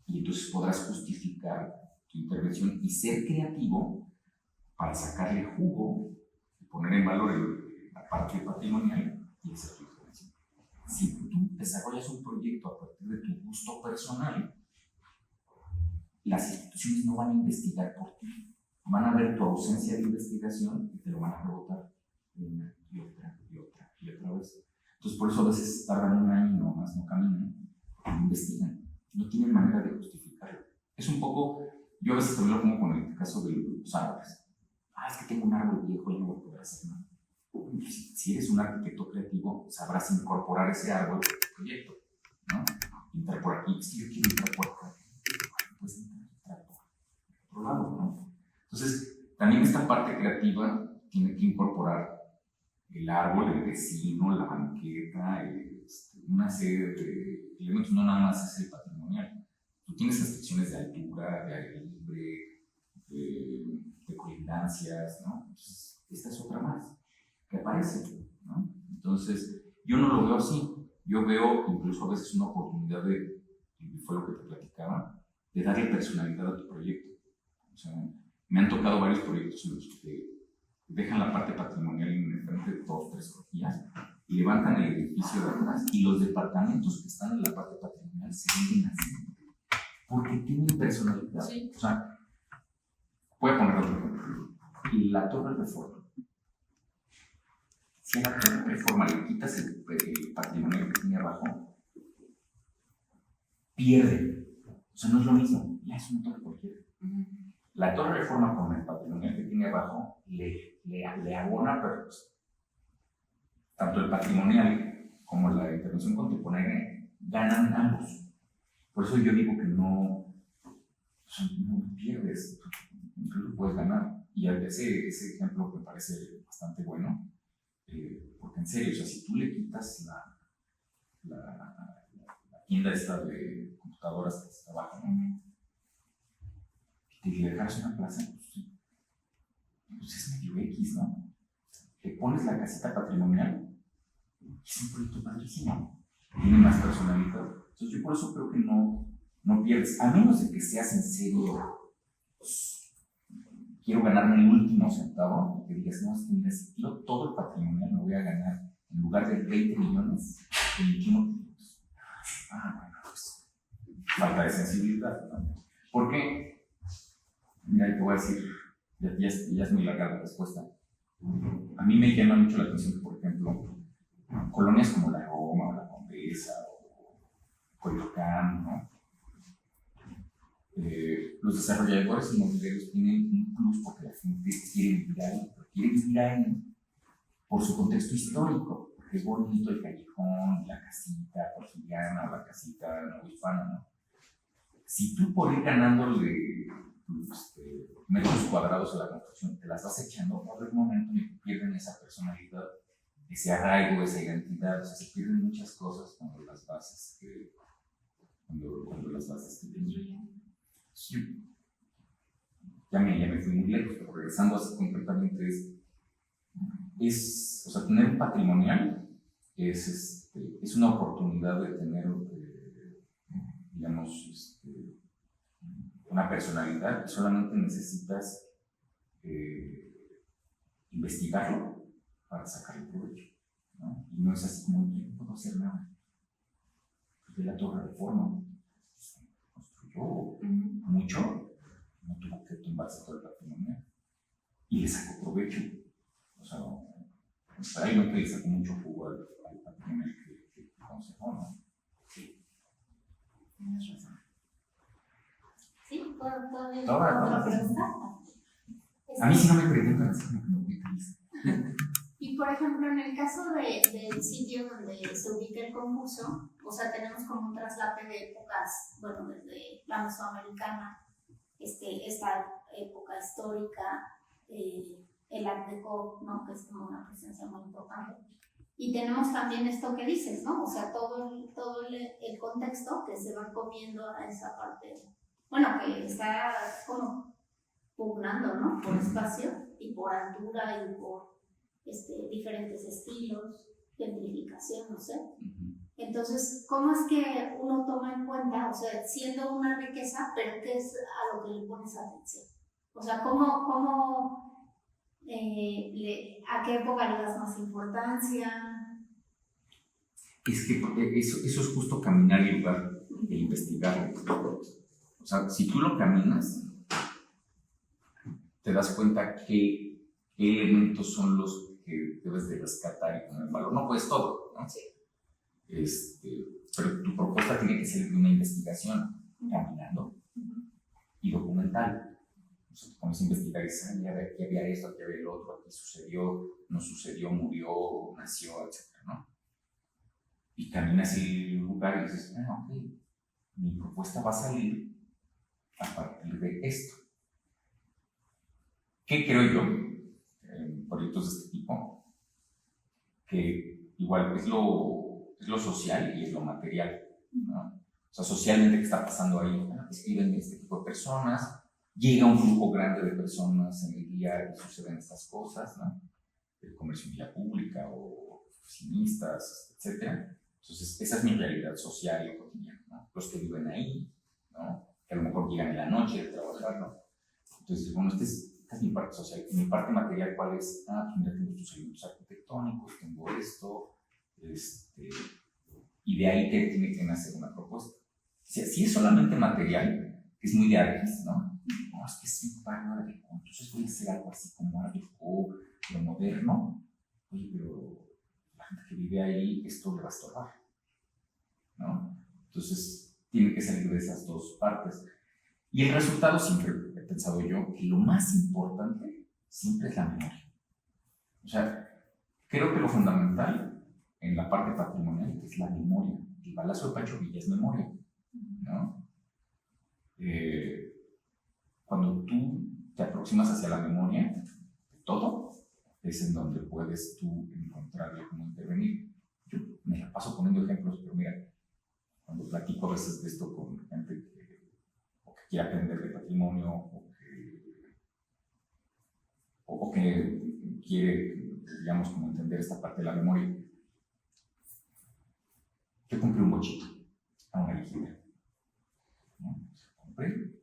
Y entonces podrás justificar tu intervención y ser creativo para sacarle jugo y poner en valor la parte patrimonial y hacer tu intervención. Si tú desarrollas un proyecto a partir de tu gusto personal, las instituciones no van a investigar por ti. Van a ver tu ausencia de investigación y te lo van a rebotar una y otra y otra y otra vez. Entonces, por eso a veces tardan un año o más, no caminan, porque no investigan. No tienen manera de justificarlo. Es un poco, yo a veces también lo pongo con el caso de los árboles. Es que tengo un árbol viejo y no voy a poder hacer nada. Si eres un arquitecto creativo, sabrás incorporar ese árbol a tu proyecto, ¿no? Entrar por aquí, es que yo quiero entrar por acá. Pues entrar por otro lado, ¿no? Entonces, también esta parte creativa tiene que incorporar el árbol, el vecino, la banqueta, una serie de elementos, no nada más es el patrimonial. Tú tienes restricciones de altura, de aire libre, de colindancias, ¿no? Entonces, esta es otra más que aparece, ¿no? Entonces, yo no lo veo así. Yo veo incluso a veces una oportunidad y fue lo que te platicaba, de darle personalidad a tu proyecto. O sea, me han tocado varios proyectos en los que dejan la parte patrimonial en frente de 2, 3 cogías y levantan el edificio de atrás y los departamentos que están en la parte patrimonial se venden así porque tienen personalidad. Sí. O sea, voy a poner otro ejemplo. La Torre Reforma. Si a la Torre Reforma le quitas el patrimonial que tiene abajo, pierde. O sea, no es lo mismo. Ya es una torre cualquiera. La Torre Reforma con el patrimonial que tiene abajo le abona, pero pues, tanto el patrimonial como la intervención contemporánea ganan ambos. Por eso yo digo que no pierdes, incluso puedes ganar. Y ese ejemplo me parece bastante bueno, porque en serio, o sea, si tú le quitas la tienda esta de computadoras que está abajo, ¿no? Y le dejas una plaza, pues es medio X, ¿no? Le pones la casita patrimonial y es un proyecto padrísimo, tiene más personalidad. Entonces yo por eso creo que no pierdes, a menos de que seas en serio, pues, quiero ganarme el último centavo, y que digas, no, es que mira, si tiro todo el patrimonial me voy a ganar, en lugar de 20 millones, 21 millones. Bueno, pues falta de sensibilidad, ¿no? Porque, mira, te voy a decir, ya es muy larga la respuesta. A mí me llama mucho la atención que, por ejemplo, colonias como la Roma o la Condesa o Coyoacán, ¿no? Los desarrolladores inmobiliarios tienen un plus porque la gente quiere vivir ahí por su contexto histórico, porque es bonito el callejón, la casita porfiriana o la casita novohispana, ¿no? Si tú por ir ganándole metros cuadrados a la construcción te las vas echando, va a haber un momento en el que pierden esa personalidad, ese arraigo, esa identidad, o sea, se pierden muchas cosas cuando las bases cuando las bases te construyen. Ya me fui muy lejos, pero regresando así concretamente o sea, tener un patrimonial es una oportunidad de tener, digamos, una personalidad y solamente necesitas investigarlo para sacarle provecho, ¿no? Y no es así como, yo no puedo hacer nada. Porque la Torre Reforma construyó mucho, no tuvo que tumbarse todo el patrimonio y le sacó provecho. O sea, realmente le sacó mucho jugo al patrimonio que consejó, ¿no? Sí. Tienes razón. ¿Sí? ¿Puedo Toda. otra pregunta? A mí si no me preguntan, así como que me voy feliz. Y por ejemplo, en el caso del sitio donde se ubica el concurso, o sea, tenemos como un traslape de épocas, bueno, desde la mesoamericana, esta época histórica, el Art Deco, ¿no? Que es como una presencia muy importante. Y tenemos también esto que dices, ¿no? O sea, todo el contexto que se va comiendo a esa parte, bueno, que está como pugnando, ¿no? Por espacio y por altura y por diferentes estilos, gentrificación, no sé. Entonces, ¿cómo es que uno toma en cuenta, o sea, siendo una riqueza, pero qué es a lo que le pones atención? O sea, ¿a qué época le das más importancia? Es que eso es justo caminar el lugar e investigarlo. O sea, si tú lo caminas, te das cuenta qué elementos son los que debes de rescatar y poner en valor. No puedes todo, ¿no? Sí. Pero tu propuesta tiene que ser de una investigación caminando y documental. O sea, te pones a investigar y dices, a ver, aquí había esto, aquí había el otro, aquí sucedió, no sucedió, murió, nació, etc., ¿no? Y caminas el lugar y dices, ok, mi propuesta va a salir a partir de esto. ¿Qué creo yo en proyectos de este tipo? Que igual es lo social y es lo material, ¿no? O sea, socialmente, ¿qué está pasando ahí? Escriben este tipo de personas, llega un flujo grande de personas en el día y suceden estas cosas, ¿no? El comercio en vía pública o oficinistas, etc. Entonces, esa es mi realidad social y cotidiana, ¿no? Los que viven ahí, ¿no? Que a lo mejor llegan en la noche de trabajar, ¿no? Entonces, bueno, esta es mi parte social. Y mi parte material, ¿cuál es? Pues mira, tengo estos elementos arquitectónicos, tengo esto, y de ahí que tiene que nacer una propuesta. Si es solamente material, es muy de artes, ¿no? No, es que es un barrio Art Deco, entonces voy a hacer algo así como Art Deco, lo moderno. Oye, pero la gente que vive ahí, esto le va a estorbar, ¿no? Entonces, tiene que salir de esas dos partes. Y el resultado siempre he pensado yo que lo más importante siempre es la memoria. O sea, creo que lo fundamental en la parte patrimonial es la memoria. El Palacio de Pancho Villa es memoria, ¿no? Cuando tú te aproximas hacia la memoria de todo, es en donde puedes tú encontrarle cómo intervenir. Yo me la paso poniendo ejemplos, pero mira, cuando platico a veces de esto con gente que quiere aprender de patrimonio o que quiere, digamos, como entender esta parte de la memoria. Yo compré un bochito a una viejita, ¿no? Compré,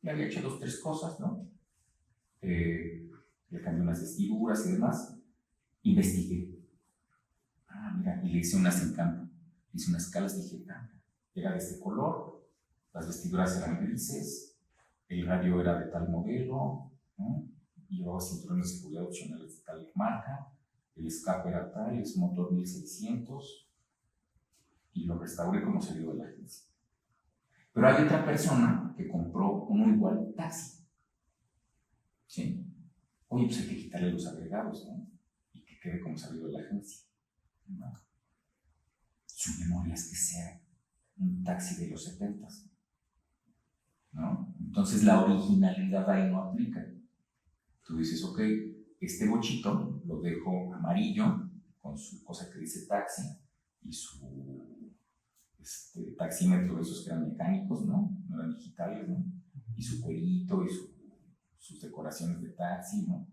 le había hecho 2 o 3 cosas, ¿no? Le cambié unas vestiduras y demás. Investigué. Mira, y le hice unas encanto. Le hice unas escalas, dije, era de este color, las vestiduras eran grises, el radio era de tal modelo, ¿no? Llevaba cinturones de seguridad opcionales de tal marca, el escape era tal, es motor 1600, y lo restauré como salió de la agencia. Pero hay otra persona que compró uno igual taxi. ¿Sí? Oye, pues hay que quitarle los agregados, ¿no? Y que quede como salió de la agencia, ¿no? Su memoria es que sea un taxi de los 70s, ¿no? Entonces la originalidad ahí no aplica. Tú dices, ok, este bochito lo dejo amarillo con su cosa que dice taxi y su taxímetro de esos que eran mecánicos, ¿no? No eran digitales, ¿no? Y su cuerito y sus decoraciones de taxi, ¿no?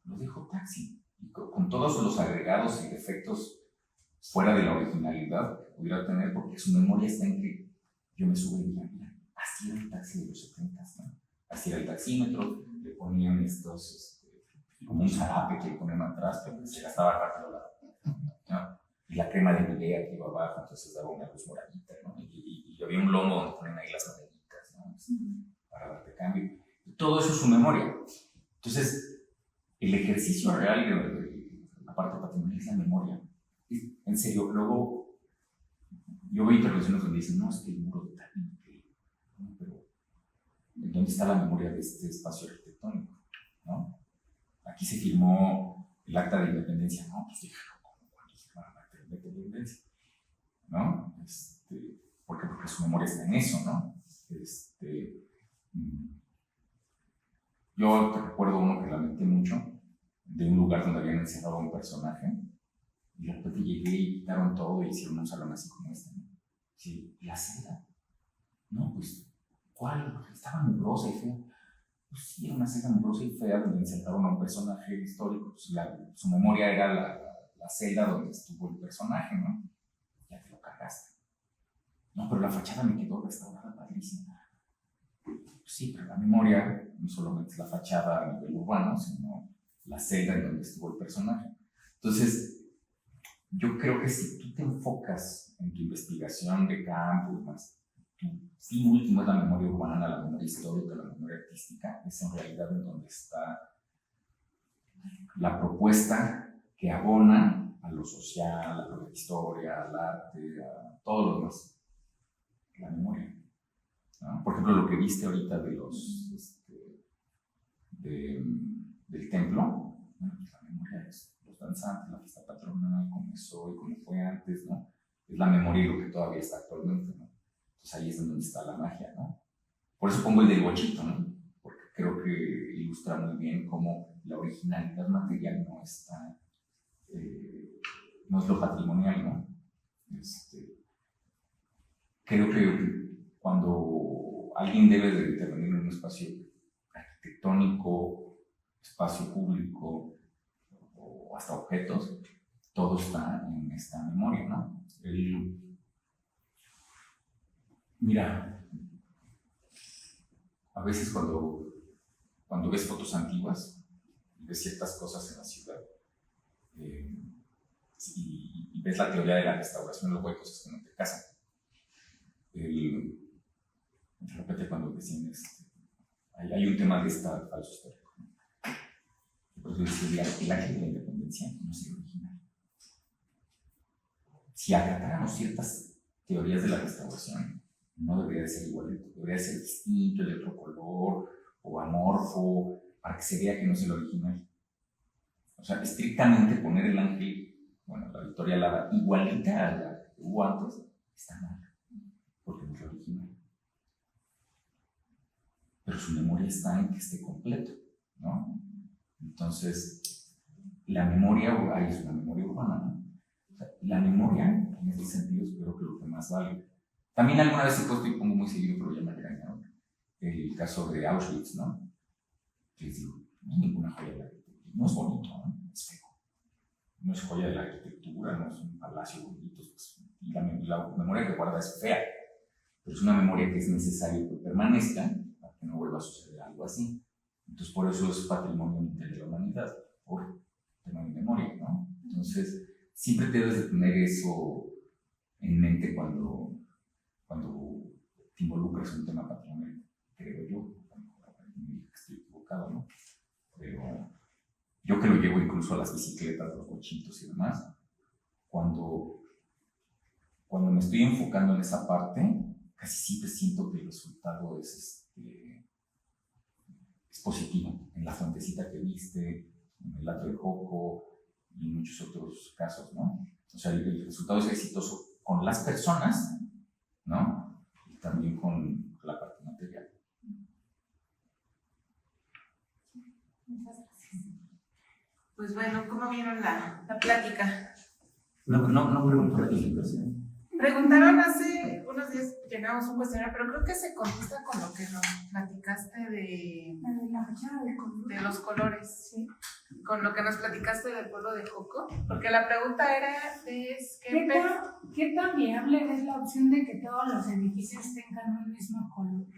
Lo dejo taxi. Y con todos los agregados y defectos fuera de la originalidad que pudiera tener, porque su memoria está en que yo me subo y mira, así así era el taxi de los 70s, ¿no? Así era el taxímetro, le ponían estos, como un zarape que le ponían atrás, pero se gastaba rápido ¿no? Y la crema de Nivea que iba abajo, entonces daba una luz moradita, ¿no? Y había un lomo donde ponían ahí las moneditas, ¿no? Para darte cambio. Y todo eso es su memoria. Entonces, el ejercicio real de la parte patrimonial es la memoria. En serio, luego yo veo intervenciones donde dicen, no, es que el muro de tal, ¿no? Pero ¿dónde está la memoria de este espacio arquitectónico? ¿No? Aquí se firmó el acta de independencia, no, pues déjalo como cuando se firma el acta de independencia, ¿no? ¿Por qué? Porque su memoria está en eso, ¿no? Yo te recuerdo uno que lamenté mucho, de un lugar donde habían encerrado a un personaje, y de repente llegué y quitaron todo y hicieron un salón así como este, ¿no? Sí, ¿la celda? No, pues, ¿cuál? Estaba mugrosa y fea. Pues sí, era una celda mugrosa y fea donde encerraron a un personaje histórico. Pues su memoria era la celda donde estuvo el personaje, ¿no? Ya te lo cargaste. No, pero la fachada me quedó restaurada padrísima. Sí, pero la memoria no solamente es la fachada a nivel urbano, sino la celda en donde estuvo el personaje. Entonces, yo creo que si tú te enfocas en tu investigación de campo y demás, tu fin último es la memoria urbana, la memoria histórica, la memoria artística, es en realidad en donde está la propuesta que abona a lo social, a la historia, al arte, a todo lo demás. La memoria, ¿no? Por ejemplo, lo que viste ahorita de del templo, bueno, pues la memoria es los danzantes, la fiesta patronal, cómo es hoy, cómo fue antes, ¿no? Es la memoria y lo que todavía está actualmente, ¿no? Entonces ahí es donde está la magia, ¿no? Por eso pongo el del bochito, ¿no? Porque creo que ilustra muy bien cómo la originalidad material no está, no es lo patrimonial, ¿no? Creo que cuando alguien debe de intervenir en un espacio arquitectónico, espacio público o hasta objetos, todo está en esta memoria, ¿no? Mira, a veces cuando ves fotos antiguas, ves ciertas cosas en la ciudad y ves la teoría de la restauración, luego hay cosas que no te casan. De repente cuando decían hay un tema de esta falso histórico, ¿no? Por eso decía, el ángel de la independencia no es el original. Si acatáramos ciertas teorías de la restauración, no debería de ser igualito, debería de ser distinto, de otro color o amorfo, para que se vea que no es el original. O sea, estrictamente poner el ángel, bueno, la Victoria Alada, igualita a la que hubo antes, está mal, porque no es la original. Pero su memoria está en que esté completo, ¿no? Entonces, la memoria es una memoria urbana, ¿no? O sea, la memoria, en este sentido, espero que lo que más vale. También alguna vez he puesto y pongo muy seguido, pero ya me regañaron, el caso de Auschwitz, ¿no? Que les digo, no es ninguna joya de la arquitectura, no es bonito, ¿no? Es feo. No es joya de la arquitectura, no es un palacio bonito, pues, y la memoria que guarda es fea, pero es una memoria que es necesario que permanezca para que no vuelva a suceder algo así. Entonces, por eso es patrimonio de la humanidad, por tema de memoria, ¿no? Entonces, siempre debes de tener eso en mente cuando te involucras en un tema patrimonial, creo yo. Estoy equivocado, ¿no? Pero yo que lo llevo incluso a las bicicletas, los bochitos y demás, cuando me estoy enfocando en esa parte, casi siempre siento que el resultado es positivo. En la fuentecita que viste, en el Atrio de Joco y en muchos otros casos, ¿no? O sea, el resultado es exitoso con las personas, ¿no? Y también con la parte material. Muchas gracias. Pues bueno, ¿cómo vieron la plática? No pregunto la calificación. Preguntaron hace unos días, llegamos a un cuestionario, pero creo que se contesta con lo que nos platicaste de La fachada de los colores, ¿sí? Con lo que nos platicaste del pueblo de Joco, porque la pregunta era ¿Qué tan viable es la opción de que todos los edificios tengan un mismo color?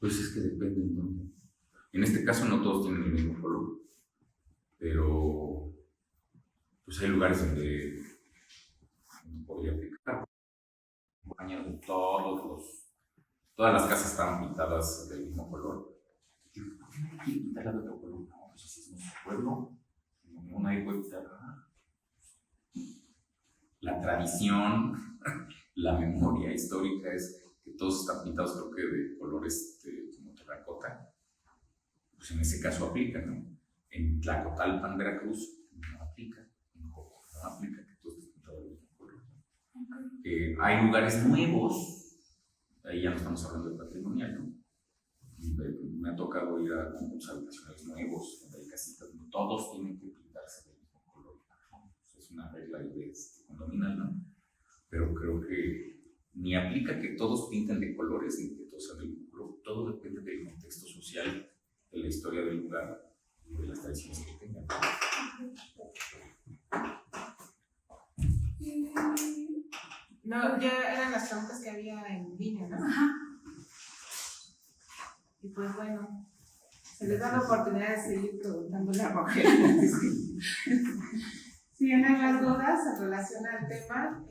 Pues es que depende en dónde. En este caso no todos tienen el mismo color, pero pues hay lugares donde podría aplicar. Todas las casas estaban pintadas del mismo color. ¿Por qué nadie quiere pintarla de otro color? No, pues así es nuestro pueblo. No, nadie puede pintar nada. La tradición, la memoria histórica es que todos están pintados, creo que de colores como terracota. Pues en ese caso aplica, ¿no? En Tlacotalpan, Veracruz, no aplica. En Joco no aplica que todos estén pintados del mismo color. Hay lugares nuevos. Ahí ya no estamos hablando de patrimonial, ¿no? Me ha tocado ir a conjuntos habitacionales nuevos, donde hay casitas, donde todos tienen que pintarse del mismo color. Es una regla condominal, ¿no? Pero creo que ni aplica que todos pinten de colores, ni que todos sean del mismo color. Todo depende del contexto social, de la historia del lugar y de las tradiciones que tengan. No, ya eran las preguntas que había en línea, ¿no? Ajá. Y pues bueno, se les da la oportunidad de seguir preguntándole a Rogelio. Si tienen más dudas en relación al tema,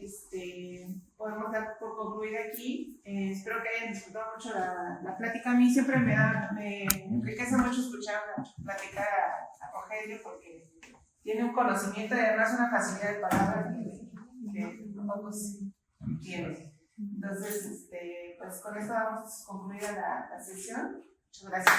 podemos dar por concluir aquí. Espero que hayan disfrutado mucho la plática. A mí siempre me enriquece mucho escuchar platicar a Rogelio porque tiene un conocimiento y además una facilidad de palabra que no pocos tienen. Entonces, pues con esto vamos concluida la sesión. Muchas gracias.